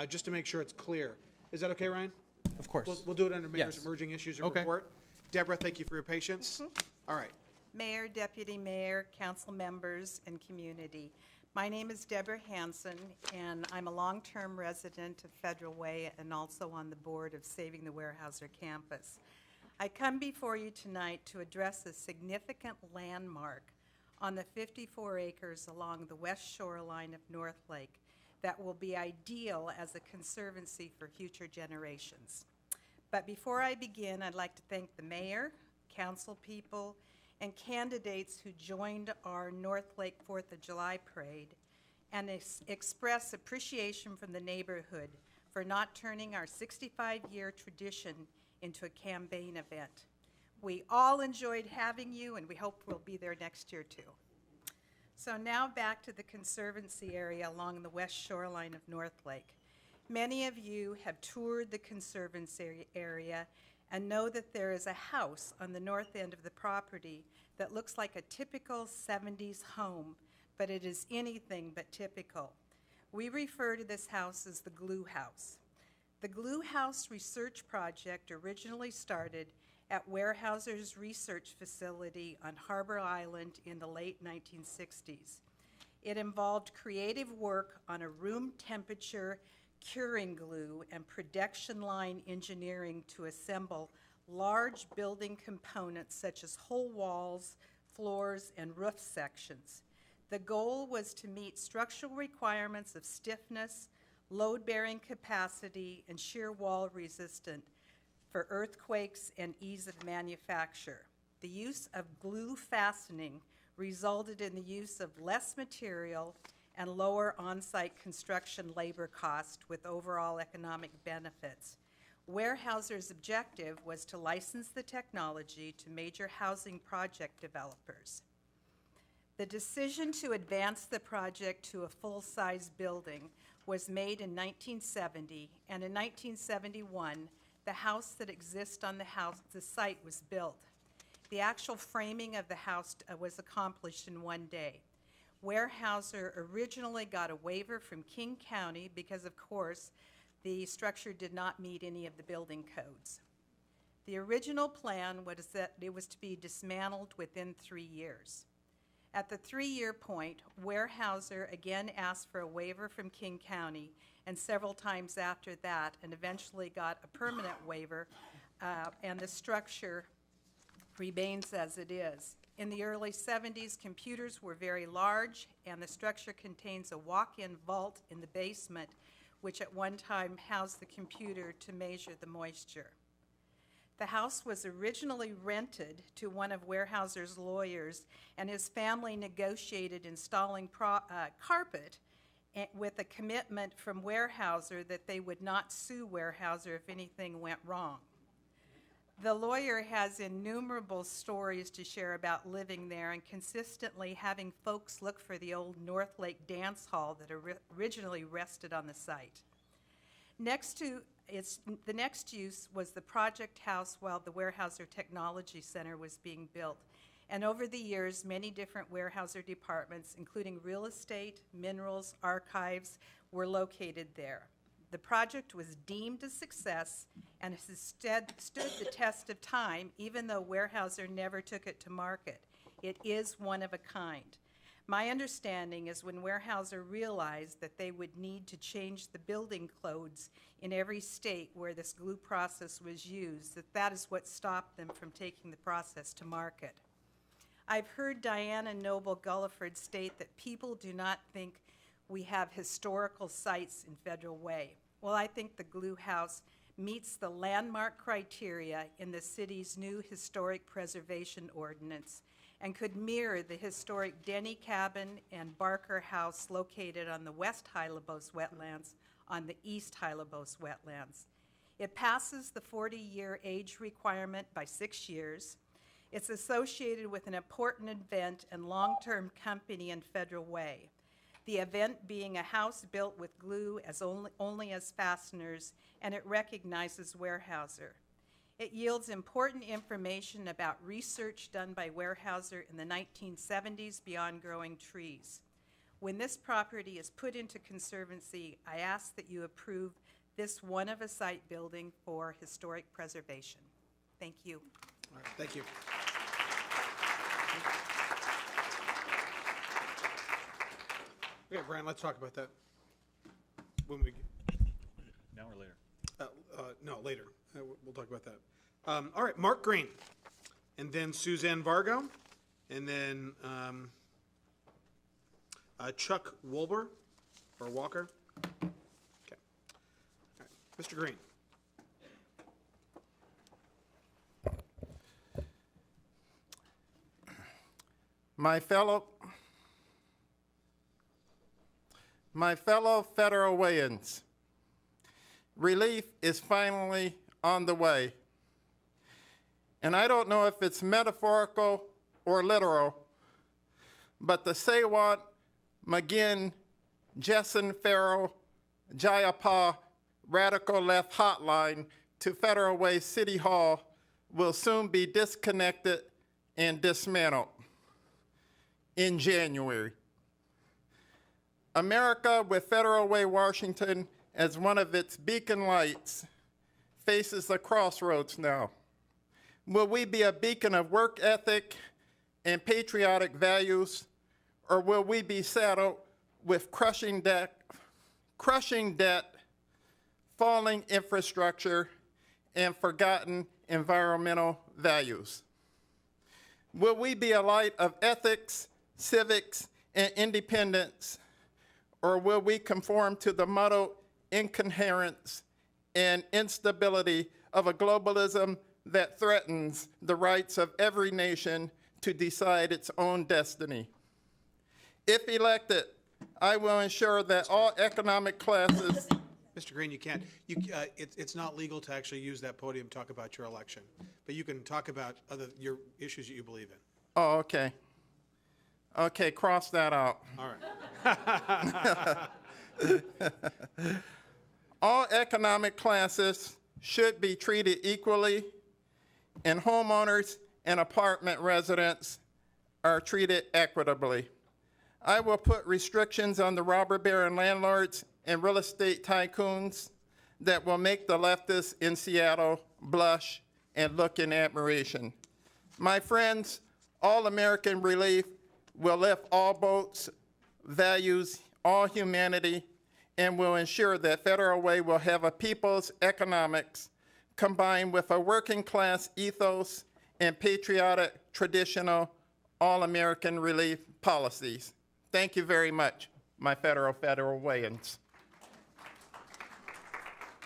Just to make sure it's clear. Is that okay, Ryan? Of course. We'll do it under Mayor's Yes. Emerging Issues Okay. Report. Deborah, thank you for your patience. All right. Mayor, Deputy Mayor, council members, and community. My name is Deborah Hansen, and I'm a long-term resident of Federal Way and also on the board of Saving the Weyerhaeuser Campus. I come before you tonight to address a significant landmark on the 54 acres along the west shoreline of North Lake that will be ideal as a conservancy for future generations. But before I begin, I'd like to thank the mayor, council people, and candidates who joined our North Lake 4th of July parade and express appreciation from the neighborhood for not turning our 65-year tradition into a campaign event. We all enjoyed having you, and we hope we'll be there next year too. So now back to the conservancy area along the west shoreline of North Lake. Many of you have toured the conservancy area and know that there is a house on the north end of the property that looks like a typical 70s home, but it is anything but typical. We refer to this house as the Glue House. The Glue House research project originally started at Weyerhaeuser's research facility on Harbor Island in the late 1960s. It involved creative work on a room temperature curing glue and production line engineering to assemble large building components such as whole walls, floors, and roof sections. The goal was to meet structural requirements of stiffness, load-bearing capacity, and shear wall resistant for earthquakes and ease of manufacture. The use of glue fastening resulted in the use of less material and lower on-site construction labor cost with overall economic benefits. Weyerhaeuser's objective was to license the technology to major housing project developers. The decision to advance the project to a full-size building was made in 1970, and in 1971, the house that exists on the site was built. The actual framing of the house was accomplished in one day. Weyerhaeuser originally got a waiver from King County because, of course, the structure did not meet any of the building codes. The original plan was that it was to be dismantled within 3 years. At the 3-year point, Weyerhaeuser again asked for a waiver from King County, and several times after that, and eventually got a permanent waiver, and the structure remains as it is. In the early 70s, computers were very large, and the structure contains a walk-in vault in the basement, which at one time housed the computer to measure the moisture. The house was originally rented to one of Weyerhaeuser's lawyers, and his family negotiated installing carpet with a commitment from Weyerhaeuser that they would not sue Weyerhaeuser if anything went wrong. The lawyer has innumerable stories to share about living there and consistently having folks look for the old North Lake Dance Hall that originally rested on the site. The next use was the project house while the Weyerhaeuser Technology Center was being built. And over the years, many different Weyerhaeuser departments, including real estate, minerals, archives, were located there. The project was deemed a success and has stood the test of time, even though Weyerhaeuser never took it to market. It is one of a kind. My understanding is when Weyerhaeuser realized that they would need to change the building codes in every state where this glue process was used, that is what stopped them from taking the process to market. I've heard Diana Noble Gulliford state that people do not think we have historical sites in Federal Way. Well, I think the glue house meets the landmark criteria in the city's new historic preservation ordinance and could mirror the historic Denny Cabin and Barker House located on the West Hylebos wetlands on the East Hylebos wetlands. It passes the 40-year age requirement by 6 years. It's associated with an important event and long-term company in Federal Way. The event being a house built with glue as only as fasteners, and it recognizes Weyerhaeuser. It yields important information about research done by Weyerhaeuser in the 1970s beyond growing trees. When this property is put into conservancy, I ask that you approve this one-of-a-site building for historic preservation. Thank you. All right, thank you. Okay, Brian, let's talk about that when we. Now or later? No, later. We'll talk about that. All right, Mark Green, and then Suzanne Vargo, and then Chuck Wolber or Walker. Okay. All right, Mr. Green. My fellow Federal Wayans, relief is finally on the way. And I don't know if it's metaphorical or literal, but the Sewant, McGinn, Jessen Farrell, Jayapah Radical Left hotline to Federal Way City Hall will soon be disconnected and dismantled in January. America, with Federal Way Washington as one of its beacon lights, faces a crossroads now. Will we be a beacon of work ethic and patriotic values, or will we be saddled with crushing debt, falling infrastructure, and forgotten environmental values? Will we be a light of ethics, civics, and independence, or will we conform to the muddled incoherence and instability of a globalism that threatens the rights of every nation to decide its own destiny? If elected, I will ensure that all economic classes. Mr. Green, you can't. It's not legal to actually use that podium to talk about your election, but you can talk about your issues that you believe in. Oh, okay. Okay, cross that out. All right. All economic classes should be treated equally, and homeowners and apartment residents are treated equitably. I will put restrictions on the robber baron landlords and real estate tycoons that will make the leftists in Seattle blush and look in admiration. My friends, All-American Relief will lift all boats, values all humanity, and will ensure that Federal Way will have a people's economics combined with a working class ethos and patriotic traditional All-American Relief policies. Thank you very much, my Federal Wayans.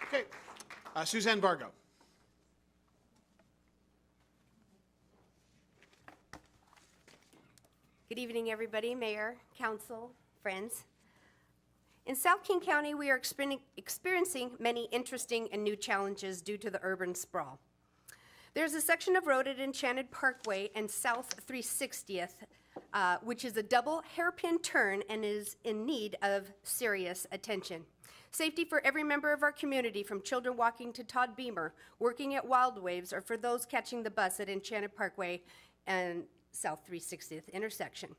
Okay, Suzanne Vargo. Good evening, everybody, Mayor, Council, friends. In South King County, we are experiencing many interesting and new challenges due to the urban sprawl. There's a section of road at Enchanted Parkway and South 360th, which is a double hairpin turn and is in need of serious attention. Safety for every member of our community, from children walking to Todd Beamer, working at Wild Waves, or for those catching the bus at Enchanted Parkway and South 360th intersection.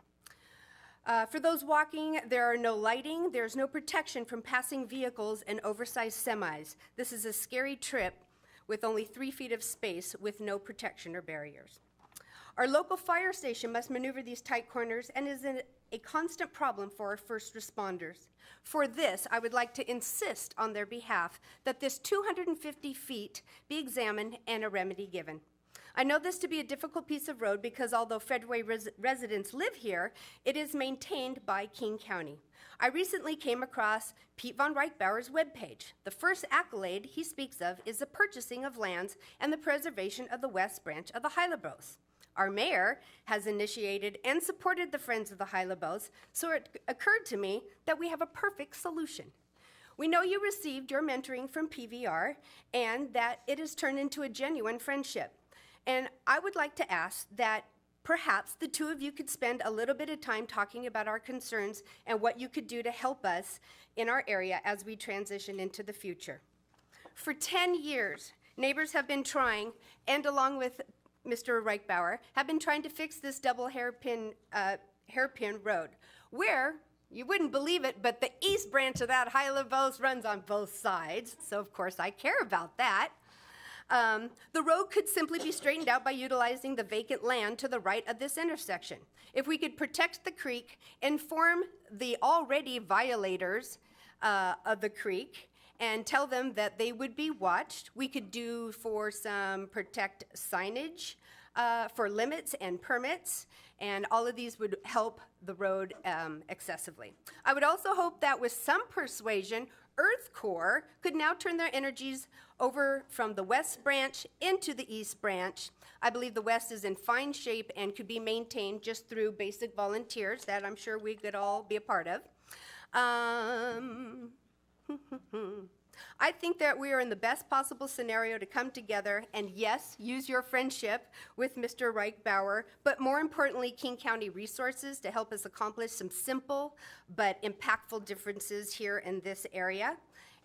For those walking, there are no lighting, there's no protection from passing vehicles and oversized semis. This is a scary trip with only 3 feet of space with no protection or barriers. Our local fire station must maneuver these tight corners and is a constant problem for our first responders. For this, I would like to insist on their behalf that this 250 feet be examined and a remedy given. I know this to be a difficult piece of road because although Federal residents live here, it is maintained by King County. I recently came across Pete von Reichbauer's webpage. The first accolade he speaks of is the purchasing of lands and the preservation of the west branch of the Hylebos. Our mayor has initiated and supported the Friends of the Hylebos, so it occurred to me that we have a perfect solution. We know you received your mentoring from PVR and that it has turned into a genuine friendship. And I would like to ask that perhaps the two of you could spend a little bit of time talking about our concerns and what you could do to help us in our area as we transition into the future. For 10 years, neighbors have been trying, and along with Mr. Reichbauer, have been trying to fix this double hairpin road, where, you wouldn't believe it, but the east branch of that Hylebos runs on both sides, so of course I care about that. The road could simply be straightened out by utilizing the vacant land to the right of this intersection. If we could protect the creek, inform the already violators of the creek, and tell them that they would be watched, we could do for some protect signage for limits and permits, and all of these would help the road excessively. I would also hope that with some persuasion, Earth Corps could now turn their energies over from the west branch into the east branch. I believe the west is in fine shape and could be maintained just through basic volunteers that I'm sure we could all be a part of. I think that we are in the best possible scenario to come together and, yes, use your friendship with Mr. Reichbauer, but more importantly, King County resources to help us accomplish some simple but impactful differences here in this area.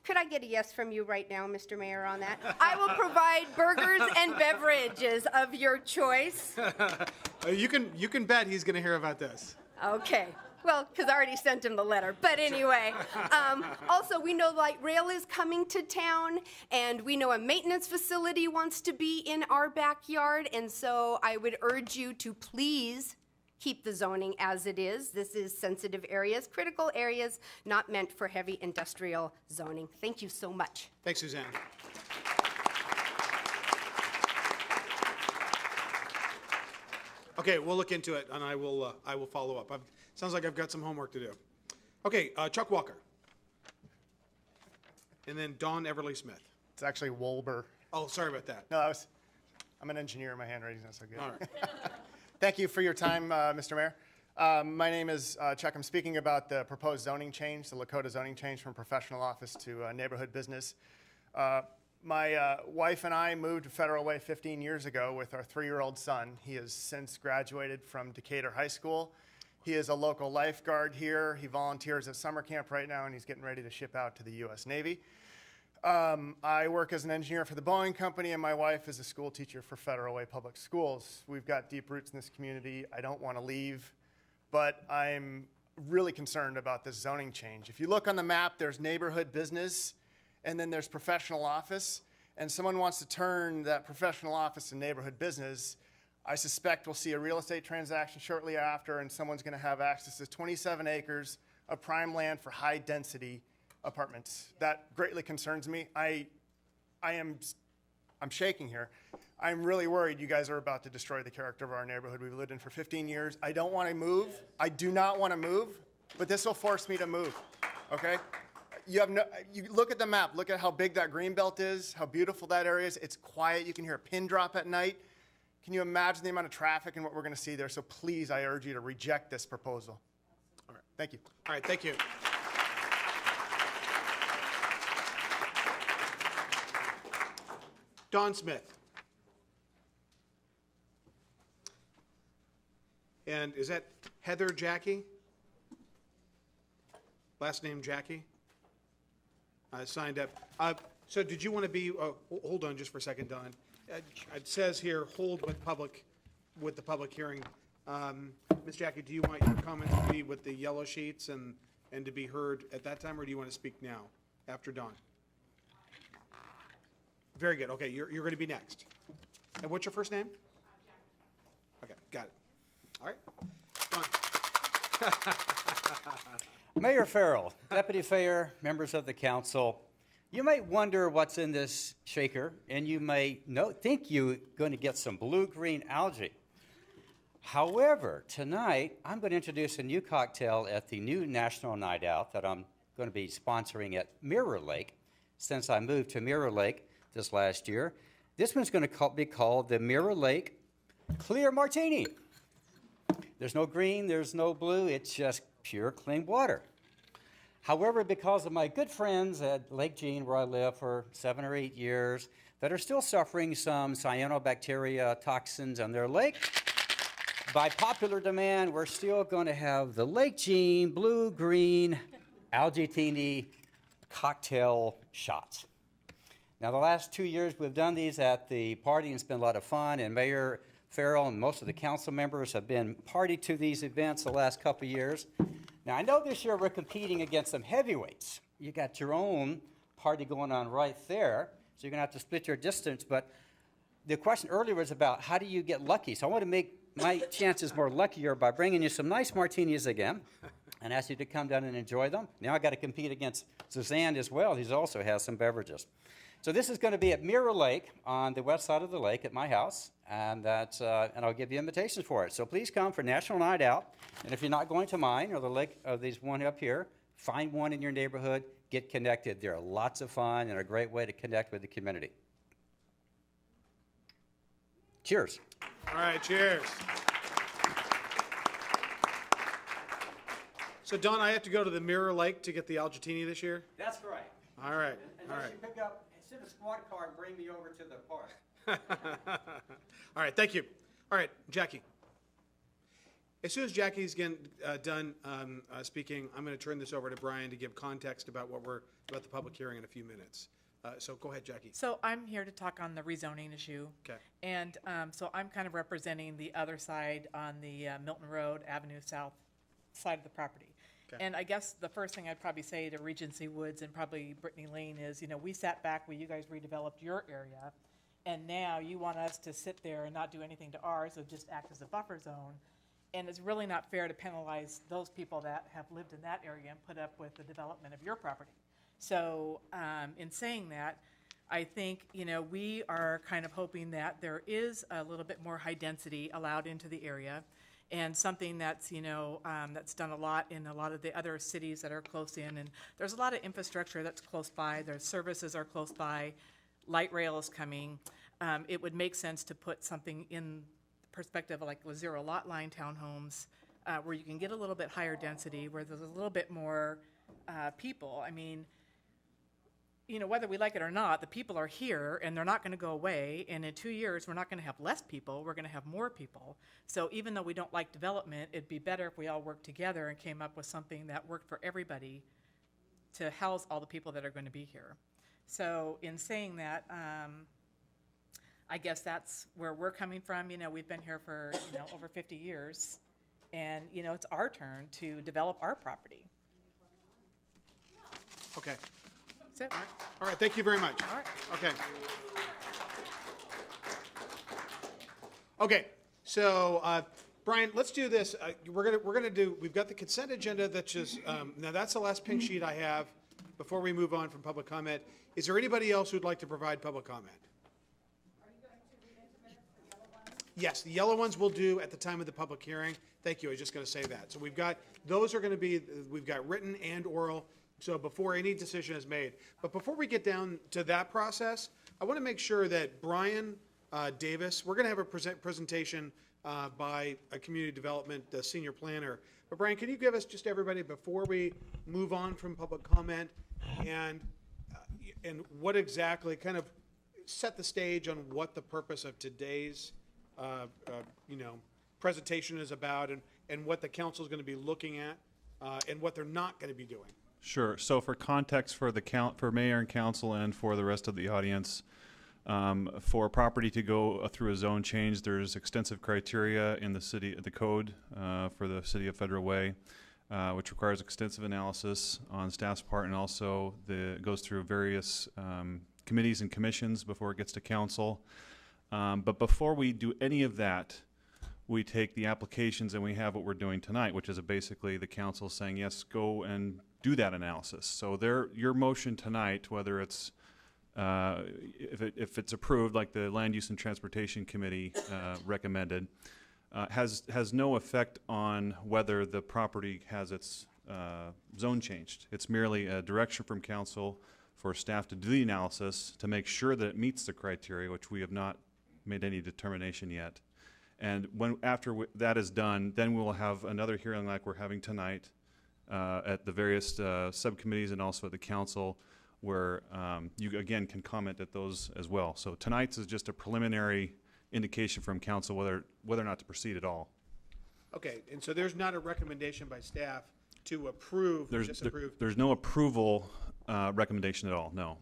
Could I get a yes from you right now, Mr. Mayor, on that? I will provide burgers and beverages of your choice. You can bet he's going to hear about this. Okay. Well, because I already sent him the letter. But anyway, also we know light rail is coming to town, and we know a maintenance facility wants to be in our backyard, and so I would urge you to please keep the zoning as it is. This is sensitive areas, critical areas, not meant for heavy industrial zoning. Thank you so much. Thanks, Suzanne. Okay, we'll look into it, and I will follow up. Sounds like I've got some homework to do. Okay, Chuck Walker. And then Dawn Everly Smith. It's actually Wolber. Oh, sorry about that. No, I'm an engineer. My handwriting's not so good. All right. Thank you for your time, Mr. Mayor. My name is Chuck. I'm speaking about the proposed zoning change, the Lakota zoning change from professional office to neighborhood business. My wife and I moved to Federal Way 15 years ago with our 3-year-old son. He has since graduated from Decatur High School. He is a local lifeguard here. He volunteers at summer camp right now, and he's getting ready to ship out to the U.S. Navy. I work as an engineer for the Boeing Company, and my wife is a school teacher for Federal Way Public Schools. We've got deep roots in this community. I don't want to leave, but I'm really concerned about this zoning change. If you look on the map, there's neighborhood business, and then there's professional office, and someone wants to turn that professional office to neighborhood business, I suspect we'll see a real estate transaction shortly after, and someone's going to have access to 27 acres of prime land for high-density apartments. That greatly concerns me. I'm shaking here. I'm really worried you guys are about to destroy the character of our neighborhood we've lived in for 15 years. I don't want to move. I do not want to move, but this will force me to move, okay? You look at the map. Look at how big that green belt is, how beautiful that area is. It's quiet. You can hear a pin drop at night. Can you imagine the amount of traffic and what we're going to see there? So please, I urge you to reject this proposal. All right, thank you. All right, thank you. Don Smith. And is that Heather Jackie? Last name Jackie? Signed up. So did you want to be, hold on just for a second, Don. It says here, hold with the public hearing. Ms. Jackie, do you want your comments to be with the yellow sheets and to be heard at that time, or do you want to speak now, after Don? Very good. Okay, you're going to be next. And what's your first name? Okay, got it. All right, Don. Mayor Farrell, Deputy Mayor, members of the council, you may wonder what's in this shaker, and you may think you're going to get some blue-green algae. However, tonight, I'm going to introduce a new cocktail at the new National Night Out that I'm going to be sponsoring at Mirror Lake, since I moved to Mirror Lake this last year. This one's going to be called the Mirror Lake Clear Martini. There's no green, there's no blue, it's just pure clean water. However, because of my good friends at Lake Jean, where I live for 7 or 8 years, that are still suffering some cyanobacteria toxins in their lake, by popular demand, we're still going to have the Lake Jean blue-green algae cocktail shots. Now, the last 2 years, we've done these at the party, and it's been a lot of fun, and Mayor Farrell and most of the council members have been party to these events the last couple of years. Now, I know this year we're competing against some heavyweights. You got your own party going on right there, so you're going to have to split your distance, but the question earlier was about how do you get lucky? So I want to make my chances more luckier by bringing you some nice martinis again and ask you to come down and enjoy them. Now I got to compete against Suzanne as well. He also has some beverages. So this is going to be at Mirror Lake on the west side of the lake at my house, and I'll give you invitations for it. So please come for National Night Out, and if you're not going to mine or the lake or these one up here, find one in your neighborhood, get connected. They're lots of fun and a great way to connect with the community. Cheers. All right, cheers. So, Don, I have to go to the Mirror Lake to get the Algitini this year? That's right. All right, all Unless right. you pick up, send a squad car and bring me over to the park. All right, thank you. All right, Jackie. As soon as Jackie's getting done speaking, I'm going to turn this over to Brian to give context about about the public hearing in a few minutes. So go ahead, Jackie. So I'm here to talk on the rezoning issue. Okay. And so I'm kind of representing the other side on the Milton Road Avenue South side of the property. Okay. And I guess the first thing I'd probably say to Regency Woods and probably Brittany Lane is, we sat back where you guys redeveloped your area, and now you want us to sit there and not do anything to ours, so just act as a buffer zone. And it's really not fair to penalize those people that have lived in that area and put up with the development of your property. So in saying that, I think, we are kind of hoping that there is a little bit more high density allowed into the area, and something that's, that's done a lot in a lot of the other cities that are close in. And there's a lot of infrastructure that's close by. Their services are close by. Light rail is coming. It would make sense to put something in perspective like with zero lot line townhomes, where you can get a little bit higher density, where there's a little bit more people. I mean, whether we like it or not, the people are here and they're not going to go away. And in 2 years, we're not going to have less people. We're going to have more people. So even though we don't like development, it'd be better if we all worked together and came up with something that worked for everybody to house all the people that are going to be here. So in saying that, I guess that's where we're coming from. We've been here for, over 50 years. And, it's our turn to develop our property. Okay. That's it. All right, thank you very much. All right. Okay. Okay, so, Brian, let's do this. We've got the consent agenda that's just, now that's the last pink sheet I have before we move on from public comment. Is there anybody else who'd like to provide public comment? Yes, the yellow ones we'll do at the time of the public hearing. Thank you, I was just gonna say that. So we've got, those are gonna be, we've got written and oral, so before any decision is made. But before we get down to that process, I wanna make sure that Brian Davis, we're gonna have a presentation by a community development senior planner. But Brian, can you give us just everybody, before we move on from public comment, and what exactly, kind of set the stage on what the purpose of today's presentation is about, and what the council is going to be looking at, and what they're not going to be doing. Sure. So for context for for mayor and council and for the rest of the audience, for a property to go through a zone change, there's extensive criteria in the code for the city of Federal Way, which requires extensive analysis on staff's part, and also goes through various committees and commissions before it gets to council. But before we do any of that, we take the applications and we have what we're doing tonight, which is basically the council saying, yes, go and do that analysis. So your motion tonight, whether it's, if it's approved, like the Land Use and Transportation Committee recommended, has no effect on whether the property has its zone changed. It's merely a direction from council for staff to do the analysis to make sure that it meets the criteria, which we have not made any determination yet. And after that is done, then we will have another hearing like we're having tonight at the various subcommittees and also at the council, where you again can comment at those as well. So tonight's is just a preliminary indication from council whether or not to proceed at all. Okay, and so there's not a recommendation by staff to approve or disapprove? There's no approval recommendation at all, no.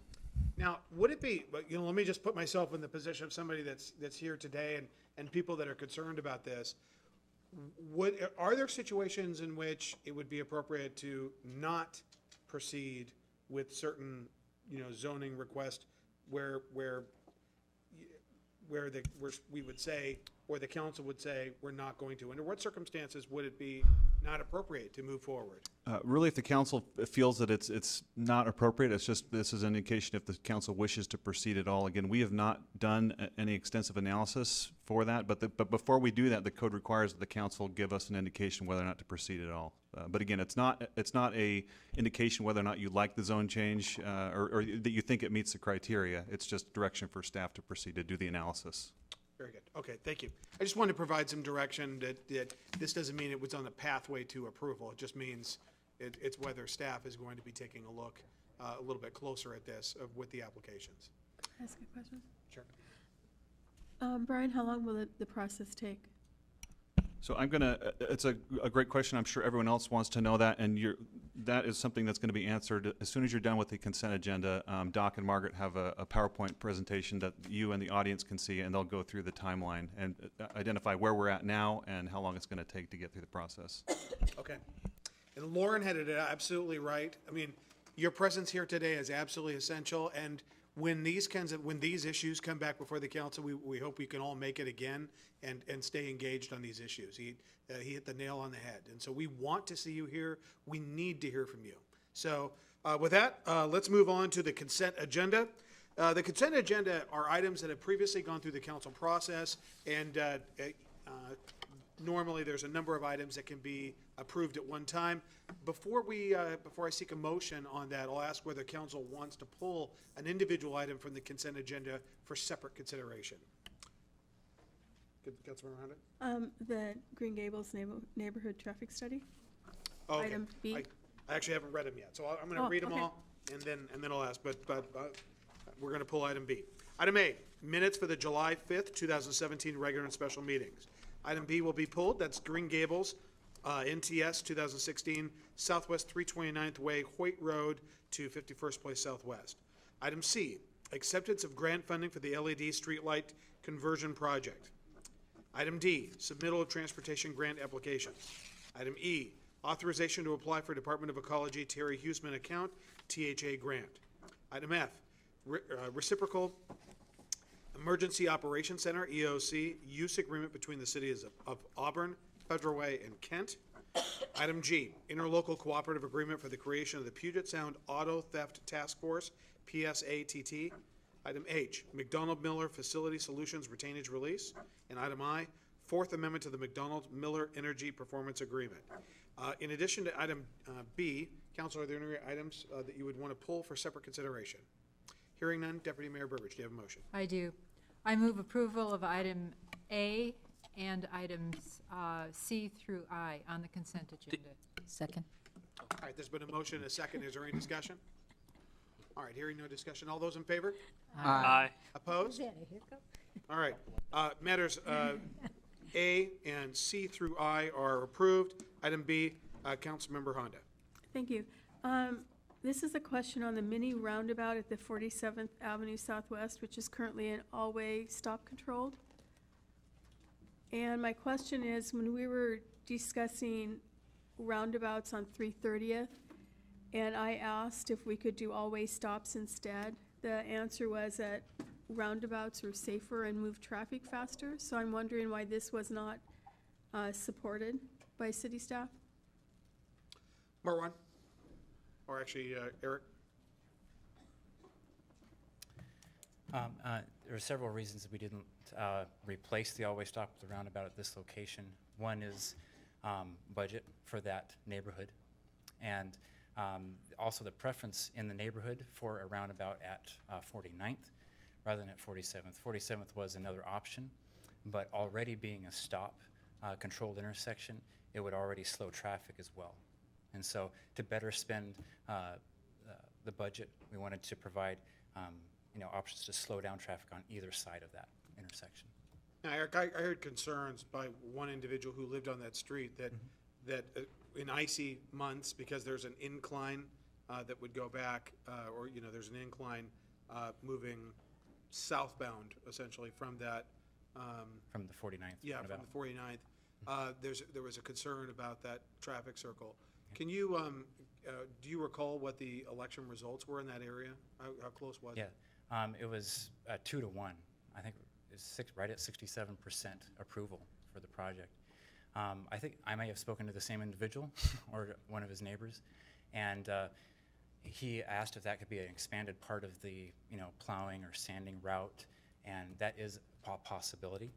Now, would it be, but let me just put myself in the position of somebody that's here today and people that are concerned about this. Are there situations in which it would be appropriate to not proceed with certain, zoning requests where we would say, or the council would say, we're not going to? Under what circumstances would it be not appropriate to move forward? Really, if the council feels that it's not appropriate, this is an indication if the council wishes to proceed at all. Again, we have not done any extensive analysis for that, but before we do that, the code requires that the council give us an indication whether or not to proceed at all. But again, it's not a indication whether or not you like the zone change or that you think it meets the criteria. It's just direction for staff to proceed to do the analysis. Very good. Okay, thank you. I just wanted to provide some direction that this doesn't mean it was on the pathway to approval. It just means it's whether staff is going to be taking a look a little bit closer at this with the applications. Can I ask a question? Sure. Brian, how long will the process take? So it's a great question. I'm sure everyone else wants to know that, and that is something that's going to be answered as soon as you're done with the consent agenda. Doc and Margaret have a PowerPoint presentation that you and the audience can see, and they'll go through the timeline and identify where we're at now and how long it's going to take to get through the process. Okay. And Lauren had it absolutely right. I mean, your presence here today is absolutely essential, and when these issues come back before the council, we hope we can all make it again and stay engaged on these issues. He hit the nail on the head, and so we want to see you here. We need to hear from you. So with that, let's move on to the consent agenda. The consent agenda are items that have previously gone through the council process, and normally there's a number of items that can be approved at one time. Before I seek a motion on that, I'll ask whether council wants to pull an individual item from the consent agenda for separate consideration. Councilmember Honda? The Green Gables neighborhood traffic study. Oh, okay. Item B. I actually haven't read them yet, so I'm going to read them all, and then I'll ask. But we're going to pull item B. Item A, minutes for the July 5th, 2017 regular and special meetings. Item B will be pulled. That's Green Gables, NTS 2016, Southwest 329th Way, Hoyt Road to 51st Place Southwest. Item C, acceptance of grant funding for the LED streetlight conversion project. Item D, submittal of transportation grant application. Item E, authorization to apply for Department of Ecology Terry Huseman account, THA grant. Item F, Reciprocal Emergency Operations Center, EOC, use agreement between the cities of Auburn, Federal Way, and Kent. Item G, interlocal cooperative agreement for the creation of the Puget Sound Auto Theft Task Force, PSATT. Item H, McDonald Miller Facility Solutions Retainage Release. And item I, Fourth Amendment to the McDonald Miller Energy Performance Agreement. In addition to item B, Council, are there any items that you would want to pull for separate consideration? Hearing none, Deputy Mayor Burbidge, do you have a motion? I do. I move approval of item A and items C through I on the consent agenda. Second. All right, there's been a motion and a second. Is there any discussion? All right, hearing no discussion. All those in favor? Aye. Opposed? All right. Matters A and C through I are approved. Item B, Councilmember Honda. Thank you. This is a question on the mini roundabout at the 47th Avenue Southwest, which is currently an all-way stop controlled. And my question is, when we were discussing roundabouts on 330th, and I asked if we could do all-way stops instead, the answer was that roundabouts are safer and move traffic faster. So I'm wondering why this was not supported by city staff. Marwan? Or actually, Eric? There are several reasons that we didn't replace the all-way stop with the roundabout at this location. One is budget for that neighborhood, and also the preference in the neighborhood for a roundabout at 49th rather than at 47th. 47th was another option, but already being a stop controlled intersection, it would already slow traffic as well. And so to better spend the budget, we wanted to provide options to slow down traffic on either side of that intersection. Now, Eric, I heard concerns by one individual who lived on that street that in icy months, because there's an incline that would go back, or there's an incline moving southbound essentially from that. From the 49th. Yeah, from the 49th. There was a concern about that traffic circle. Can you, do you recall what the election results were in that area? How close was it? Yeah, it was 2 to 1. I think it's right at 67% approval for the project. I think I may have spoken to the same individual or one of his neighbors, and he asked if that could be an expanded part of the plowing or sanding route, and that is a possibility,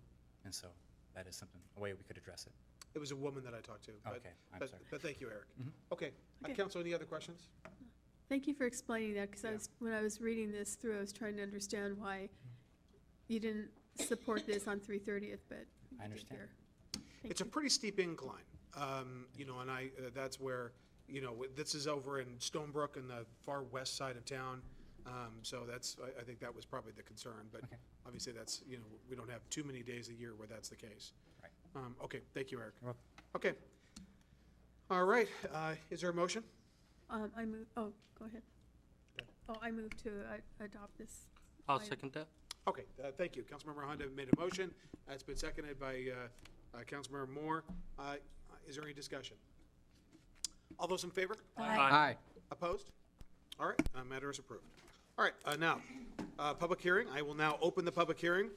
and so that is something, a way we could address it. It was a woman that I talked to. But, Okay, I'm sorry. But thank you, Eric. Mhm. Okay. Okay. Council, any other questions? Thank you for explaining that, because when I was reading this through, I was trying to understand why you didn't support this on 330th, but I understand. It's a pretty steep incline, and that's where, this is over in Stonebrook in the far west side of town. So I think that was probably the concern, but obviously that's, we don't have too many days a year where that's the case. Right. Okay, thank you, Eric. You're welcome. Okay. All right, is there a motion? I move, oh, go ahead. Oh, I move to adopt this. I'll item. second that. Okay, thank you. Councilmember Honda made a motion. It's been seconded by Councilmember Moore. Is there any discussion? All those in favor? Aye. Opposed? All right, matter is approved. All right, now, public hearing. I will now open the public hearing.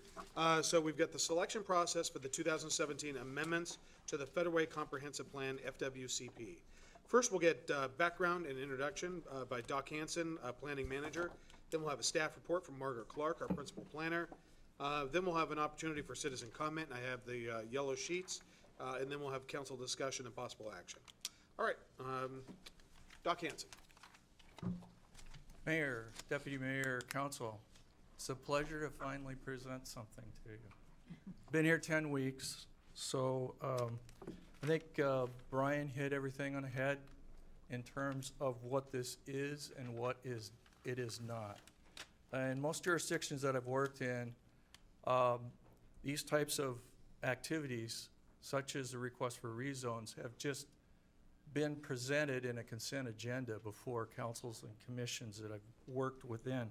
So we've got the selection process for the 2017 amendments to the Federal Way Comprehensive Plan, FWCP. First, we'll get background and introduction by Doc Hanson, Planning Manager. Then we'll have a staff report from Margaret Clark, our Principal Planner. Then we'll have an opportunity for citizen comment. I have the yellow sheets. And then we'll have council discussion and possible action. All right, Doc Hanson. Mayor, Deputy Mayor, Council, it's a pleasure to finally present something to you. Been here 10 weeks, so I think Brian hit everything on the head in terms of what this is and what it is not. In most jurisdictions that I've worked in, these types of activities, such as the request for rezones, have just been presented in a consent agenda before councils and commissions that I've worked within.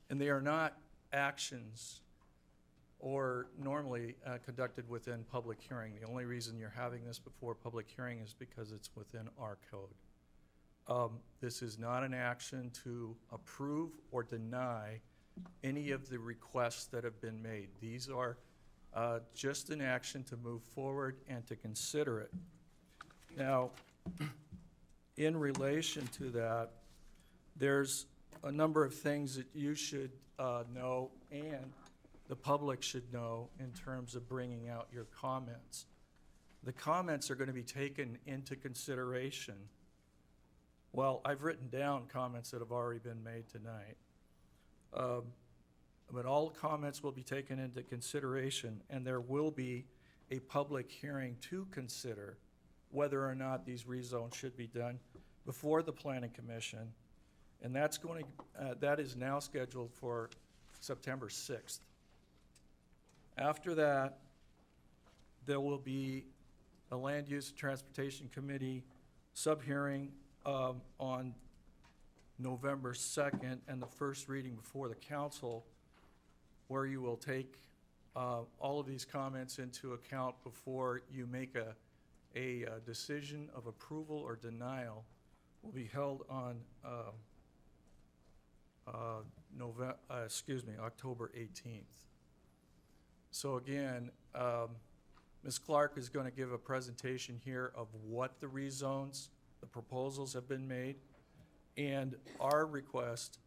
And they are not actions or normally conducted within public hearing. The only reason you're having this before public hearing is because it's within our code. This is not an action to approve or deny any of the requests that have been made. These are just an action to move forward and to consider it. Now, in relation to that, there's a number of things that you should know and the public should know in terms of bringing out your comments. The comments are going to be taken into consideration. Well, I've written down comments that have already been made tonight. But all comments will be taken into consideration, and there will be a public hearing to consider whether or not these rezones should be done before the Planning Commission. And that's going to, that is now scheduled for September 6th. After that, there will be a Land Use and Transportation Committee sub-hearing on November 2nd, and the first reading before the council, where you will take all of these comments into account before you make a decision of approval or denial, will be held on October 18th. So again, Ms. Clark is going to give a presentation here of what the rezones, the proposals have been made, and our request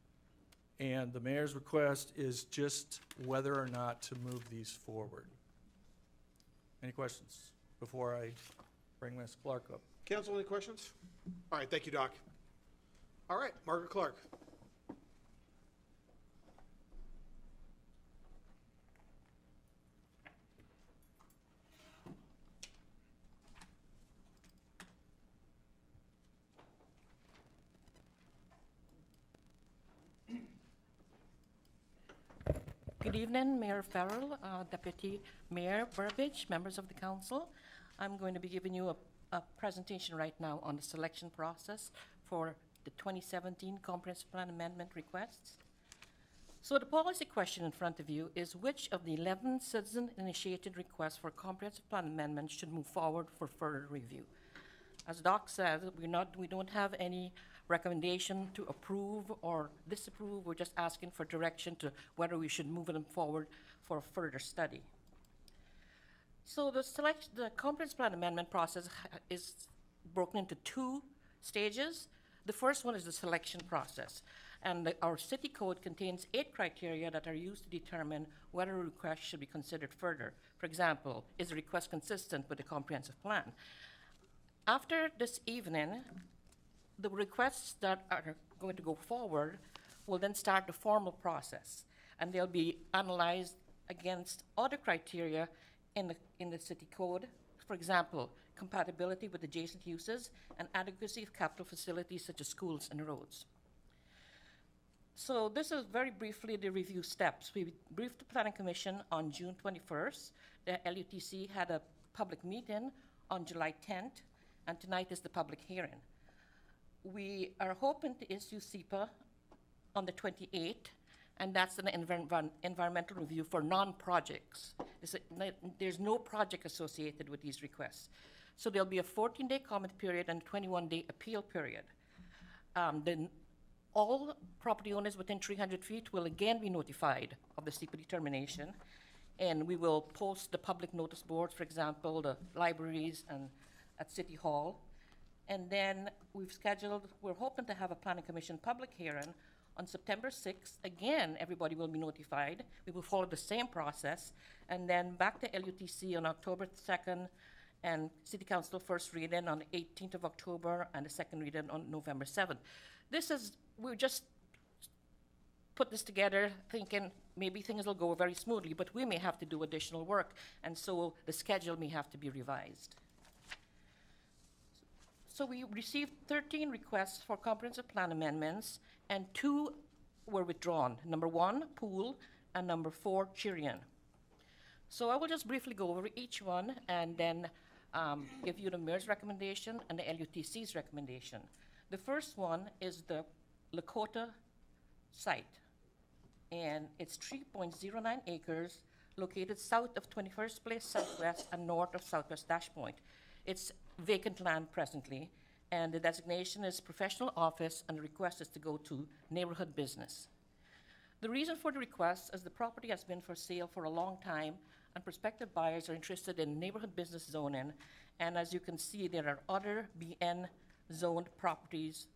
and the mayor's request is just whether or not to move these forward. Any questions before I bring Ms. Clark up? Council, any questions? All right, thank you, Doc. All right, Margaret Clark. Good evening, Mayor Farrell, Deputy Mayor Burbidge, members of the council. I'm going to be giving you a presentation right now on the selection process for the 2017 Comprehensive Plan Amendment requests. So the policy question in front of you is which of the 11 citizen-initiated requests for comprehensive plan amendments should move forward for further review? As Doc said, we don't have any recommendation to approve or disapprove. We're just asking for direction to whether we should move them forward for further study. So the comprehensive plan amendment process is broken into two stages. The first one is the selection process. And our city code contains 8 criteria that are used to determine whether a request should be considered further. For example, is the request consistent with the comprehensive plan? After this evening, the requests that are going to go forward will then start the formal process, and they'll be analyzed against other criteria in the city code. For example, compatibility with adjacent uses and adequacy of capital facilities such as schools and roads. So this is very briefly the review steps. We briefed the Planning Commission on June 21st. The LUTC had a public meeting on July 10th, and tonight is the public hearing. We are hoping to issue SEPA on the 28th, and that's an environmental review for non-projects. There's no project associated with these requests. So there'll be a 14-day comment period and 21-day appeal period. Then all property owners within 300 feet will again be notified of the SEPA determination, and we will post the public notice boards, for example, the libraries and at City Hall. And then we're hoping to have a Planning Commission public hearing on September 6th. Again, everybody will be notified. We will follow the same process. And then back to LUTC on October 2nd, and City Council first reading on the 18th of October, and the second reading on November 7th. We just put this together thinking maybe things will go very smoothly, but we may have to do additional work, and so the schedule may have to be revised. So we received 13 requests for comprehensive plan amendments, and 2 were withdrawn. Number 1, Pool, and number 4, Chirian. So I will just briefly go over each one and then give you the mayor's recommendation and the LUTC's recommendation. The first one is the Lakota site, and it's 3.09 acres located south of 21st Place Southwest and north of Southwest Dash Point. It's vacant land presently, and the designation is professional office, and the request is to go to neighborhood business. The reason for the request is the property has been for sale for a long time, and prospective buyers are interested in neighborhood business zoning. And as you can see, there are other BN zoned properties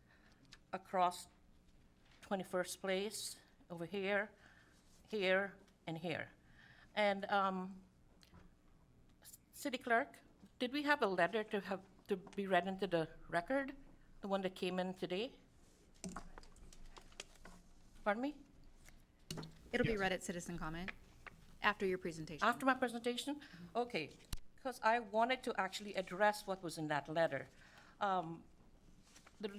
across 21st Place, over here, here, and here. And City Clerk, did we have a letter to be read into the record? The one that came in today? Pardon me? It'll be read at citizen comment after your presentation. After my presentation? Okay, because I wanted to actually address what was in that letter. The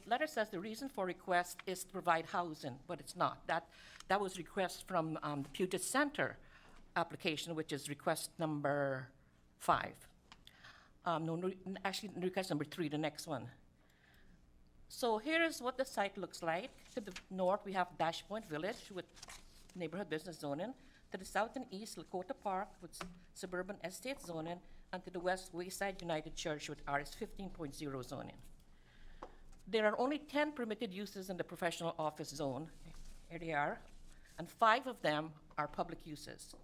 letter says the reason for request is to provide housing, but it's not. That was request from the Puget Center application, which is request number 5. Actually, request number 3, the next one. So here is what the site looks like. To the north, we have Dash Point Village with neighborhood business zoning. To the south and east, Lakota Park with suburban estate zoning. And to the west, Wayside United Church with RS 15.0 zoning. There are only 10 permitted uses in the professional office zone. Here they are. And 5 of them are public uses.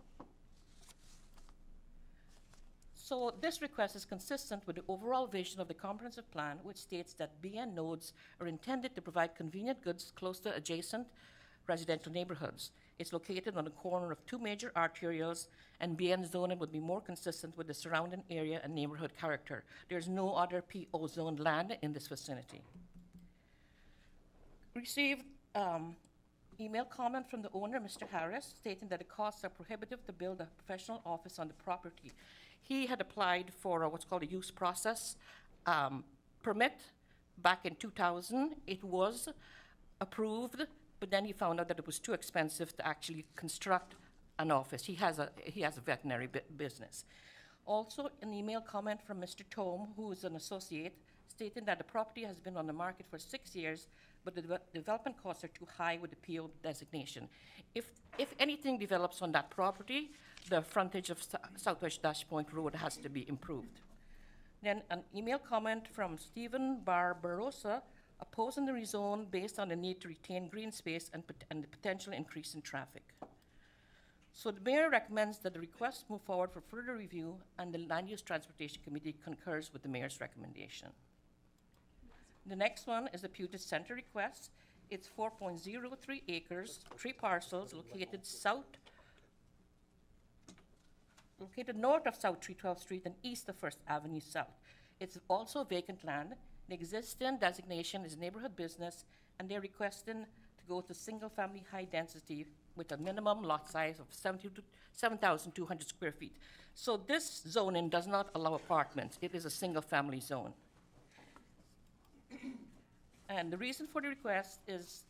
So this request is consistent with the overall vision of the comprehensive plan, which states that BN nodes are intended to provide convenient goods close to adjacent residential neighborhoods. It's located on the corner of 2 major arterials, and BN zoning would be more consistent with the surrounding area and neighborhood character. There's no other PO zoned land in this vicinity. Received email comment from the owner, Mr. Harris, stating that the costs are prohibitive to build a professional office on the property. He had applied for what's called a use process permit back in 2000. It was approved, but then he found out that it was too expensive to actually construct an office. He has a veterinary business. Also, an email comment from Mr. Tome, who is an associate, stating that the property has been on the market for 6 years, but the development costs are too high with the PO designation. If anything develops on that property, the frontage of Southwest Dash Point Road has to be improved. Then an email comment from Stephen Barbarossa opposing the rezone based on the need to retain green space and the potential increase in traffic. So the mayor recommends that the request move forward for further review, and the Land Use Transportation Committee concurs with the mayor's recommendation. The next one is the Puget Center request. It's 4.03 acres, 3 parcels located north of South 312th Street and east of First Avenue South. It's also vacant land. The existing designation is neighborhood business, and they're requesting to go to single-family high density with a minimum lot size of 7,200 square feet. So this zoning does not allow apartments. It is a single-family zone. And the reason for the request is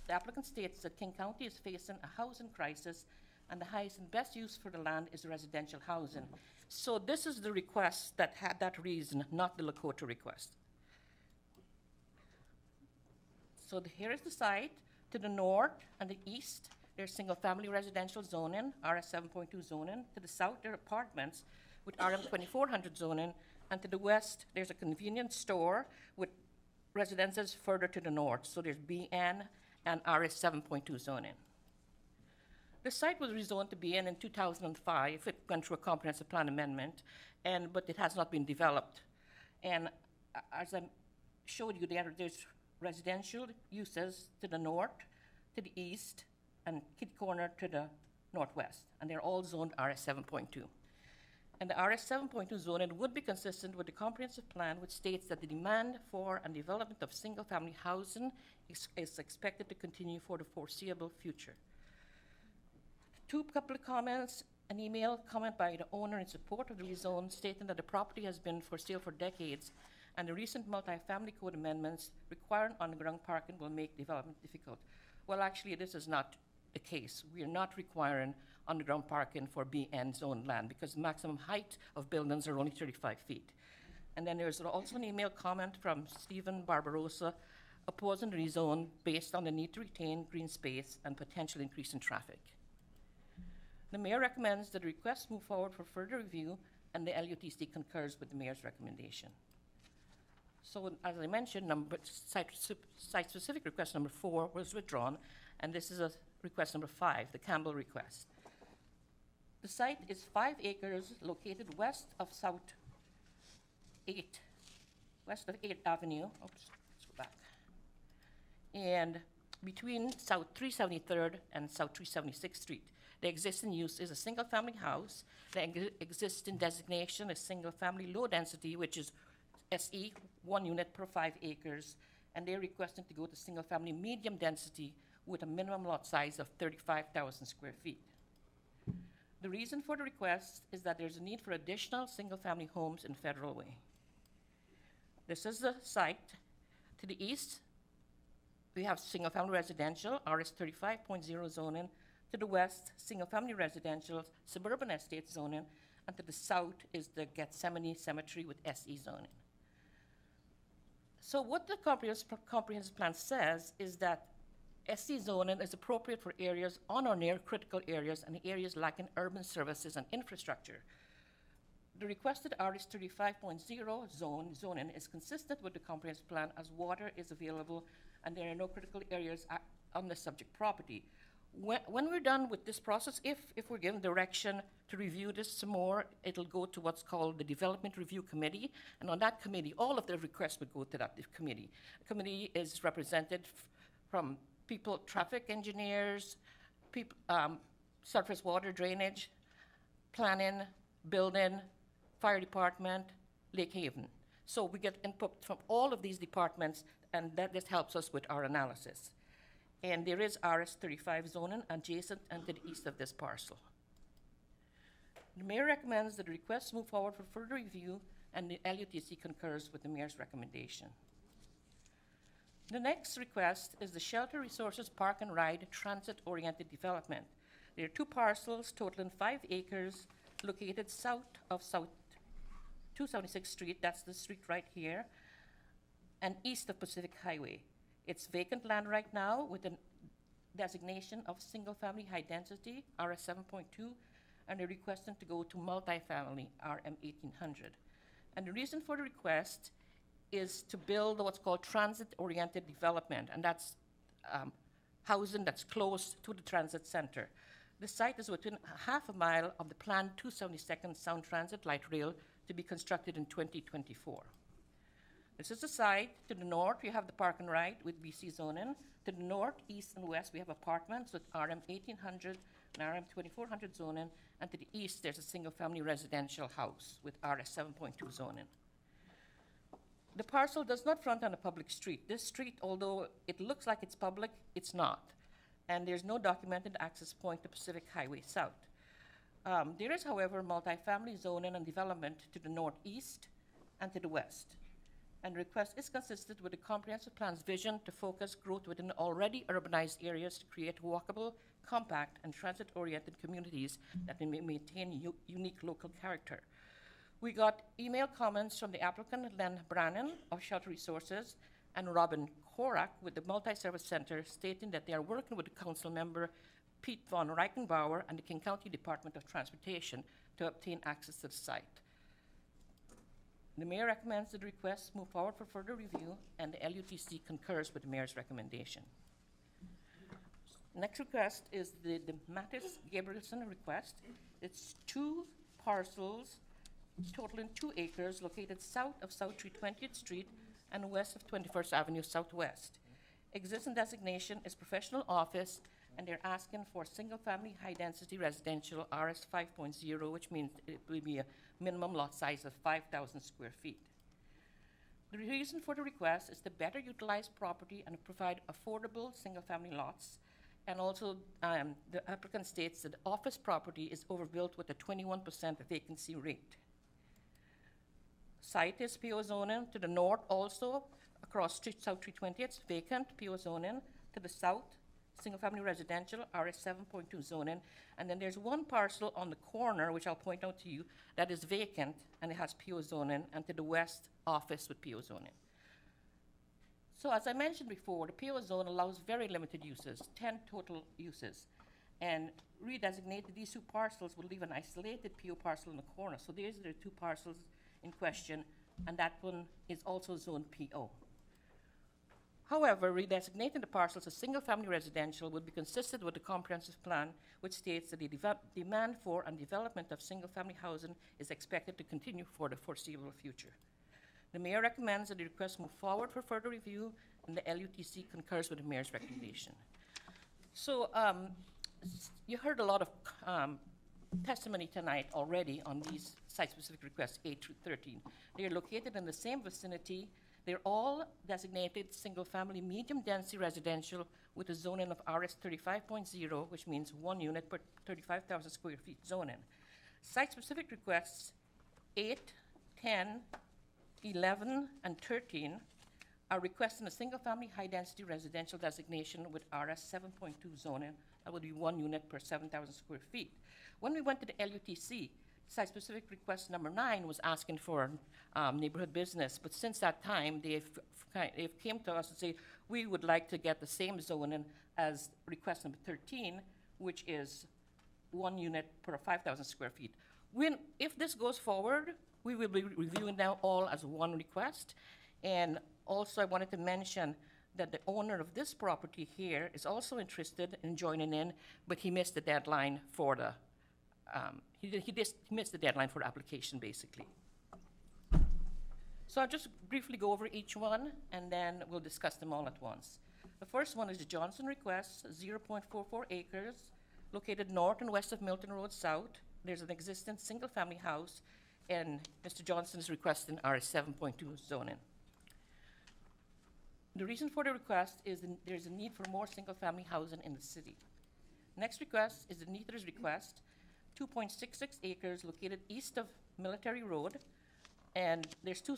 the applicant states that King County is facing a housing crisis, and the highest and best use for the land is residential housing. So this is the request that had that reason, not the Lakota request. So here is the site. To the north and the east, there's single-family residential zoning, RS 7.2 zoning. To the south, there are apartments with RM 2400 zoning. And to the west, there's a convenience store with residences further to the north. So there's BN and RS 7.2 zoning. The site was rezoned to BN in 2005. It went through a comprehensive plan amendment, but it has not been developed. And as I showed you there, there's residential uses to the north, to the east, and kitty corner to the northwest. And they're all zoned RS 7.2. And the RS 7.2 zoning would be consistent with the comprehensive plan, which states that the demand for and development of single-family housing is expected to continue for the foreseeable future. Couple of comments, an email comment by the owner in support of the rezone stating that the property has been for sale for decades, and the recent multi-family code amendments requiring underground parking will make development difficult. Well, actually, this is not the case. We are not requiring underground parking for BN zone land because the maximum height of buildings are only 35 feet. And then there's also an email comment from Stephen Barbarossa opposing the rezone based on the need to retain green space and potential increase in traffic. The mayor recommends that the request move forward for further review, and the LUTC concurs with the mayor's recommendation. So as I mentioned, site-specific request number 4 was withdrawn, and this is a request number 5, the Campbell request. The site is 5 acres located west of South 8th Avenue. Oops, let's go back. And between South 373rd and South 376th Street. The existing use is a single-family house. The existing designation is single-family low density, which is SE, 1 unit per 5 acres, and they're requesting to go to single-family medium density with a minimum lot size of 35,000 square feet. The reason for the request is that there's a need for additional single-family homes in Federal Way. This is the site. To the east, we have single-family residential, RS 35.0 zoning. To the west, single-family residential, suburban estate zoning, and to the south is the Gethsemane Cemetery with SE zoning. So what the comprehensive plan says is that SE zoning is appropriate for areas on or near critical areas and areas lacking urban services and infrastructure. The requested RS 35.0 zoning is consistent with the comprehensive plan as water is available and there are no critical areas on the subject property. When we're done with this process, if we're given direction to review this some more, it'll go to what's called the Development Review Committee, and on that committee, all of the requests would go to that committee. The committee is represented from people, traffic engineers, surface water drainage, planning, building, fire department, Lake Haven. So we get input from all of these departments, and that just helps us with our analysis. And there is RS 35 zoning adjacent and to the east of this parcel. The mayor recommends that the request move forward for further review, and the LUTC concurs with the mayor's recommendation. The next request is the Shelter Resources Park and Ride Transit-Oriented Development. There are 2 parcels totaling 5 acres located south of South 276th Street, that's the street right here, and east of Pacific Highway. It's vacant land right now with a designation of single-family high density, RS 7.2, and they're requesting to go to multifamily, RM 1800. And the reason for the request is to build what's called transit-oriented development, and that's housing that's close to the transit center. The site is within half a mile of the planned 272nd Sound Transit light rail to be constructed in 2024. This is the site. To the north, we have the park and ride with BC zoning. To the north, east, and west, we have apartments with RM 1800 and RM 2400 zoning. And to the east, there's a single-family residential house with RS 7.2 zoning. The parcel does not front on a public street. This street, although it looks like it's public, it's not. And there's no documented access point to Pacific Highway South. There is, however, multifamily zoning and development to the northeast and to the west. And the request is consistent with the comprehensive plan's vision to focus growth within already urbanized areas to create walkable, compact, and transit-oriented communities that may maintain unique local character. We got email comments from the applicant Len Brannan of Shelter Resources and Robin Korak with the Multi-Service Center stating that they are working with the council member Pete von Reichenbauer and the King County Department of Transportation to obtain access to the site. The mayor recommends that the request move forward for further review, and the LUTC concurs with the mayor's recommendation. Next request is the Mattis Gabrielson request. It's 2 parcels totaling 2 acres located south of South 320th Street and west of 21st Avenue Southwest. Existing designation is professional office, and they're asking for single-family high-density residential RS 5.0, which means it will be a minimum lot size of 5,000 square feet. The reason for the request is to better utilize property and provide affordable single-family lots. And also, the applicant states that office property is overbuilt with a 21% vacancy rate. Site is PO zoning. To the north also, across South 320th, it's vacant PO zoning. To the south, single-family residential, RS 7.2 zoning. And then there's 1 parcel on the corner, which I'll point out to you, that is vacant, and it has PO zoning, and to the west, office with PO zoning. So as I mentioned before, the PO zone allows very limited uses, 10 total uses. And redesignated these 2 parcels will leave an isolated PO parcel in the corner. So these are the 2 parcels in question and that one is also zone PO. However, redesignating the parcels as single-family residential would be consistent with the comprehensive plan, which states that the demand for and development of single-family housing is expected to continue for the foreseeable future. The mayor recommends that the request move forward for further review, and the LUTC concurs with the mayor's recommendation. So you heard a lot of testimony tonight already on these site-specific requests 8 through 13. They are located in the same vicinity. They're all designated single-family medium-density residential with a zoning of RS 35.0, which means 1 unit per 35,000 square feet zoning. Site-specific requests 8, 10, 11, and 13 are requesting a single-family high-density residential designation with RS 7.2 zoning. That would be 1 unit per 7,000 square feet. When we went to the LUTC, site-specific request number 9 was asking for neighborhood business, but since that time, they've came to us and say, we would like to get the same zoning as request number 13, which is 1 unit per 5,000 square feet. If this goes forward, we will be reviewing them all as one request. And also, I wanted to mention that the owner of this property here is also interested in joining in, but he missed the deadline for the he missed the deadline for the application, basically. So I'll just briefly go over each one, and then we'll discuss them all at once. The first one is the Johnson request, 0.44 acres, located north and west of Milton Road South. There's an existing single-family house, and Mr. Johnson is requesting RS 7.2 zoning. The reason for the request is there's a need for more single-family housing in the city. Next request is the Neater's request, 2.66 acres located east of Military Road, and there's two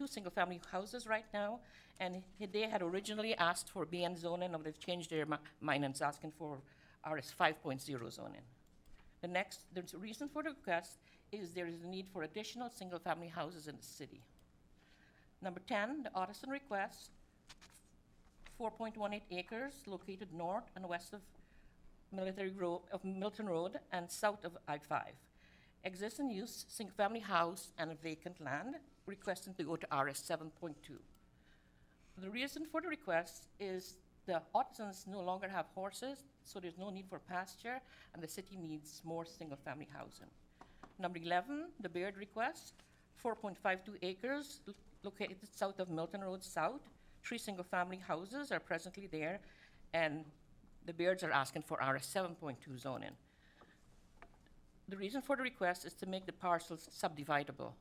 single-family houses right now, and they had originally asked for BN zoning, and they've changed their mind and is asking for RS 5.0 zoning. The reason for the request is there is a need for additional single-family houses in the city. Number 10, the Otterson request, 4.18 acres located north and west of Milton Road and south of I-5. Existing use, single-family house and a vacant land, requesting to go to RS 7.2. The reason for the request is the Ottersons no longer have horses, so there's no need for pasture, and the city needs more single-family housing. Number 11, the Baird request, 4.52 acres located south of Milton Road South. 3 single-family houses are presently there, and the Bairds are asking for RS 7.2 zoning. The reason for the request is to make the parcels subdividable.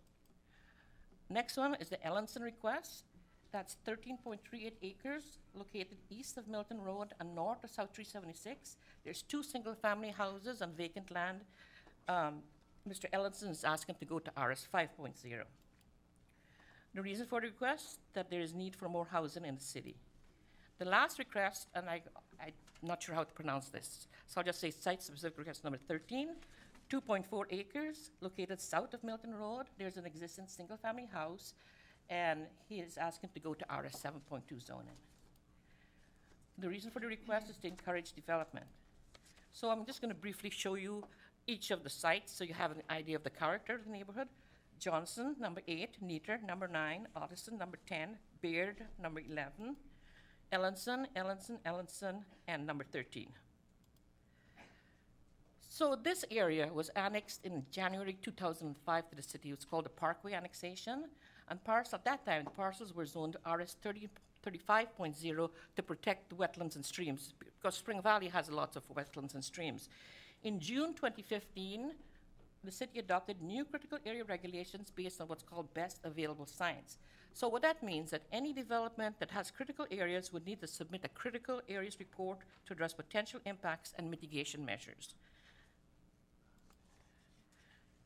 Next one is the Ellenson request. That's 13.38 acres located east of Milton Road and north of South 376. There's 2 single-family houses and vacant land. Mr. Ellenson is asking to go to RS 5.0. The reason for the request, that there is need for more housing in the city. The last request, and I'm not sure how to pronounce this, so I'll just say site-specific request number 13, 2.4 acres located south of Milton Road. There's an existing single-family house, and he is asking to go to RS 7.2 zoning. The reason for the request is to encourage development. So I'm just going to briefly show you each of the sites so you have an idea of the character of the neighborhood. Johnson, number 8, Neater, number 9, Otterson, number 10, Baird, number 11, Ellenson, and number 13. So this area was annexed in January 2005 to the city. It was called the Parkway Annexation. And at that time, the parcels were zoned RS 35.0 to protect the wetlands and streams, because Spring Valley has lots of wetlands and streams. In June 2015, the city adopted new critical area regulations based on what's called best available science. So what that means that any development that has critical areas would need to submit a critical areas report to address potential impacts and mitigation measures.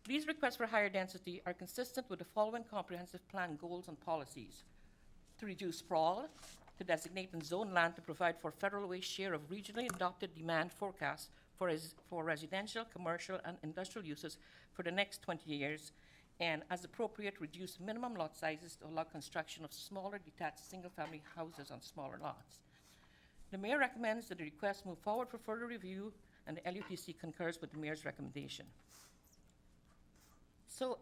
These requests for higher density are consistent with the following comprehensive plan goals and policies: to reduce sprawl, to designate and zone land to provide for Federal Way share of regionally adopted demand forecasts for residential, commercial, and industrial uses for the next 20 years, and as appropriate, reduce minimum lot sizes to allow construction of smaller detached single-family houses on smaller lots. The mayor recommends that the request move forward for further review, and the LUTC concurs with the mayor's recommendation. So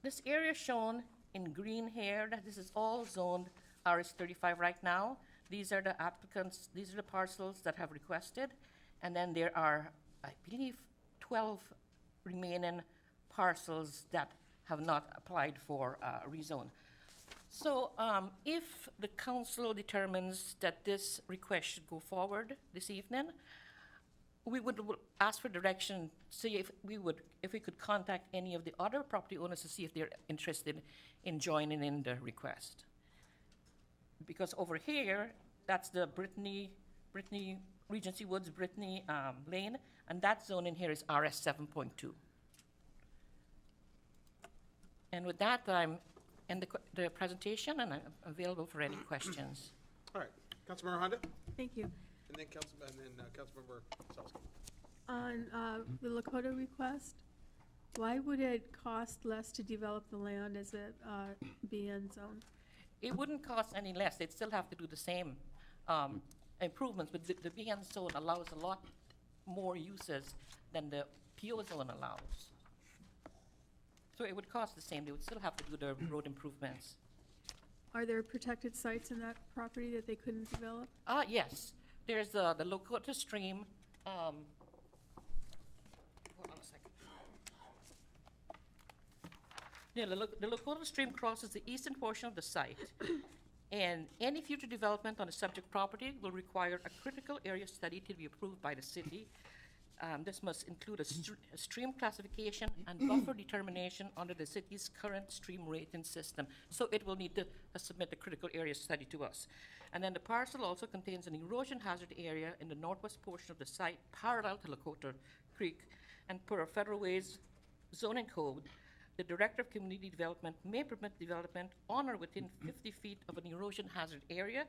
this area shown in green here, this is all zoned RS35 right now. These are the applicants, these are the parcels that have requested. And then there are, I believe, 12 remaining parcels that have not applied for rezone. So if the council determines that this request should go forward this evening, we would ask for direction, see if we could contact any of the other property owners to see if they're interested in joining in the request. Because over here, that's the Brittany, Regency Woods, Brittany Lane, and that zone in here is RS 7.2. And with that, I'm in the presentation, and I'm available for any questions. All right, Councilmember Honda, Thank you. and then Councilmember Salzky. On the Lakota request, why would it cost less to develop the land as a BN zone? It wouldn't cost any less. They'd still have to do the same improvements, but the BN zone allows a lot more uses than the PO zone allows. So it would cost the same. They would still have to do the road improvements. Are there protected sites in that property that they couldn't develop? Yes. There's the Lakota Stream. Hold on a second. Yeah, the Lakota Stream crosses the eastern portion of the site, and any future development on the subject property will require a critical area study to be approved by the city. This must include a stream classification and buffer determination under the city's current stream rating system. So it will need to submit a critical area study to us. And then the parcel also contains an erosion hazard area in the northwest portion of the site parallel to Lakota Creek. And per our Federal Ways zoning code, the Director of Community Development may permit development on or within 50 feet of an erosion hazard area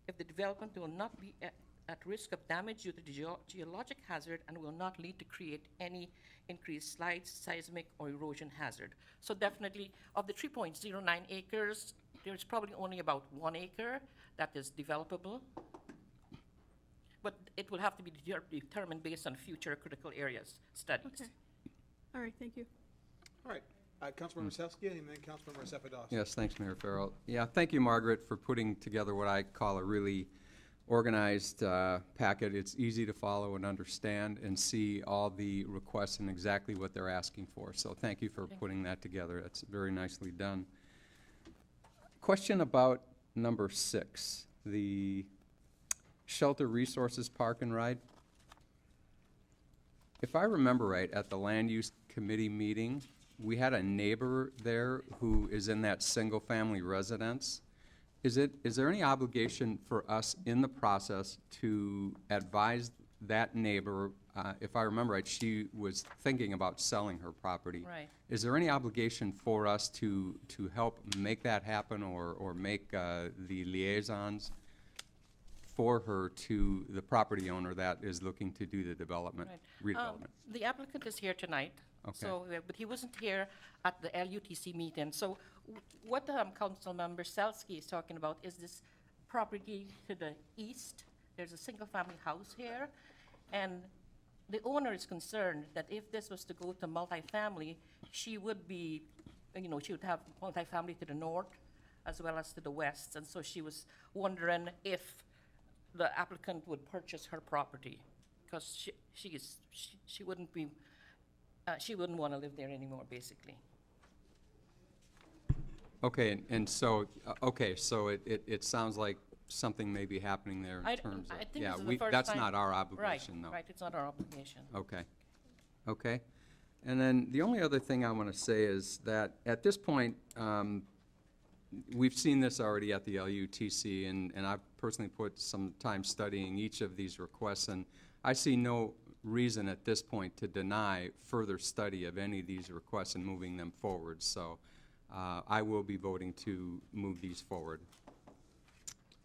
if the development will not be at risk of damage due to the geologic hazard and will not lead to create any increased slides, seismic, or erosion hazard. So definitely, of the 3.09 acres, there's probably only about 1 acre that is developable. But it will have to be determined based on future critical areas studies. Okay. All right, thank you. All right, Councilmember Salzky, and then Councilmember Cephedos. Yes, thanks, Mayor Farrell. Yeah, thank you, Margaret, for putting together what I call a really organized packet. It's easy to follow and understand and see all the requests and exactly what they're asking for. So thank you for putting that together. That's very nicely done. Question about number 6, the Shelter Resources Park and Ride. If I remember right, at the Land Use Committee meeting, we had a neighbor there who is in that single-family residence. Is there any obligation for us in the process to advise that neighbor, if I remember right, she was thinking about selling her property. Right. Is there any obligation for us to help make that happen or make the liaisons for her to the property owner that is looking to do the development, redevelopment? The applicant is here tonight. Okay. So, but he wasn't here at the LUTC meeting. So what Council Member Salzky is talking about is this property to the east. There's a single-family house here, and the owner is concerned that if this was to go to multifamily, she would be, she would have multifamily to the north as well as to the west, and so she was wondering if the applicant would purchase her property, because she wouldn't be. She wouldn't want to live there anymore, basically. Okay, and so, so it sounds like something may be happening there in terms of, I think yeah, this is the first that's time. not our obligation, though. Right, it's not our obligation. Okay. And then the only other thing I want to say is that at this point, we've seen this already at the LUTC, and I've personally put some time studying each of these requests, and I see no reason at this point to deny further study of any of these requests and moving them forward. So I will be voting to move these forward.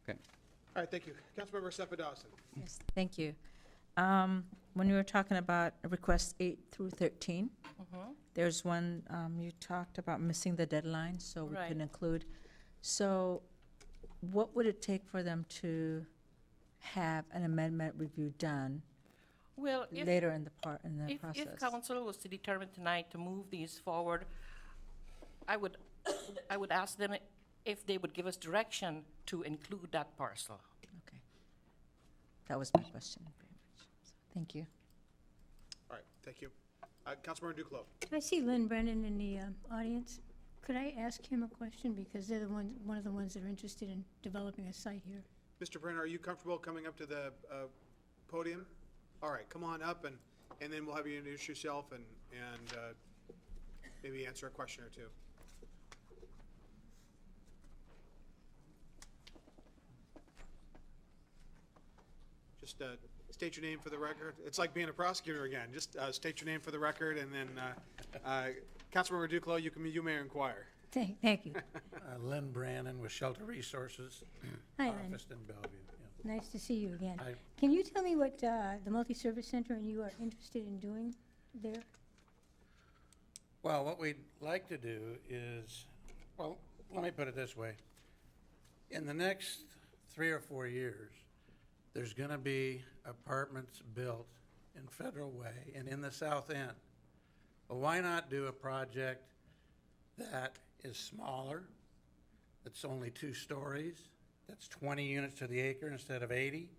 Okay. All right, thank you. Councilmember Cephedos. Yes, thank you. When we were talking about requests 8 through 13, there's one you talked about missing the deadline, so we couldn't include. So what would it take for them to have an amendment review done later in the process? If council was to determine tonight to move these forward, I would I would ask them if they would give us direction to include that parcel. Okay. That was my question, very much. So, thank you. All right, thank you. Councilmember Duclos. I see Lynn Brennan in the audience. Could I ask him a question, because they're one of the ones that are interested in developing a site here? Mr. Brenner, are you comfortable coming up to the podium? All right, come on up, and then we'll have you introduce yourself and maybe answer a question or two. Just state your name for the record. It's like being a prosecutor again. Just state your name for the record, and then Councilmember Duclos, you may inquire. Thank you. Lynn Brannon with Shelter Resources, Hi, Lynn. office in Bellevue. Nice to see you again. Hi. Can you tell me what the multi-service center and you are interested in doing there? Well, what we'd like to do is, well, let me put it this way. In the next 3 or 4 years, there's going to be apartments built in Federal Way and in the South End. Well, why not do a project that is smaller, that's only 2 stories, that's 20 units to the acre instead of 80,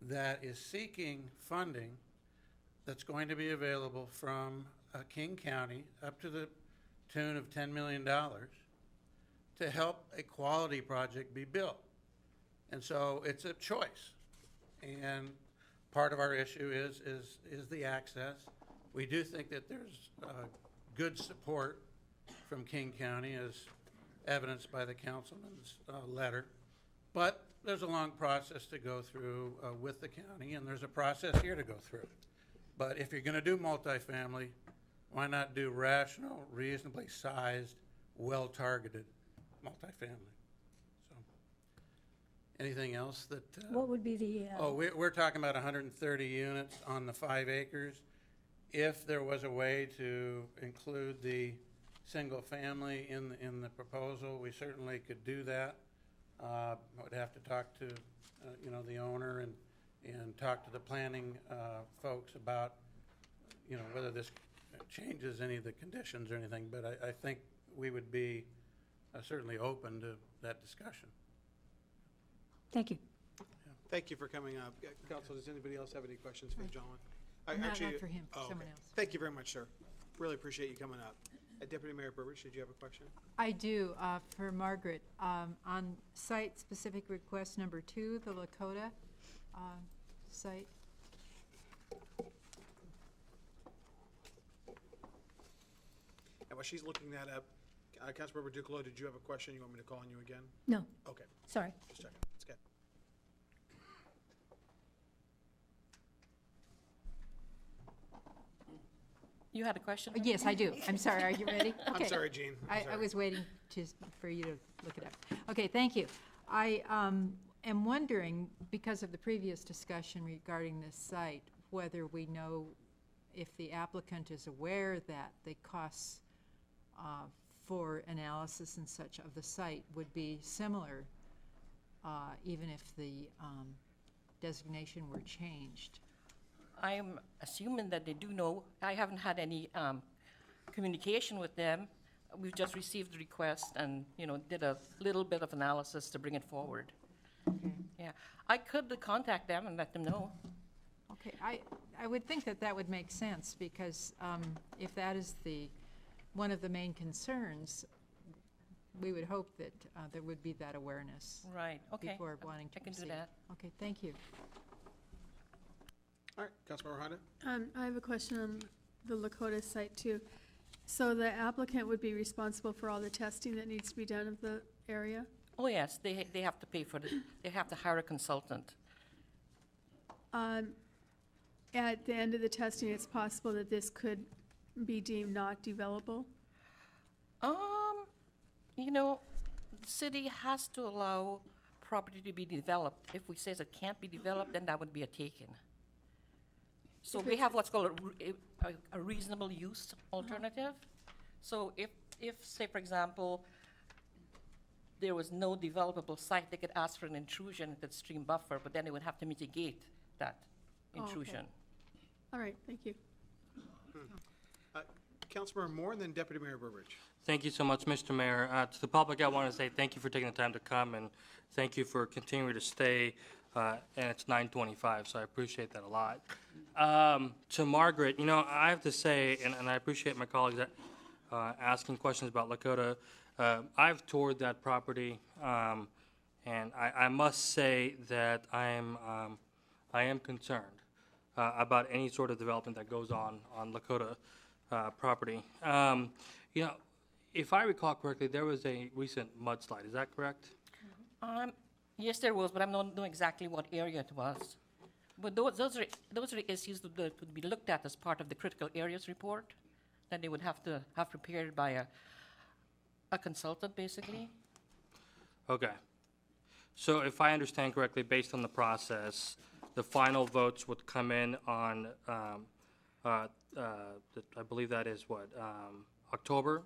that is seeking funding that's going to be available from King County up to the tune of $10 million to help a quality project be built. And so it's a choice. And part of our issue is the access. We do think that there's good support from King County, as evidenced by the councilman's letter. But there's a long process to go through with the county, and there's a process here to go through. But if you're going to do multifamily, why not do rational, reasonably sized, well-targeted multifamily? So, anything else that? What would be the? We're talking about 130 units on the 5 acres. If there was a way to include the single family in the proposal, we certainly could do that. I would have to talk to the owner and talk to the planning folks about whether this changes any of the conditions or anything, but I think we would be certainly open to that discussion. Thank you. Thank you for coming up. Council, does anybody else have any questions for the gentleman? Not for him, for someone else. Thank you very much, sir. Really appreciate you coming up. Deputy Mayor Burbidge, did you have a question? I do, for Margaret. On site-specific request number 2, the Lakota site. And while she's looking that up, Councilmember Duclos, did you have a question? You want me to call on you again? No. Okay. Sorry. Just checking. It's good. You had a question? Yes, I do. I'm sorry. Are you ready? I'm Okay. sorry, Jean. I was waiting for you to look it up. Okay, thank you. I am wondering, because of the previous discussion regarding this site, whether we know if the applicant is aware that the costs for analysis and such of the site would be similar, even if the designation were changed. I'm assuming that they do know. I haven't had any communication with them. We've just received the request and, did a little bit of analysis to bring it forward. Okay. Yeah, I could contact them and let them know. Okay, I would think that would make sense, because if that is one of the main concerns, we would hope that there would be that awareness. Right, okay. Before wanting to I can do proceed. that. Okay, thank you. All right, Councilmember Honda? I have a question on the Lakota site too. So the applicant would be responsible for all the testing that needs to be done of the area? Oh, yes, they have to pay for it. They have to hire a consultant. At the end of the testing, it's possible that this could be deemed not developable? The city has to allow property to be developed. If we say it can't be developed, then that would be a taken. So we have what's called a reasonable use alternative. So if, say, for example, there was no developable site, they could ask for an intrusion into the stream buffer, but then they would have to mitigate that intrusion. All right, thank you. Councilmember Moore, and then Deputy Mayor Burbridge. Thank you so much, Mr. Mayor. To the public, I want to say thank you for taking the time to come, and thank you for continuing to stay. And it's 9:25, so I appreciate that a lot. To Margaret, you know, I have to say, and I appreciate my colleagues that, asking questions about Lakota. I've toured that property, and I must say that I am concerned about any sort of development that goes on Lakota property. You know, if I recall correctly, there was a recent mudslide. Is that correct? Yes, there was, but I don't know exactly what area it was. But those are the issues that could be looked at as part of the critical areas report that they would have to have prepared by a consultant, basically. Okay. So if I understand correctly, based on the process, the final votes would come in on, I believe that is what, October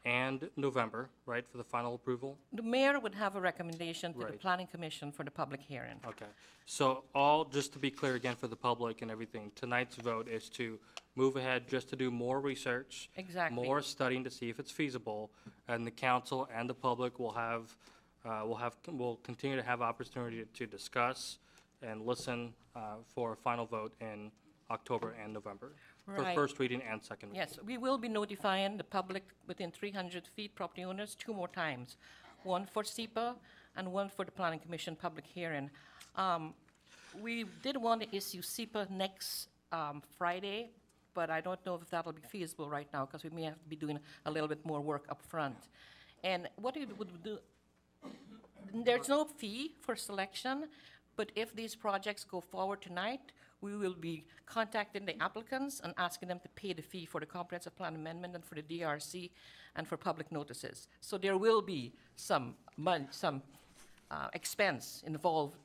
and November, right, for the final approval? The mayor would have a recommendation to the Right. planning commission for the public hearing. Okay. So just to be clear again for the public and everything, tonight's vote is to move ahead just to do more research. Exactly. More studying to see if it's feasible, and the council and the public will continue to have opportunity to discuss and listen for a final vote in October and November. For Right. first reading and second reading. Yes, we will be notifying the public within 300 feet property owners 2 more times, one for SEPA and one for the Planning Commission public hearing. We did want to issue SEPA next Friday, but I don't know if that'll be feasible right now because we may have to be doing a little bit more work up front. And what we would do, there's no fee for selection, but if these projects go forward tonight, we will be contacting the applicants and asking them to pay the fee for the comprehensive plan amendment and for the DRC and for public notices. So there will be some expense involved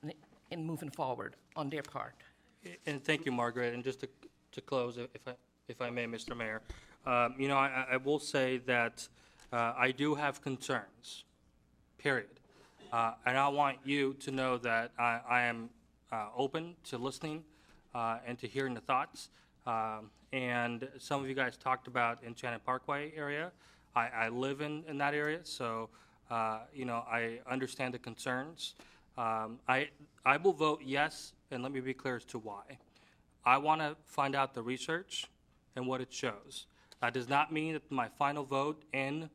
in moving forward on their part. And thank you, Margaret. And just to close, if I may, Mr. Mayor, you know, I will say that I do have concerns, period. And I want you to know that I am open to listening and to hearing the thoughts. And some of you guys talked about Enchanted Parkway area. I live in that area, so you know, I understand the concerns. I will vote yes, and let me be clear as to why. I want to find out the research and what it shows. That does not mean that my final vote in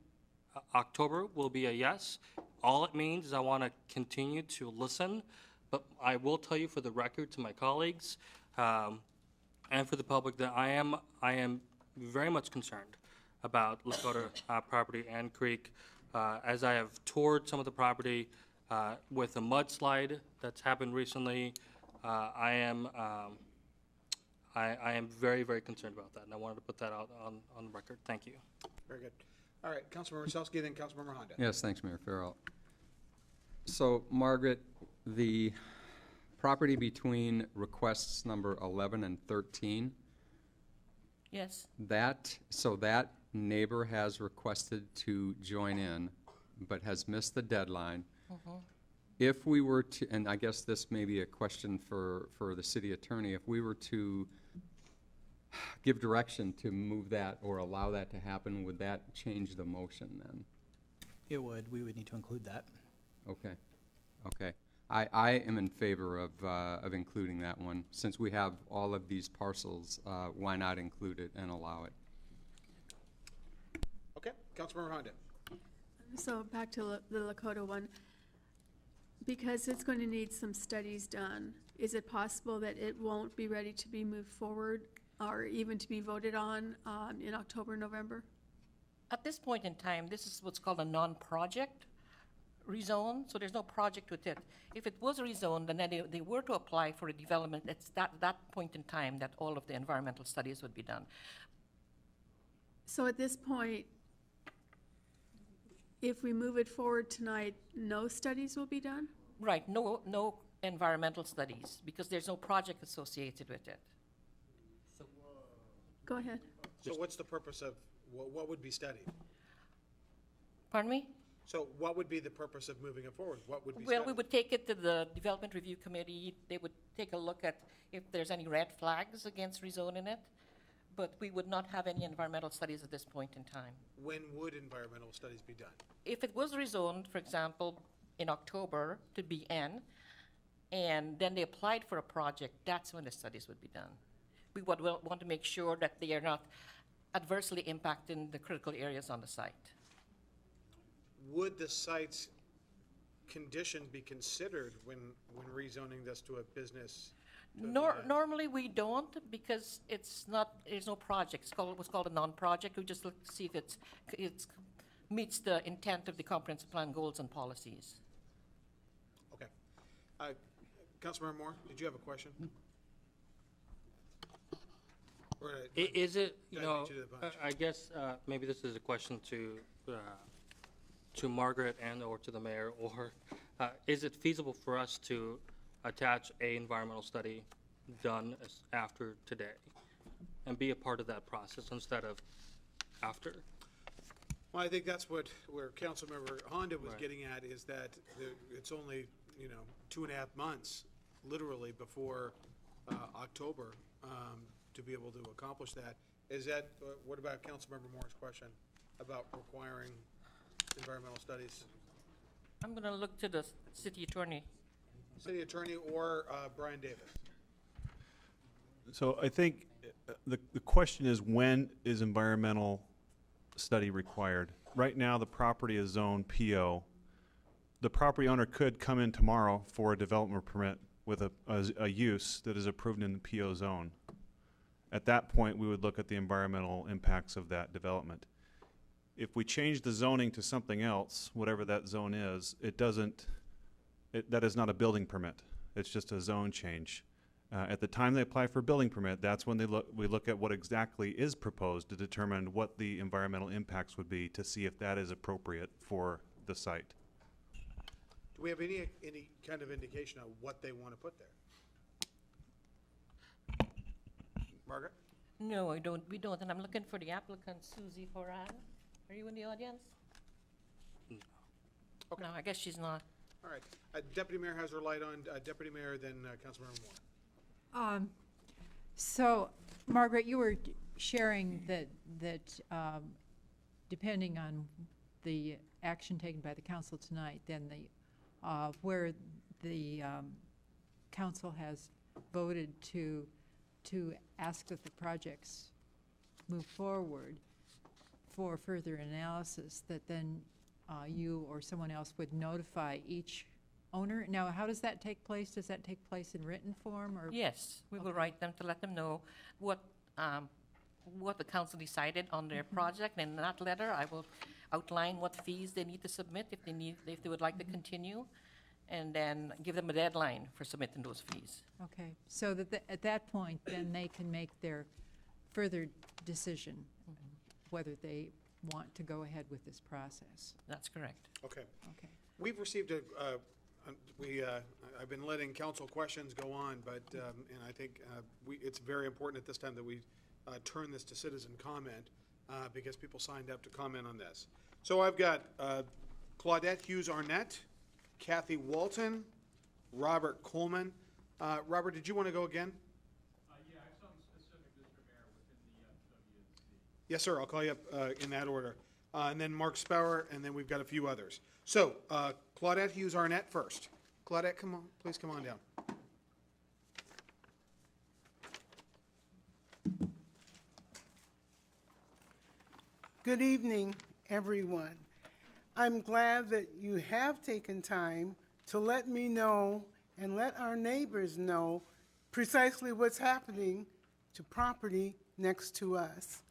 October will be a yes. All it means is I want to continue to listen, but I will tell you for the record to my colleagues and for the public that I am very much concerned about Lakota property and Creek. As I have toured some of the property with a mudslide that's happened recently, I am very, very concerned about that, and I wanted to put that out on the record. Thank you. Very good. All right, Councilmember Marselsky, then Councilmember Honda. Yes, thanks, Mayor Farrell. So, Margaret, the property between requests number 11 and 13, Yes. that neighbor has requested to join in, but has missed the deadline. If we were to, and I guess this may be a question for the city attorney, if we were to give direction to move that or allow that to happen, would that change the motion then? It would. We would need to include that. Okay, okay. I am in favor of including that one. Since we have all of these parcels, why not include it and allow it? Okay, Councilmember Honda. So back to the Lakota one. Because it's going to need some studies done, is it possible that it won't be ready to be moved forward or even to be voted on in October, November? At this point in time, this is what's called a non-project rezone, so there's no project with it. If it was a rezone, then they were to apply for a development, it's that point in time that all of the environmental studies would be done. So at this point, if we move it forward tonight, no studies will be done? Right, no environmental studies, because there's no project associated with it. Go ahead. So what's the purpose of, what would be studied? Pardon me? So what would be the purpose of moving it forward? What would be Well, studied? we would take it to the Development Review Committee. They would take a look at if there's any red flags against rezoning it. but we would not have any environmental studies at this point in time. When would environmental studies be done? If it was rezoned, for example, in October to BN, and then they applied for a project, that's when the studies would be done. We would want to make sure that they are not adversely impacting the critical areas on the site. Would the site's condition be considered when rezoning this to a business? Normally, we don't, because it's not, there's no project. What's called a non-project. We just look to see if it meets the intent of the comprehensive plan goals and policies. Okay. Councilmember Moore, did you have a question? Is it, you Did I know, beat you to the punch? I guess maybe this is a question to Margaret and or to the mayor, or is it feasible for us to attach a environmental study done after today and be a part of that process instead of after? Well, I think that's where Councilmember Honda was getting at, is that it's only, 2.5 months, literally, before October, to be able to accomplish that. Is that, what about Councilmember Moore's question about requiring environmental studies? I'm going to look to the city attorney. City attorney or Brian Davis? So I think the question is, when is environmental study required? Right now, the property is zoned PO. The property owner could come in tomorrow for a development permit with a use that is approved in the PO zone. At that point, we would look at the environmental impacts of that development. If we change the zoning to something else, whatever that zone is, that is not a building permit. It's just a zone change. At the time they apply for a building permit, that's when we look at what exactly is proposed to determine what the environmental impacts would be, to see if that is appropriate for the site. Do we have any kind of indication of what they want to put there? Margaret? No, we don't, and I'm looking for the applicant, Susie Horan. Are you in the audience? No. Okay. No, I guess she's not. All right. Deputy Mayor has her light on. Deputy Mayor, then Councilmember Moore. So, Margaret, you were sharing that depending on the action taken by the council tonight, then where the council has voted to ask that the projects move forward for further analysis, that then you or someone else would notify each owner. Now, how does that take place? Does that take place in written form, or? Yes, we will write them to let them know what the council decided on their project. And in that letter, I will outline what fees they need to submit if they would like to continue, and then give them a deadline for submitting those fees. Okay, so that at that point, then they can make their further decision whether they want to go ahead with this process. That's correct. Okay. Okay. We've received I've been letting council questions go on, but, and I think it's very important at this time that we turn this to citizen comment, because people signed up to comment on this. So I've got Claudette Hughes-Arnett, Kathy Walton, Robert Coleman. Robert, did you want to go again? Yeah, I have something specific, Mr. Mayor, within the WNC. Yes, sir. I'll call you up in that order. And then Mark Spower, and then we've got a few others. So Claudette Hughes-Arnett first. Claudette, come on, please come on down. Good evening, everyone. I'm glad that you have taken time to let me know and let our neighbors know precisely what's happening to property next to us.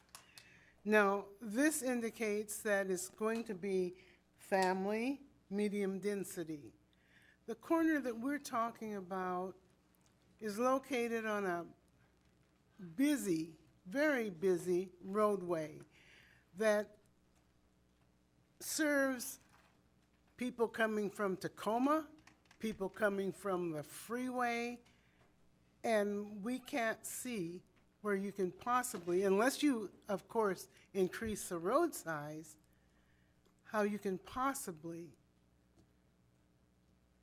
Now, this indicates that it's going to be family, medium density. The corner that we're talking about is located on a busy, very busy roadway that serves people coming from Tacoma, people coming from the freeway, and we can't see where you can possibly, unless you, of course, increase the road size, how you can possibly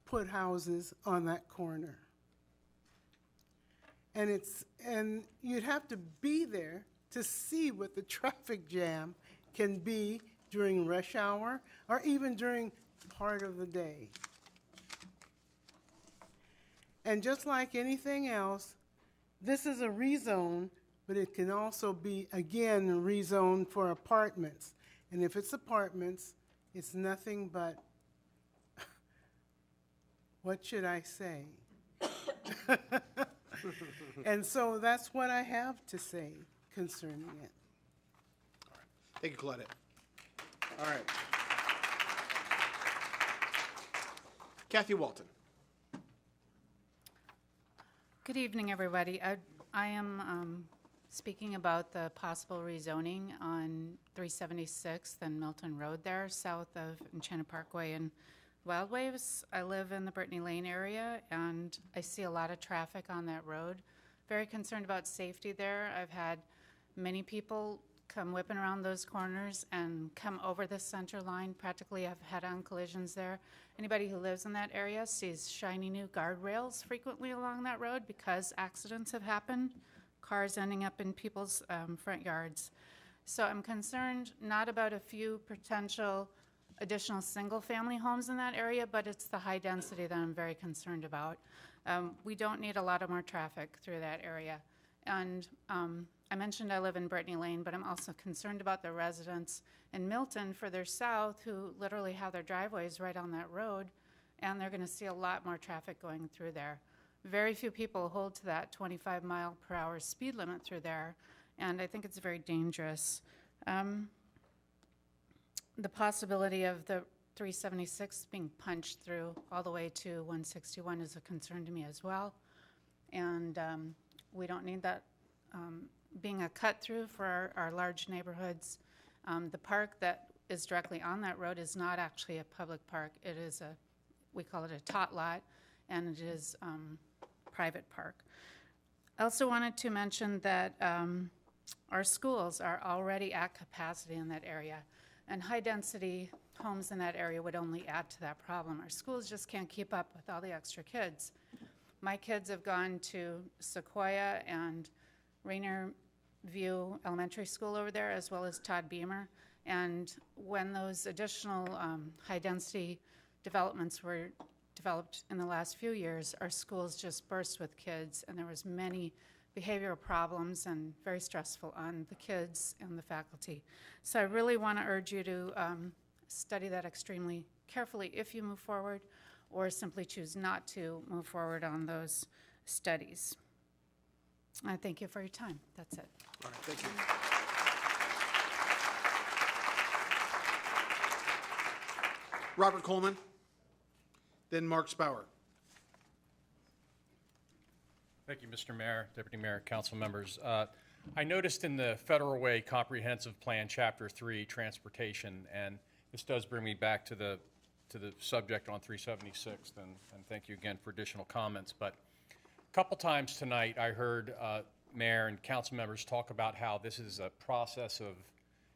put houses on that corner. And you'd have to be there to see what the traffic jam can be during rush hour or even during part of the day. And just like anything else, this is a rezone, but it can also be, again, rezoned for apartments. And if it's apartments, it's nothing but, what should I say? And so that's what I have to say concerning it. Thank you, Claudette. All right. Kathy Walton. Good evening, everybody. I am speaking about the possible rezoning on 376th and Milton Road there, south of Enchanted Parkway and Wild Waves. I live in the Brittany Lane area, and I see a lot of traffic on that road. Very concerned about safety there. I've had many people come whipping around those corners and come over the center line. Practically have head-on collisions there. Anybody who lives in that area sees shiny new guardrails frequently along that road because accidents have happened, cars ending up in people's front yards. So I'm concerned not about a few potential additional single-family homes in that area, but it's the high density that I'm very concerned about. We don't need a lot of more traffic through that area. And I mentioned I live in Brittany Lane, but I'm also concerned about the residents in Milton further south who literally have their driveways right on that road, and they're going to see a lot more traffic going through there. Very few people hold to that 25-mile-per-hour speed limit through there, and I think it's very dangerous. The possibility of the 376 being punched through all the way to 161 is a concern to me as well, and we don't need that being a cut-through for our large neighborhoods. The park that is directly on that road is not actually a public park. It is we call it a tot lot, and it is private park. I also wanted to mention that our schools are already at capacity in that area, and high-density homes in that area would only add to that problem. Our schools just can't keep up with all the extra kids. My kids have gone to Sequoia and Rainier View Elementary School over there, as well as Todd Beamer. And when those additional high-density developments were developed in the last few years, our schools just burst with kids, and there was many behavioral problems and very stressful on the kids and the faculty. So I really want to urge you to study that extremely carefully if you move forward, or simply choose not to move forward on those studies. I thank you for your time. That's it. All right, thank you. Robert Coleman, then Mark Spauer. Thank you, Mr. Mayor, Deputy Mayor, council members. I noticed in the Federal Way Comprehensive Plan, Chapter 3, Transportation, and this does bring me back to the subject on 376th, and thank you again for additional comments. But a couple times tonight I heard Mayor and council members talk about how this is a process of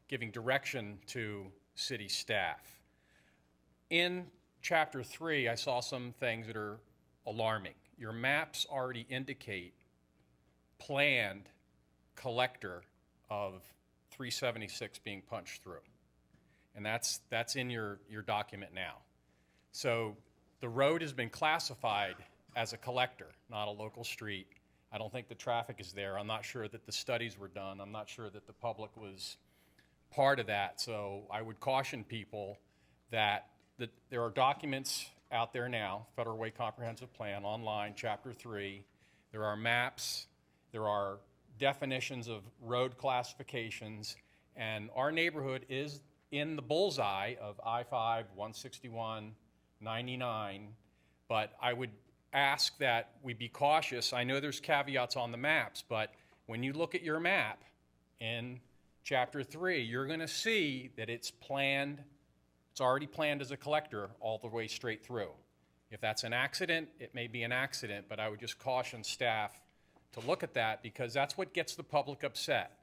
giving direction to city staff. In Chapter 3, I saw some things that are alarming. Your maps already indicate planned collector of 376 being punched through. And that's in your document now. So the road has been classified as a collector, not a local street. I don't think the traffic is there. I'm not sure that the studies were done. I'm not sure that the public was part of that. So I would caution people that there are documents out there now, Federal Way Comprehensive Plan, online, Chapter 3. There are maps. There are definitions of road classifications. And our neighborhood is in the bullseye of I-5, 161, 99. But I would ask that we be cautious. I know there's caveats on the maps, but when you look at your map in Chapter 3, you're going to see that it's planned. It's already planned as a collector all the way straight through. If that's an accident, it may be an accident, but I would just caution staff to look at that because that's what gets the public upset.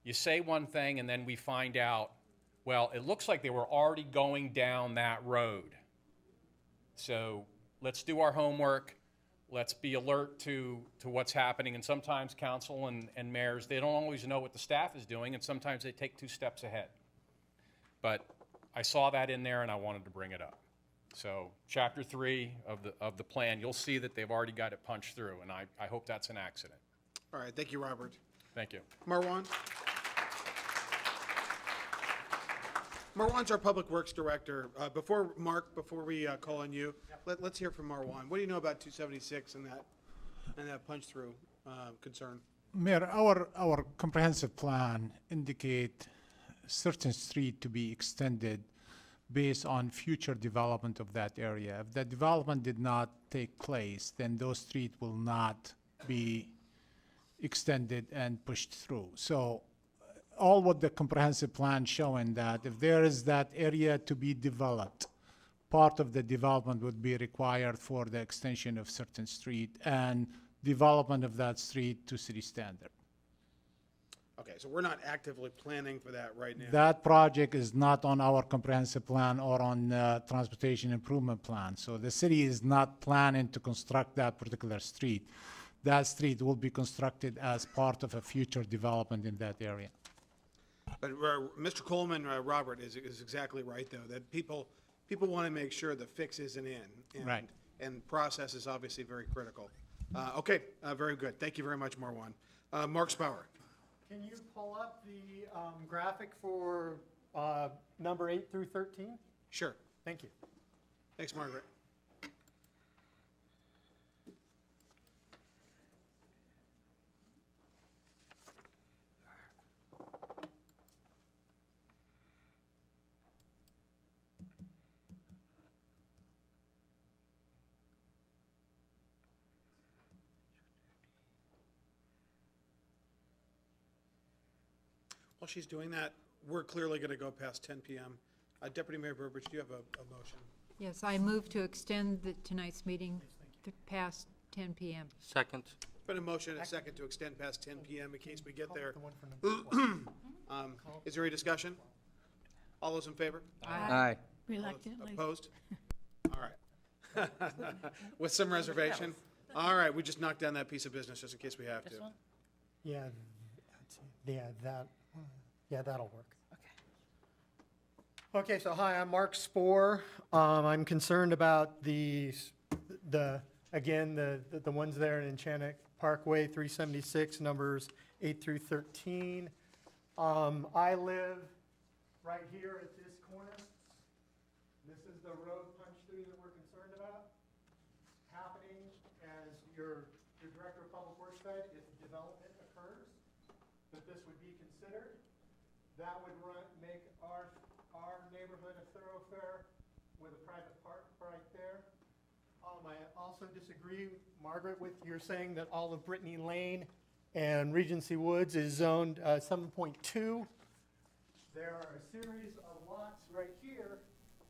You say one thing and then we find out, well, it looks like they were already going down that road. So let's do our homework. let's be alert to what's happening. And sometimes council and mayors, they don't always know what the staff is doing, and sometimes they take 2 steps ahead. But I saw that in there, and I wanted to bring it up. So chapter 3 of the plan, you'll see that they've already got it punched through, and I hope that's an accident. All right, thank you, Robert. Thank you. Marwan? Marwan's our Public Works Director. Before we call on you, let's hear from Marwan. What do you know about 276 and that punch-through concern? Mayor, our comprehensive plan indicate certain street to be extended based on future development of that area. If that development did not take place, then those streets will not be extended and pushed through. So all what the comprehensive plan showing that if there is that area to be developed, part of the development would be required for the extension of certain street and development of that street to city standard. Okay, so we're not actively planning for that right now. That project is not on our comprehensive plan or on transportation improvement plan. So the city is not planning to construct that particular street. That street will be constructed as part of a future development in that area. But Mr. Coleman, Robert, is exactly right, though, that people want to make sure the fix isn't in. And, Right. And process is obviously very critical. Okay, very good. Thank you very much, Marwan. Mark Spauer. Can you pull up the graphic for number 8 through 13? Sure. Thank you. Thanks, Margaret. While she's doing that, we're clearly going to go past 10 p.m. Deputy Mayor Burbidge, do you have a motion? Yes, I move to extend tonight's meeting past 10 p.m. Second. Been a motion and a second to extend past 10 p.m. in case we get there. Is there any discussion? All those in favor? Aye. Reluctantly. Opposed? All right. With some reservation? All right, we just knocked down that piece of business just in case we have to. This one? Yeah, that'll work. Okay, so hi, I'm Mark Spohr. I'm concerned about the ones there in Enchanted Parkway, 376, numbers 8 through 13. I live right here at this corner. This is the road punch through that we're concerned about. Happening, as your Director of Public Works said, if development occurs, that this would be considered. That would make our neighborhood a thoroughfare with a private park right there. I also disagree, Margaret, with your saying that all of Brittany Lane and Regency Woods is zoned 7.2. There are a series of lots right here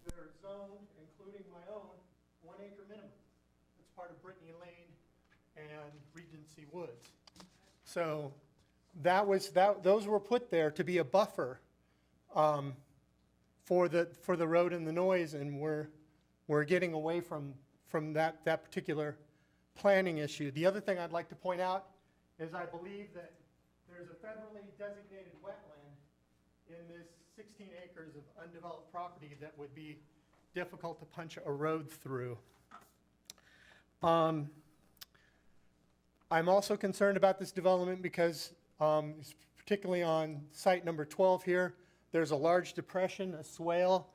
that are zoned, including my own, 1 acre minimum. It's part of Brittany Lane and Regency Woods. So those were put there to be a buffer for the road and the noise, and we're getting away from that particular planning issue. The other thing I'd like to point out is I believe that there's a federally designated wetland in this 16 acres of undeveloped property that would be difficult to punch a road through. I'm also concerned about this development because particularly on site number 12 here, there's a large depression, a swale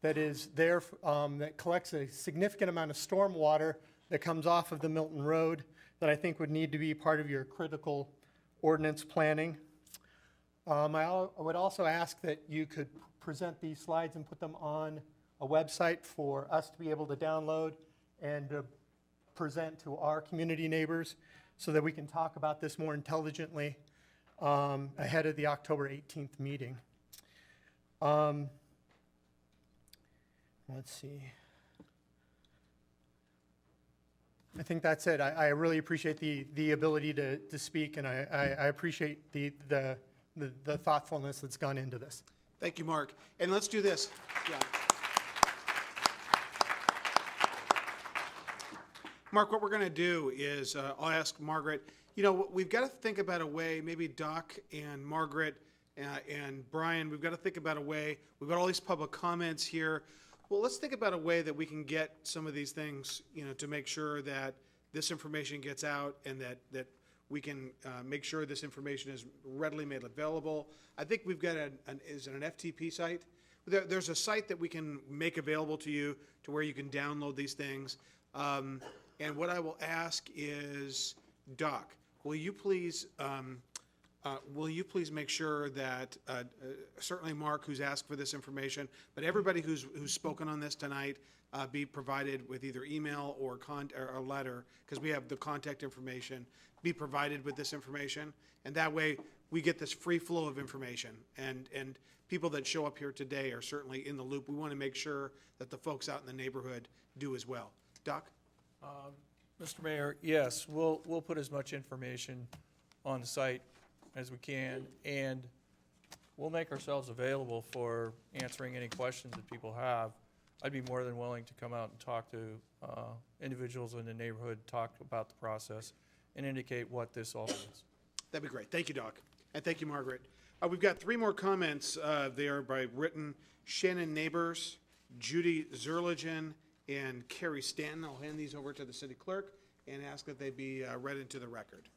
that is there that collects a significant amount of storm water that comes off of the Milton Road that I think would need to be part of your critical ordinance planning. I would also ask that you could present these slides and put them on a website for us to be able to download and to present to our community neighbors so that we can talk about this more intelligently ahead of the October 18th meeting. Let's see. I think that's it. I really appreciate the ability to speak, and I appreciate the thoughtfulness that's gone into this. Thank you, Mark. And let's do this. Yeah. Mark, what we're going to do is I'll ask Margaret, you know, we've got to think about a way, maybe Doc and Margaret and Brian, we've got to think about a way, we've got all these public comments here. Well, let's think about a way that we can get some of these things, you know, to make sure that this information gets out and that we can make sure this information is readily made available. I think we've got is it an FTP site? There's a site that we can make available to you to where you can download these things. And what I will ask is, Doc, will you please make sure that certainly Mark, who's asked for this information, but everybody who's spoken on this tonight, be provided with either email or a letter, because we have the contact information, be provided with this information, and that way we get this free flow of information. And people that show up here today are certainly in the loop. We want to make sure that the folks out in the neighborhood do as well. Doc? Mr. Mayor, yes, we'll put as much information on the site as we can, and we'll make ourselves available for answering any questions that people have. I'd be more than willing to come out and talk to individuals in the neighborhood, talk about the process, and indicate what this all is. That'd be great. Thank you, Doc. And thank you, Margaret. We've got 3 more comments. They are by written Shannon Neighbors, Judy Zerligen, and Carrie Stanton. I'll hand these over to the city clerk and ask that they be read into the record.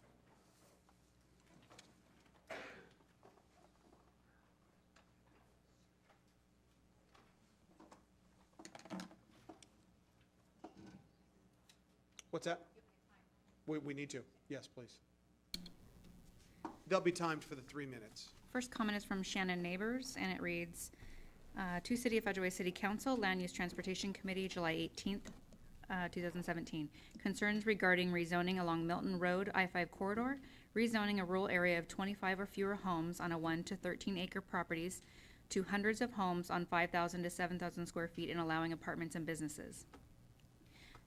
What's that? We need to. Yes, please. They'll be timed for the 3 minutes. First comment is from Shannon Neighbors, and it reads, to City of Federal City Council, Land Use Transportation Committee, July 18th, 2017. Concerns regarding rezoning along Milton Road, I-5 corridor, rezoning a rural area of 25 or fewer homes on a 1 to 13 acre properties to hundreds of homes on 5,000 to 7,000 square feet and allowing apartments and businesses.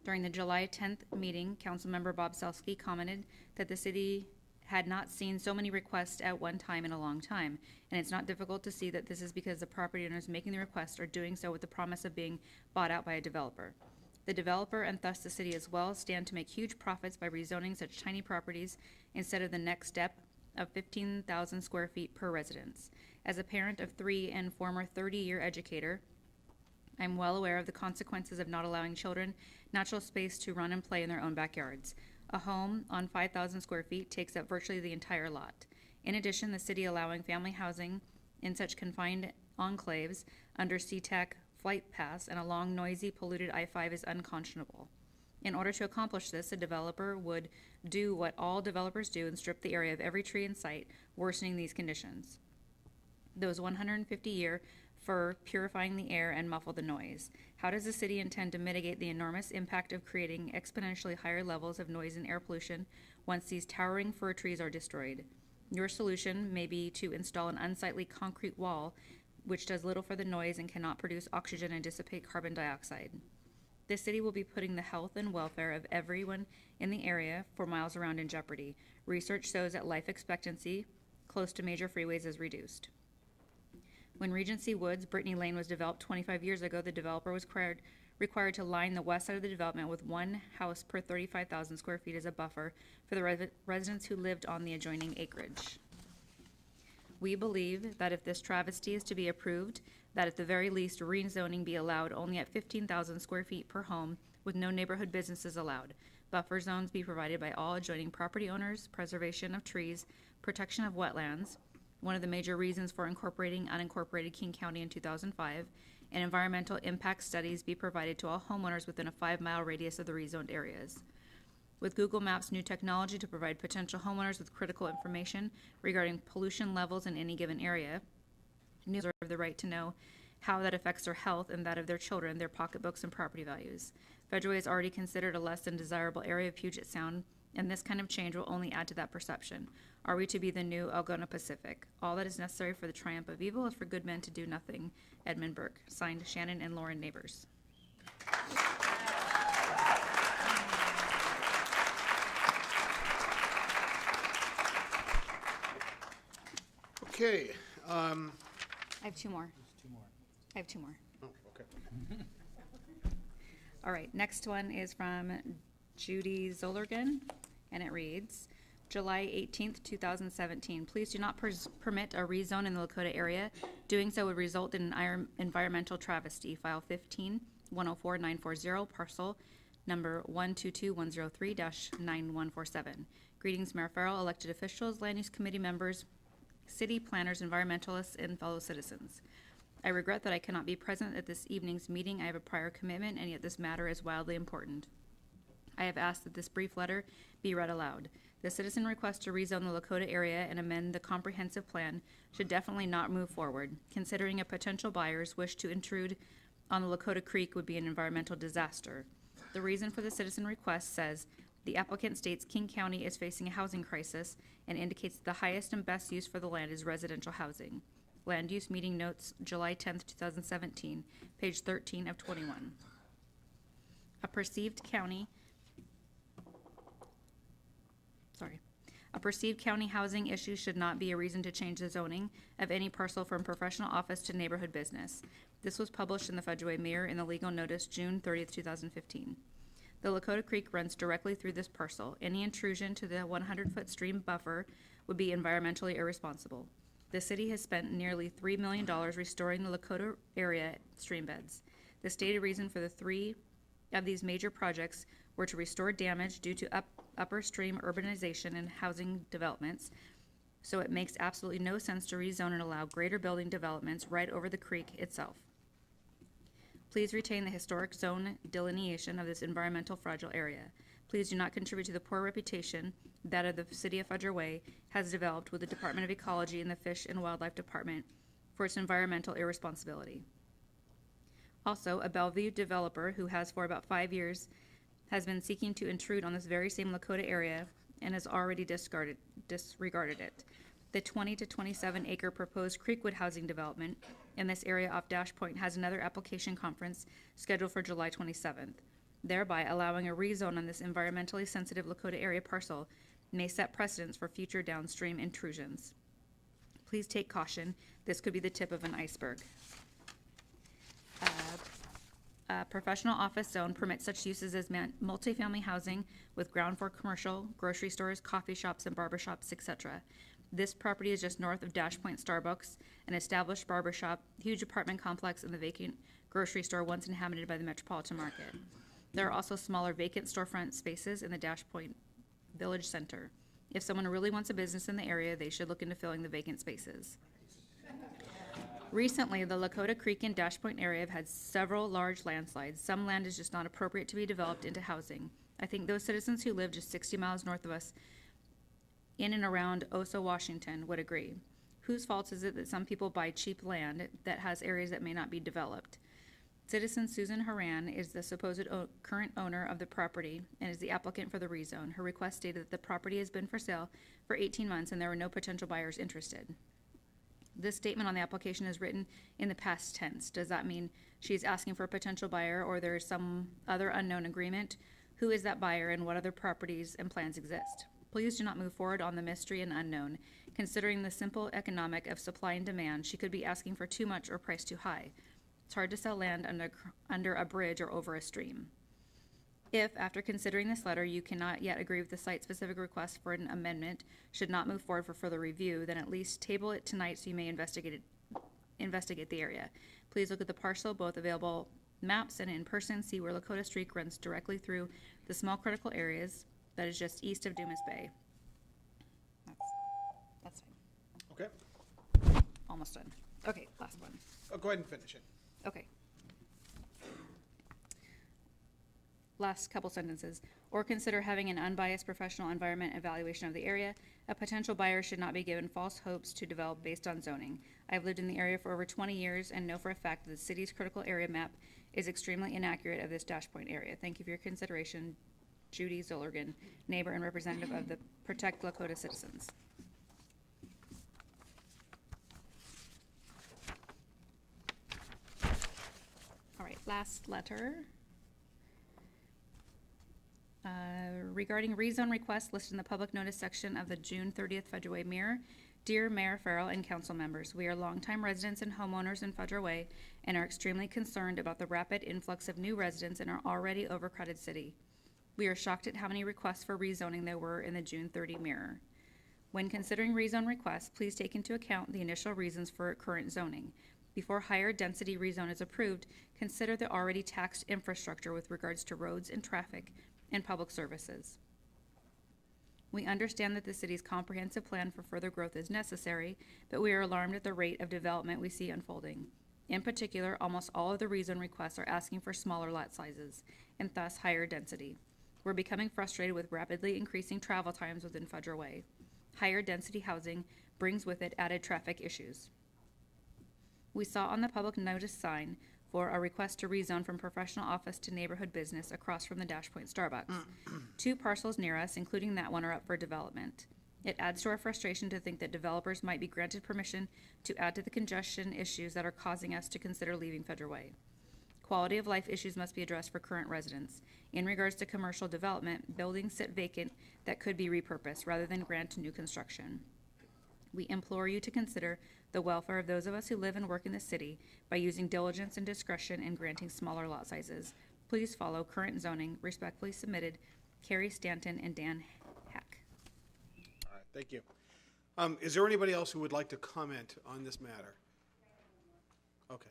During the July 10th meeting, Councilmember Bob Selski commented that the city had not seen so many requests at one time in a long time, and it's not difficult to see that this is because the property owners making the request are doing so with the promise of being bought out by a developer. The developer, and thus the city as well, stand to make huge profits by rezoning such tiny properties instead of the next step of 15,000 square feet per residence. As a parent of 3 and former 30-year educator, I'm well aware of the consequences of not allowing children natural space to run and play in their own backyards. A home on 5,000 square feet takes up virtually the entire lot. In addition, the city allowing family housing in such confined enclaves under SeaTac flight paths and along noisy, polluted I-5 is unconscionable. In order to accomplish this, a developer would do what all developers do and strip the area of every tree in sight, worsening these conditions. Those 150-year fir purifying the air and muffle the noise. How does the city intend to mitigate the enormous impact of creating exponentially higher levels of noise and air pollution once these towering fir trees are destroyed? Your solution may be to install an unsightly concrete wall which does little for the noise and cannot produce oxygen and dissipate carbon dioxide. This city will be putting the health and welfare of everyone in the area for miles around in jeopardy. Research shows that life expectancy close to major freeways is reduced. When Regency Woods, Brittany Lane was developed 25 years ago, the developer was required to line the west side of the development with 1 house per 35,000 square feet as a buffer for the residents who lived on the adjoining acreage. We believe that if this travesty is to be approved, that at the very least rezoning be allowed only at 15,000 square feet per home with no neighborhood businesses allowed. Buffer zones be provided by all adjoining property owners, preservation of trees, protection of wetlands, one of the major reasons for incorporating unincorporated King County in 2005, and environmental impact studies be provided to all homeowners within a 5-mile radius of the rezoned areas. With Google Maps new technology to provide potential homeowners with critical information regarding pollution levels in any given area, they deserve the right to know how that affects their health and that of their children, their pocketbooks, and property values. Federal Way is already considered a less than desirable area of Puget Sound, and this kind of change will only add to that perception. Are we to be the new Algona Pacific? All that is necessary for the triumph of evil is for good men to do nothing. Edmund Burke. Signed, Shannon and Lauren Neighbors. Okay. I have 2 more. I have 2 more. Oh, okay. All right, next one is from Judy Zollergan, and it reads, July 18th, 2017. Please do not permit a rezone in the Lakota area. Doing so would result in an environmental travesty. File 15-104940, parcel number 122103-9147. Greetings, Mayor Farrell, elected officials, land use committee members, city planners, environmentalists, and fellow citizens. I regret that I cannot be present at this evening's meeting. I have a prior commitment, and yet this matter is wildly important. I have asked that this brief letter be read aloud. The citizen request to rezone the Lakota area and amend the comprehensive plan should definitely not move forward. Considering a potential buyer's wish to intrude on the Lakota Creek would be an environmental disaster. The reason for the citizen request says the applicant states King County is facing a housing crisis and indicates the highest and best use for the land is residential housing. Land use meeting notes, July 10th, 2017, page 13 of 21. A perceived county housing issue should not be a reason to change the zoning of any parcel from professional office to neighborhood business. This was published in the Federal Mirror in the legal notice June 30th, 2015. The Lakota Creek runs directly through this parcel. Any intrusion to the 100-foot stream buffer would be environmentally irresponsible. The city has spent nearly $3 million restoring the Lakota area stream beds. The stated reason for the three of these major projects were to restore damage due to upper stream urbanization and housing developments, so it makes absolutely no sense to rezone and allow greater building developments right over the creek itself. Please retain the historic zone delineation of this environmental fragile area. Please do not contribute to the poor reputation that of the City of Federal Way has developed with the Department of Ecology and the Fish and Wildlife Department for its environmental irresponsibility. Also, a Bellevue developer who has for about 5 years has been seeking to intrude on this very same Lakota area and has already disregarded it. The 20 to 27 acre proposed Creekwood housing development in this area off Dash Point has another application conference scheduled for July 27th. Thereby allowing a rezone on this environmentally sensitive Lakota area parcel may set precedents for future downstream intrusions. Please take caution. This could be the tip of an iceberg. Professional office zone permits such uses as multifamily housing with ground floor commercial, grocery stores, coffee shops, and barber shops, etc. This property is just north of Dash Point Starbucks, an established barber shop, huge apartment complex, and the vacant grocery store once inhabited by the Metropolitan Market. There are also smaller vacant storefront spaces in the Dash Point Village Center. If someone really wants a business in the area, they should look into filling the vacant spaces. Recently, the Lakota Creek and Dash Point area have had several large landslides. Some land is just not appropriate to be developed into housing. I think those citizens who live just 60 miles north of us in and around Oso, Washington would agree. Whose fault is it that some people buy cheap land that has areas that may not be developed? Citizen Susan Haran is the supposed current owner of the property and is the applicant for the rezone. Her request stated that the property has been for sale for 18 months and there were no potential buyers interested. This statement on the application is written in the past tense. Does that mean she's asking for a potential buyer or there is some other unknown agreement? Who is that buyer and what other properties and plans exist? Please do not move forward on the mystery and unknown. Considering the simple economic of supply and demand, she could be asking for too much or priced too high. It's hard to sell land under a bridge or over a stream. If, after considering this letter, you cannot yet agree with the site-specific request for an amendment, should not move forward for further review, then at least table it tonight so you may investigate the area. Please look at the parcel, both available maps and in person, see where Lakota Street runs directly through the small critical areas that is just east of Dumas Bay. That's fine. Okay. Almost done. Okay, last one. Oh, go ahead and finish it. Okay. Last couple sentences. Or consider having an unbiased professional environment evaluation of the area. A potential buyer should not be given false hopes to develop based on zoning. I've lived in the area for over 20 years and know for a fact that the city's critical area map is extremely inaccurate of this Dash Point area. Thank you for your consideration, Judy Zollergan, neighbor and representative of the Protect Lakota Citizens. All right, last letter. Regarding rezone requests listed in the public notice section of the June 30th Federal Way Mirror. Dear Mayor Farrell and council members, we are longtime residents and homeowners in Federal Way and are extremely concerned about the rapid influx of new residents in our already overcrowded city. We are shocked at how many requests for rezoning there were in the June 30 mirror. When considering rezone requests, please take into account the initial reasons for current zoning. Before higher density rezone is approved, consider the already taxed infrastructure with regards to roads and traffic and public services. We understand that the city's comprehensive plan for further growth is necessary, but we are alarmed at the rate of development we see unfolding. In particular, almost all of the rezone requests are asking for smaller lot sizes and thus higher density. We're becoming frustrated with rapidly increasing travel times within Federal Way. Higher density housing brings with it added traffic issues. We saw on the public notice sign for a request to rezone from professional office to neighborhood business across from the Dash Point Starbucks. 2 parcels near us, including that one, are up for development. It adds to our frustration to think that developers might be granted permission to add to the congestion issues that are causing us to consider leaving Federal Way. Quality of life issues must be addressed for current residents. In regards to commercial development, buildings sit vacant that could be repurposed rather than grant new construction. We implore you to consider the welfare of those of us who live and work in the city by using diligence and discretion in granting smaller lot sizes. Please follow current zoning. Respectfully submitted, Carrie Stanton and Dan Hack. All right, thank you. Is there anybody else who would like to comment on this matter? Okay.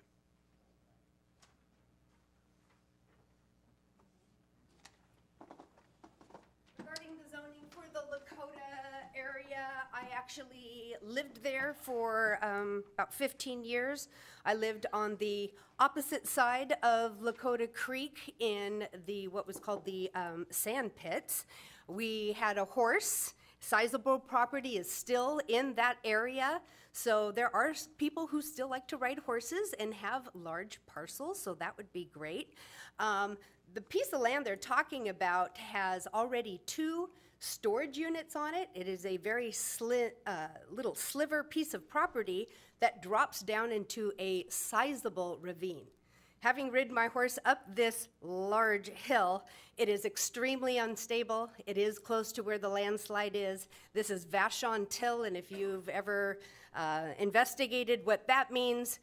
Regarding the zoning for the Lakota area, I actually lived there for about 15 years. I lived on the opposite side of Lakota Creek in the what was called the sand pits. We had a horse. Sizable property is still in that area. So there are people who still like to ride horses and have large parcels, so that would be great. The piece of land they're talking about has already 2 storage units on it. It is a very little sliver piece of property that drops down into a sizable ravine. Having ridden my horse up this large hill, it is extremely unstable. It is close to where the landslide is. This is Vashon Till, and if you've ever investigated what that means,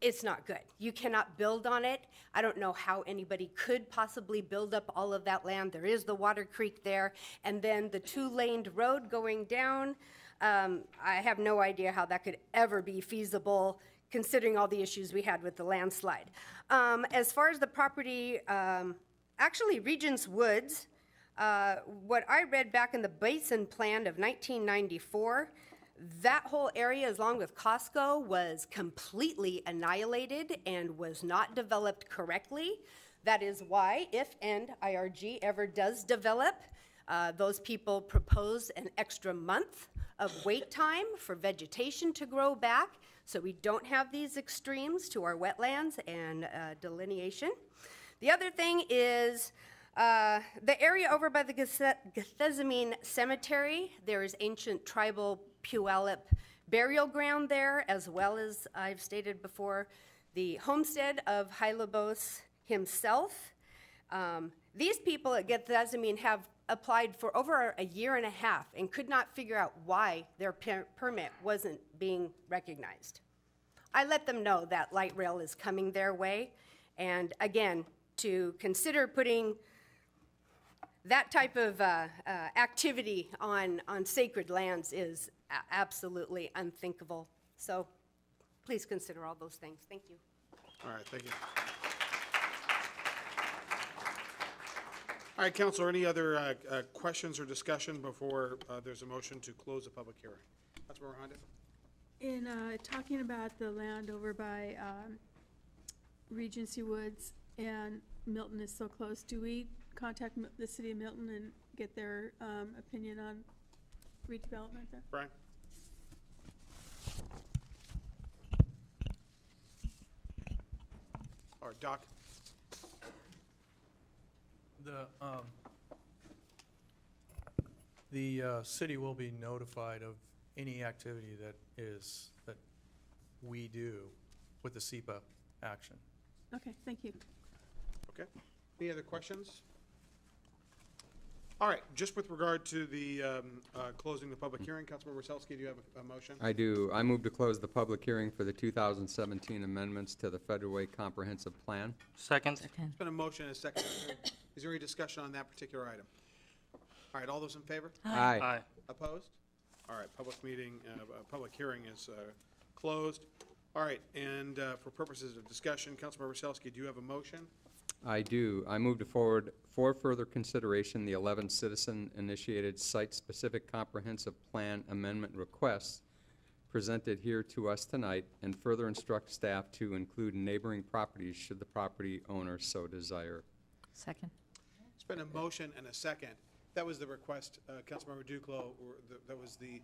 it's not good. You cannot build on it. I don't know how anybody could possibly build up all of that land. There is the Water Creek there, and then the 2-laned road going down. I have no idea how that could ever be feasible, considering all the issues we had with the landslide. As far as the property, actually Regents Woods, what I read back in the Basin Plan of 1994, that whole area, along with Costco, was completely annihilated and was not developed correctly. That is why, if and IRG ever does develop, those people propose an extra month of wait time for vegetation to grow back, so we don't have these extremes to our wetlands and delineation. The other thing is the area over by the Gethsemane Cemetery. There is ancient tribal Puyallup burial ground there, as well as I've stated before, the homestead of Hylobos himself. These people at Gethsemane have applied for over a year and a half and could not figure out why their permit wasn't being recognized. I let them know that light rail is coming their way, and again, to consider putting that type of activity on sacred lands is absolutely unthinkable. So please consider all those things. Thank you. All right, thank you. All right, Councilor, any other questions or discussion before there's a motion to close the public hearing? Councilmember Honda? In talking about the land over by Regency Woods and Milton is so close, do we contact the city of Milton and get their opinion on redevelopment there? Brian? Or Doc? The city will be notified of any activity that we do with the SEPA action. Okay, thank you. Okay. Any other questions? All right, just with regard to the closing the public hearing, Councilmember Wasilewski, do you have a motion? I do. I move to close the public hearing for the 2017 amendments to the Federal Way Comprehensive Plan. Second. There's been a motion and a second. Is there any discussion on that particular item? All right, all those in favor? Aye. Aye. Opposed? All right, public hearing is closed. All right, and for purposes of discussion, Councilmember Wasilewski, do you have a motion? I do. I move to forward for further consideration the 11 citizen-initiated site-specific comprehensive plan amendment requests presented here to us tonight, and further instruct staff to include neighboring properties should the property owner so desire. Second. It's been a motion and a second. That was the request, Councilmember Duclos, that was the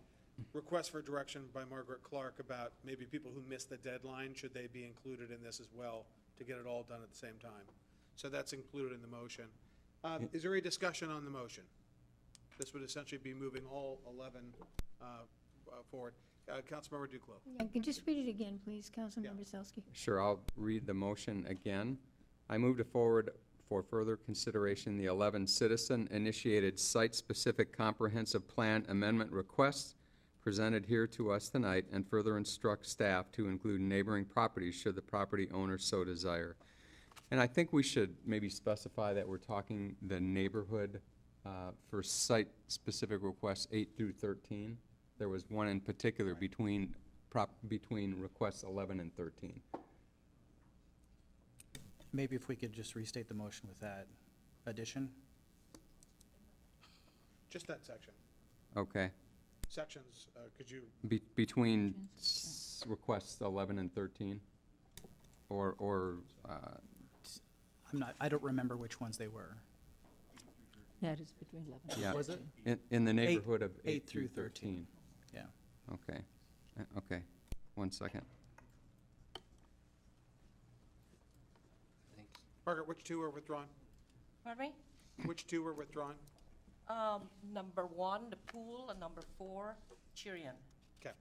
request for direction by Margaret Clark about maybe people who missed the deadline, should they be included in this as well, to get it all done at the same time. So that's included in the motion. Is there any discussion on the motion? This would essentially be moving all 11 forward. Councilmember Duclos. Yeah, can you just read it again, please, Councilmember Wasilewski? Sure, I'll read the motion again. I move to forward for further consideration the 11 citizen-initiated site-specific comprehensive plan amendment requests presented here to us tonight, and further instruct staff to include neighboring properties should the property owner so desire. And I think we should maybe specify that we're talking the neighborhood for site-specific requests 8 through 13. There was one in particular between requests 11 and 13. Maybe if we could just restate the motion with that addition. Just that section. Okay. Sections, could you? Between requests 11 and 13? Or I don't remember which ones they were. Yeah, it is between 11. Yeah. Was it? In the neighborhood of 8 through 13. Yeah. Okay. Okay. 1 second. Margaret, which two were withdrawn? Pardon me? Which two were withdrawn? Number 1, the pool, and number 4, Cheerian. Okay.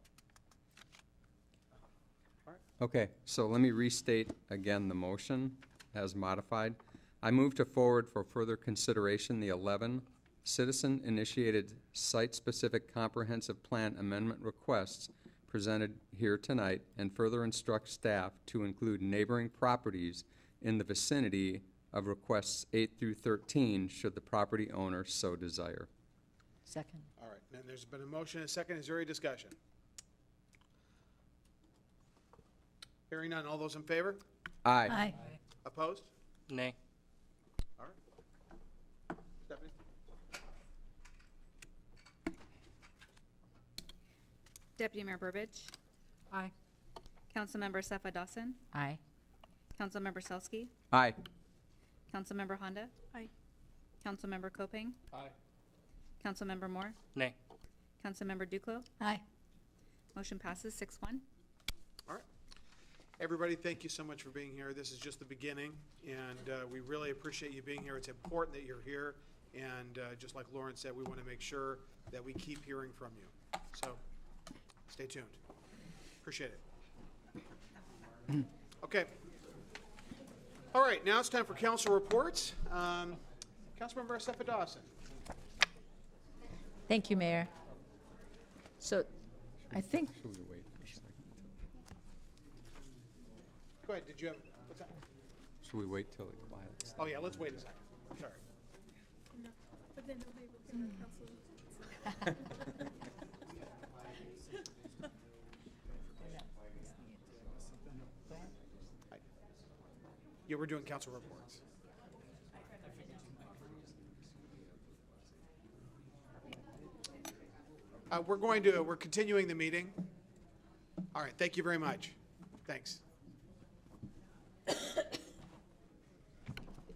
Okay, so let me restate again the motion as modified. I move to forward for further consideration the 11 citizen-initiated site-specific comprehensive plan amendment requests presented here tonight, and further instruct staff to include neighboring properties in the vicinity of requests 8 through 13 should the property owner so desire. Second. All right, and there's been a motion and a second. Is there any discussion? Hearing none. All those in favor? Aye. Aye. Opposed? Nay. All right. Stephanie? Deputy Mayor Burbidge, Aye. Councilmember Sefa Dawson, Aye. Councilmember Selsky, Aye. Councilmember Honda. Aye. Councilmember Kopeng. Aye. Councilmember Moore. Nay. Councilmember Duclos. Aye. Motion passes 6-1. All right. Everybody, thank you so much for being here. This is just the beginning, and we really appreciate you being here. It's important that you're here, and just like Lauren said, we want to make sure that we keep hearing from you. So stay tuned. Appreciate it. Okay. All right, now it's time for council reports. Councilmember Sefa Dawson. Thank you, Mayor. So I think Should we wait a second? Go ahead, did you have, what's that? Should we wait till it quiets? Oh, yeah, let's wait a second. Sorry. But then nobody will get our council. Yeah, we're doing council reports. We're continuing the meeting. All right, thank you very much. Thanks.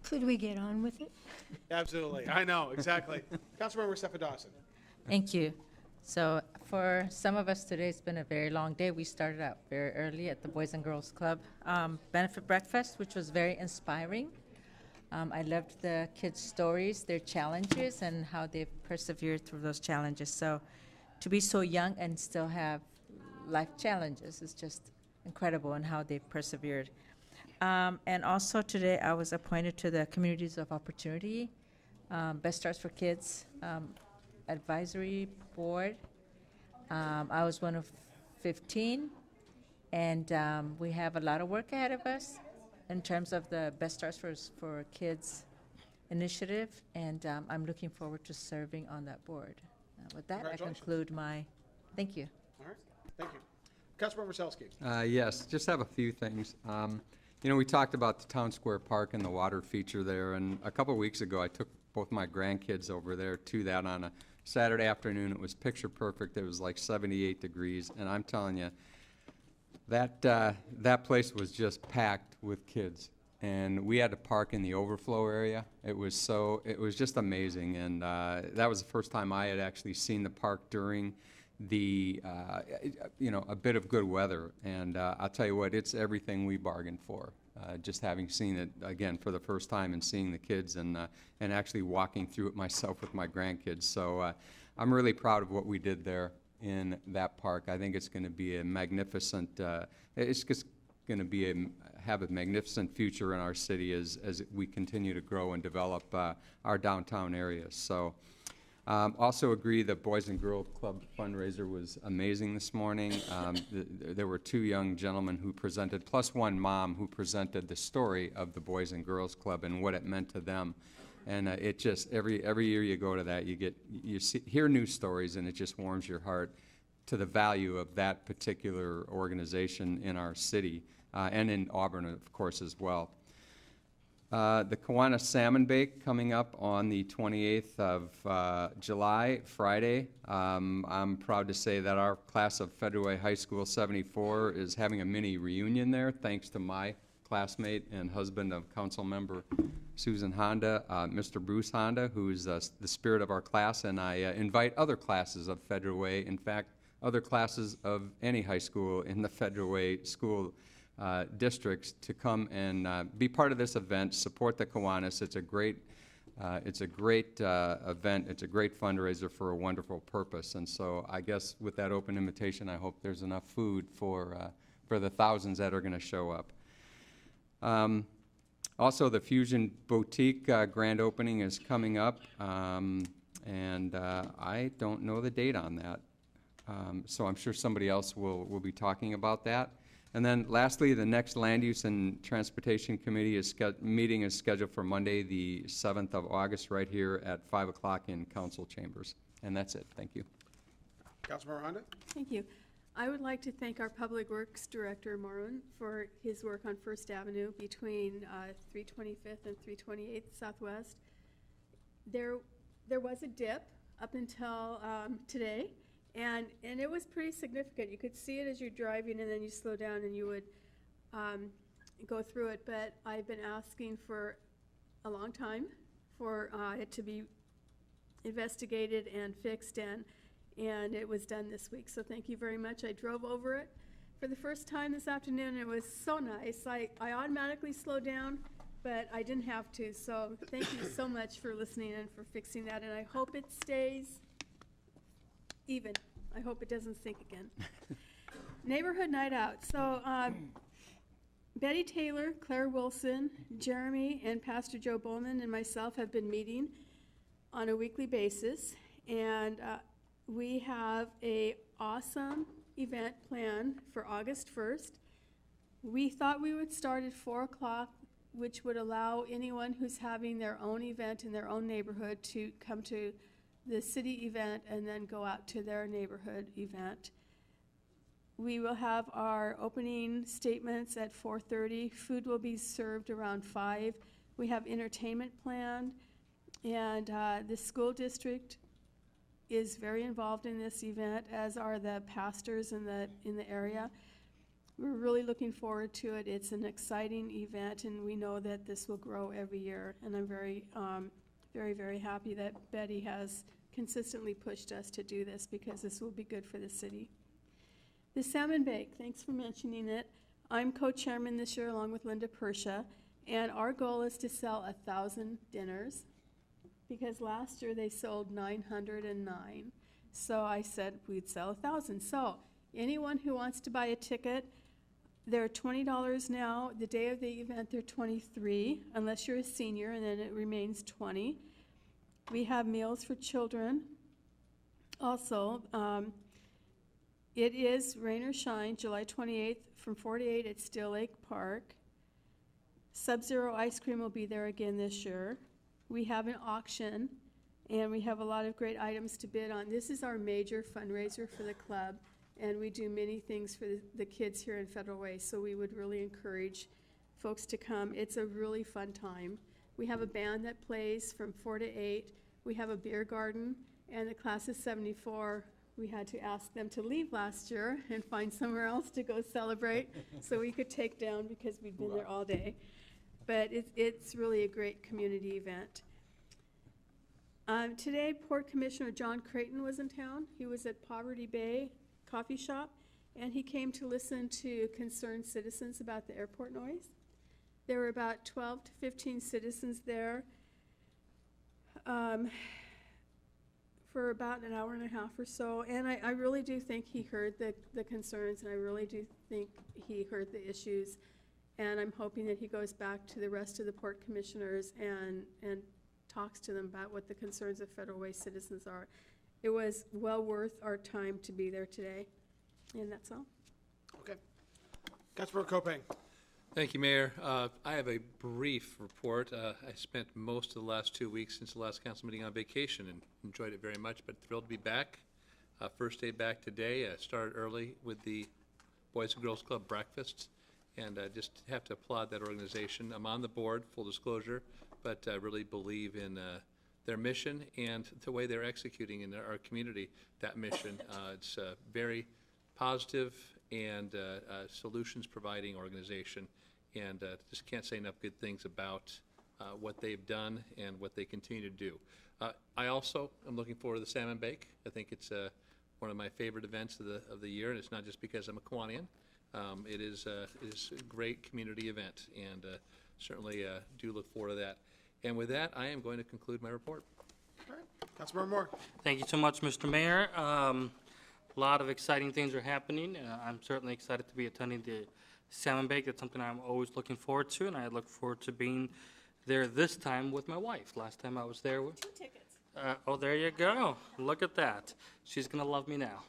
Could we get on with it? Absolutely, I know, exactly. Councilmember Sefa Dawson. Thank you. So for some of us today, it's been a very long day. We started out very early at the Boys and Girls Club benefit breakfast, which was very inspiring. I loved the kids' stories, their challenges, and how they've persevered through those challenges. So to be so young and still have life challenges is just incredible, and how they've persevered. And also today, I was appointed to the Communities of Opportunity Best Starts for Kids Advisory Board. I was one of 15, and we have a lot of work ahead of us in terms of the Best Starts for Kids initiative, and I'm looking forward to serving on that board. With that, I Congratulations. conclude my, thank you. All right, thank you. Councilmember Selsky. Yes, just have a few things. You know, we talked about the Town Square Park and the water feature there, and a couple of weeks ago, I took both my grandkids over there to that on a Saturday afternoon. It was picture perfect. It was like 78 degrees, and I'm telling you, that place was just packed with kids. And we had to park in the overflow area. It was just amazing, and that was the first time I had actually seen the park during the, you know, a bit of good weather. And I'll tell you what, it's everything we bargained for. Just having seen it again for the first time and seeing the kids and actually walking through it myself with my grandkids. So I'm really proud of what we did there in that park. I think it's going to be a magnificent, it's just going to be have a magnificent future in our city as we continue to grow and develop our downtown areas. So also agree the Boys and Girls Club fundraiser was amazing this morning. There were two young gentlemen who presented, plus one mom who presented the story of the Boys and Girls Club and what it meant to them. And it just, every year you go to that, you hear new stories, and it just warms your heart to the value of that particular organization in our city, and in Auburn, of course, as well. The Kiwanis Salmon Bake coming up on the 28th of July, Friday. I'm proud to say that our class of Federal Way High School 74 is having a mini reunion there, thanks to my classmate and husband of Council Member Susan Honda, Mr. Bruce Honda, who's the spirit of our class, and I invite other classes of Federal Way, in fact, other classes of any high school in the Federal Way school districts to come and be part of this event, support the Kiwanis. It's a great event. It's a great fundraiser for a wonderful purpose. And so I guess with that open invitation, I hope there's enough food for the thousands that are going to show up. Also, the Fusion Boutique grand opening is coming up, and I don't know the date on that. So I'm sure somebody else will be talking about that. And then lastly, the next Land Use and Transportation Committee meeting is scheduled for Monday, the 7th of August, right here at 5 o'clock in council chambers. And that's it. Thank you. Councilmember Honda. Thank you. I would like to thank our Public Works Director, Maureen, for his work on First Avenue between 325th and 328th Southwest. There was a dip up until today. And it was pretty significant. You could see it as you're driving, and then you slow down and you would go through it. But I've been asking for a long time for it to be investigated and fixed, and it was done this week. So thank you very much. I drove over it for the first time this afternoon. It was so nice. I automatically slowed down, but I didn't have to. So thank you so much for listening and for fixing that. And I hope it stays even. I hope it doesn't sink again. Neighborhood night out. So Betty Taylor, Claire Wilson, Jeremy, and Pastor Joe Bowman and myself have been meeting on a weekly basis, and we have a awesome event planned for August 1st. We thought we would start at 4 o'clock, which would allow anyone who's having their own event in their own neighborhood to come to the city event and then go out to their neighborhood event. We will have our opening statements at 4:30. Food will be served around 5. We have entertainment planned, and the school district is very involved in this event, as are the pastors in the area. We're really looking forward to it. It's an exciting event, and we know that this will grow every year, and I'm very, very happy that Betty has consistently pushed us to do this, because this will be good for the city. The Salmon Bake, thanks for mentioning it. I'm co-chairman this year along with Linda Persha, and our goal is to sell 1,000 dinners, because last year they sold 909. So I said we'd sell 1,000. So anyone who wants to buy a ticket, they're $20 now. The day of the event, they're $23, unless you're a senior, and then it remains $20. We have meals for children. Also, it is rain or shine, July 28th from 4 to 8 at Still Lake Park. Sub-Zero ice cream will be there again this year. We have an auction, and we have a lot of great items to bid on. This is our major fundraiser for the club, and we do many things for the kids here in Federal Way, so we would really encourage folks to come. It's a really fun time. We have a band that plays from 4 to 8. We have a beer garden, and the class of 74, we had to ask them to leave last year and find somewhere else to go celebrate so we could take down because we'd been there all day. But it's really a great community event. Today, Port Commissioner John Creighton was in town. He was at Poverty Bay Coffee Shop, and he came to listen to concerned citizens about the airport noise. There were about 12 to 15 citizens there for about an hour and a half or so, and I really do think he heard the concerns, and I really do think he heard the issues, and I'm hoping that he goes back to the rest of the port commissioners and talks to them about what the concerns of Federal Way citizens are. It was well worth our time to be there today, and that's all. Okay. Councilmember Kopang. Thank you, Mayor. I have a brief report. I spent most of the last 2 weeks since the last council meeting on vacation and enjoyed it very much, but thrilled to be back. First day back today. I started early with the Boys and Girls Club breakfast, and I just have to applaud that organization. I'm on the board, full disclosure, but I really believe in their mission and the way they're executing in our community that mission. It's a very positive and solutions providing organization, and just can't say enough good things about what they've done and what they continue to do. I also am looking forward to the Salmon Bake. I think it's one of my favorite events of the year, and it's not just because I'm a Kiwanian. It is a great community event, and certainly do look forward to that. And with that, I am going to conclude my report. All right. Councilmember Moore. Thank you so much, Mr. Mayor. A lot of exciting things are happening. I'm certainly excited to be attending the Salmon Bake. That's something I'm always looking forward to, and I look forward to being there this time with my wife. Last time I was there with... 2 tickets. Oh, there you go. Look at that. She's going to love me now.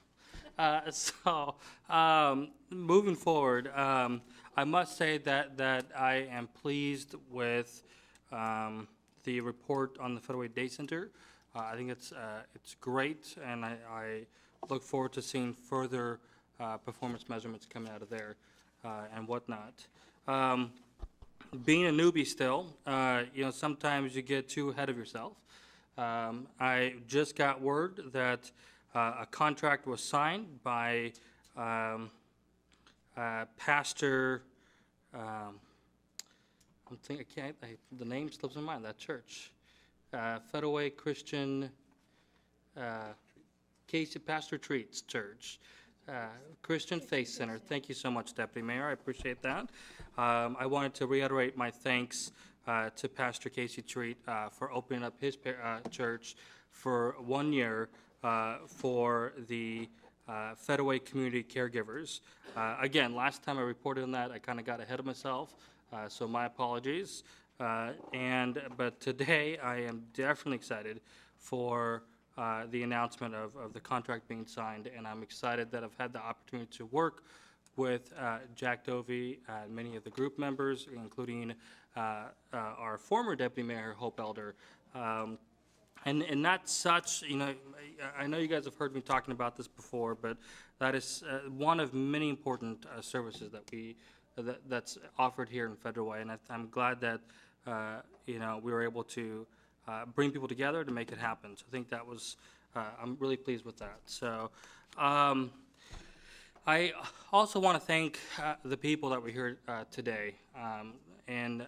Moving forward, I must say that I am pleased with the report on the Federal Way Day Center. I think it's great, and I look forward to seeing further performance measurements coming out of there and whatnot. Being a newbie still, sometimes you get too ahead of yourself. I just got word that a contract was signed by Pastor, the name slips my mind, that church. Federal Way Christian, Pastor Treats Church. Christian Faith Center. Thank you so much, Deputy Mayor. I appreciate that. I wanted to reiterate my thanks to Pastor Casey Treat for opening up his church for 1 year for the Federal Way community caregivers. Again, last time I reported on that, I kind of got ahead of myself, so my apologies. But today, I am definitely excited for the announcement of the contract being signed, and I'm excited that I've had the opportunity to work with Jack Dovey and many of the group members, including our former Deputy Mayor, Hope Elder. And not such, I know you guys have heard me talking about this before, but that is one of many important services that's offered here in Federal Way, and I'm glad that, we were able to bring people together to make it happen. So I think that was, I'm really pleased with that. So I also want to thank the people that were here today, in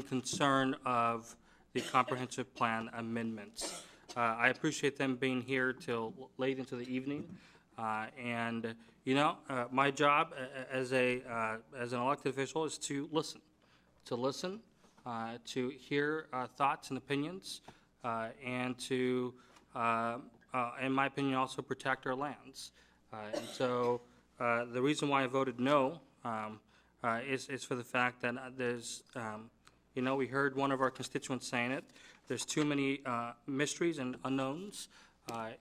concern of the comprehensive plan amendments. I appreciate them being here till late into the evening, and my job as an elected official is to listen, to hear thoughts and opinions, and to, in my opinion, also protect our lands. And so the reason why I voted no is for the fact that there's, You know, we heard one of our constituents saying it. There's too many mysteries and unknowns,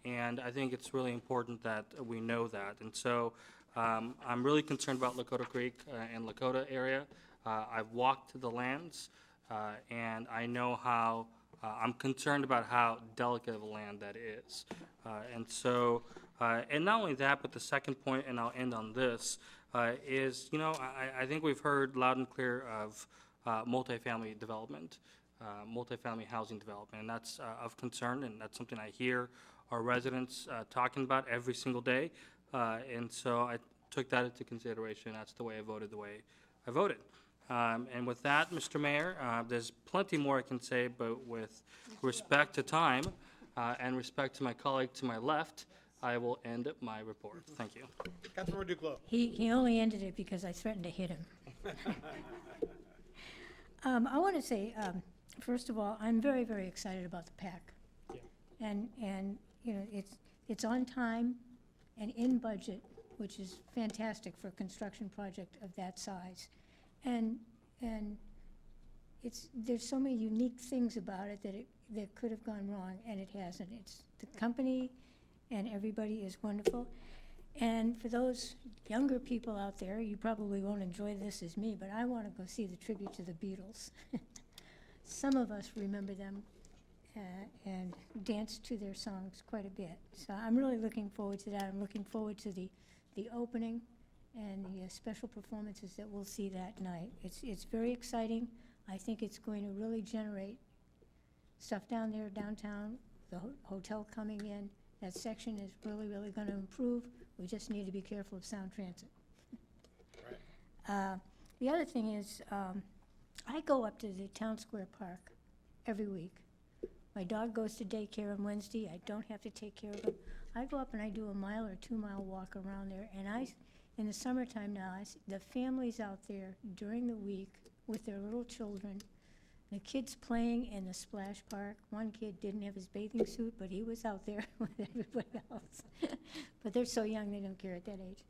and I think it's really important that we know that. And so I'm really concerned about Lakota Creek and Lakota area. I've walked the lands, and I know how, I'm concerned about how delicate of a land that is. And so, and not only that, but the second point, and I'll end on this, is, you know, I think we've heard loud and clear of multifamily development, multifamily housing development, and that's of concern, and that's something I hear our residents talking about every single day. And so I took that into consideration. That's the way I voted I voted. And with that, Mr. Mayor, there's plenty more I can say, but with respect to time and respect to my colleague to my left, I will end my report. Thank you. Councilmember Duclos. He only ended it because I threatened to hit him. I want to say, first of all, I'm very, very excited about the PAC. Yeah. And you know, it's on time and in budget, which is fantastic for a construction project of that size. And there's so many unique things about it that could have gone wrong, and it hasn't. It's the company and everybody is wonderful. And for those younger people out there, you probably won't enjoy this as me, but I want to go see the tribute to the Beatles. Some of us remember them and dance to their songs quite a bit. So I'm really looking forward to that. I'm looking forward to the opening and the special performances that we'll see that night. It's very exciting. I think it's going to really generate stuff down there downtown, the hotel coming in. That section is really, really going to improve. We just need to be careful of sound transit. Right. The other thing is, I go up to the Town Square Park every week. My dog goes to daycare on Wednesday. I don't have to take care of him. I go up and I do a 1 or 2 mile walk around there, and in the summertime now, I see the families out there during the week with their little children, the kids playing in the splash park. One kid didn't have his bathing suit, but he was out there with everybody else. But they're so young, they don't care at that age.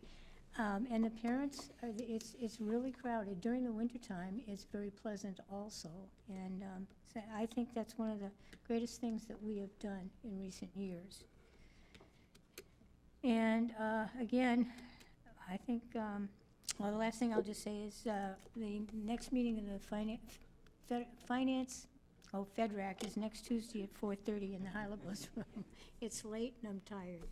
And the parents, it's really crowded. During the wintertime, it's very pleasant also. And so I think that's one of the greatest things that we have done in recent years. And again, I think, well, the last thing I'll just say is the next meeting of the FEDRAC is next Tuesday at 4:30 in the Hylobus room. It's late and I'm tired.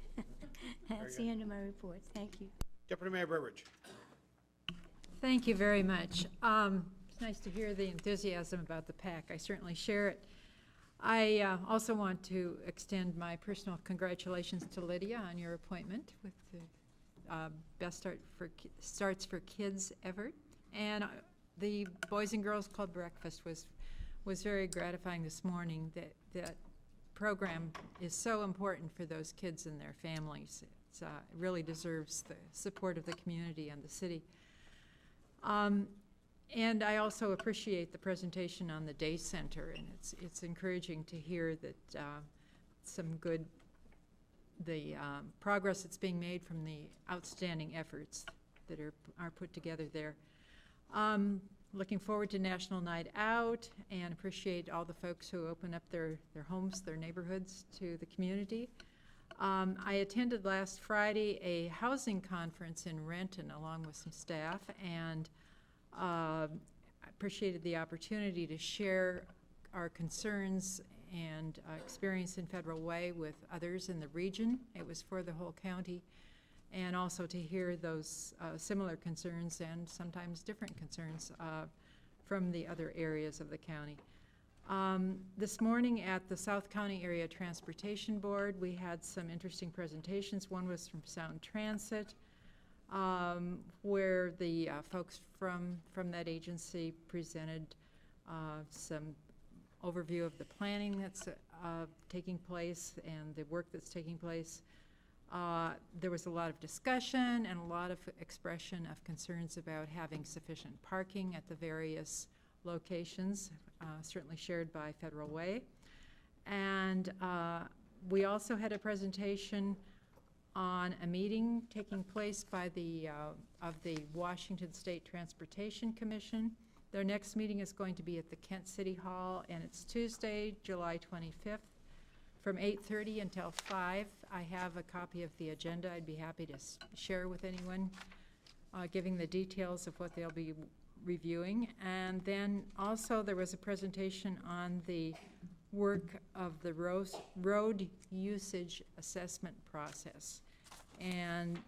That's the end of my report. Thank you. Deputy Mayor Burbridge. Thank you very much. It's nice to hear the enthusiasm about the PAC. I certainly share it. I also want to extend my personal congratulations to Lydia on your appointment with the Best Starts for Kids ever. And the Boys and Girls Club breakfast was very gratifying this morning. That program is so important for those kids and their families. It really deserves the support of the community and the city. And I also appreciate the presentation on the day center, and it's encouraging to hear that the progress that's being made from the outstanding efforts that are put together there. Looking forward to National Night Out, and appreciate all the folks who open up their homes, their neighborhoods to the community. I attended last Friday a housing conference in Renton along with some staff, and appreciated the opportunity to share our concerns and experience in Federal Way with others in the region. It was for the whole county, and also to hear those similar concerns and sometimes different concerns from the other areas of the county. This morning at the South County Area Transportation Board, we had some interesting presentations. One was from Sound Transit, where the folks from that agency presented some overview of the planning that's taking place and the work that's taking place. There was a lot of discussion and a lot of expression of concerns about having sufficient parking at the various locations, certainly shared by Federal Way. And we also had a presentation on a meeting taking place by of the Washington State Transportation Commission Their next meeting is going to be at the Kent City Hall, and it's Tuesday, July 25th, from 8:30 until 5. I have a copy of the agenda I'd be happy to share with anyone, giving the details of what they'll be reviewing. And then also there was a presentation on the work of the road usage assessment process. And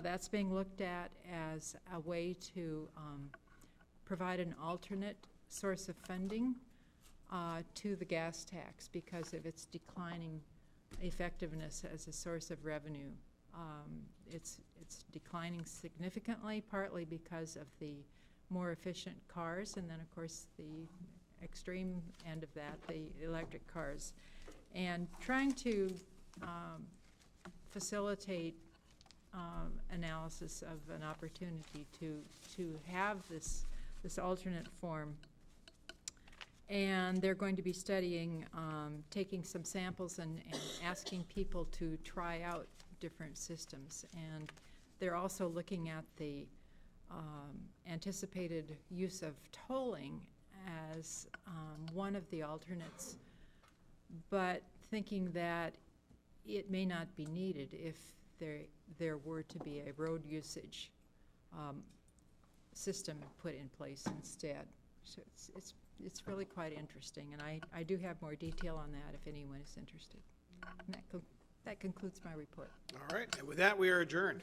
that's being looked at as a way to provide an alternate source of funding to the gas tax because of its declining effectiveness as a source of revenue. It's declining significantly, partly because of the more efficient cars, and then of course the extreme end of that, the electric cars. And trying to facilitate analysis of an opportunity to have this alternate form. And they're going to be studying, taking some samples and asking people to try out different systems. And they're also looking at the anticipated use of tolling as one of the alternates, but thinking that it may not be needed if there were to be a road usage system put in place instead. So it's really quite interesting, and I do have more detail on that if anyone is interested. And that concludes my report. All right, and with that, we are adjourned.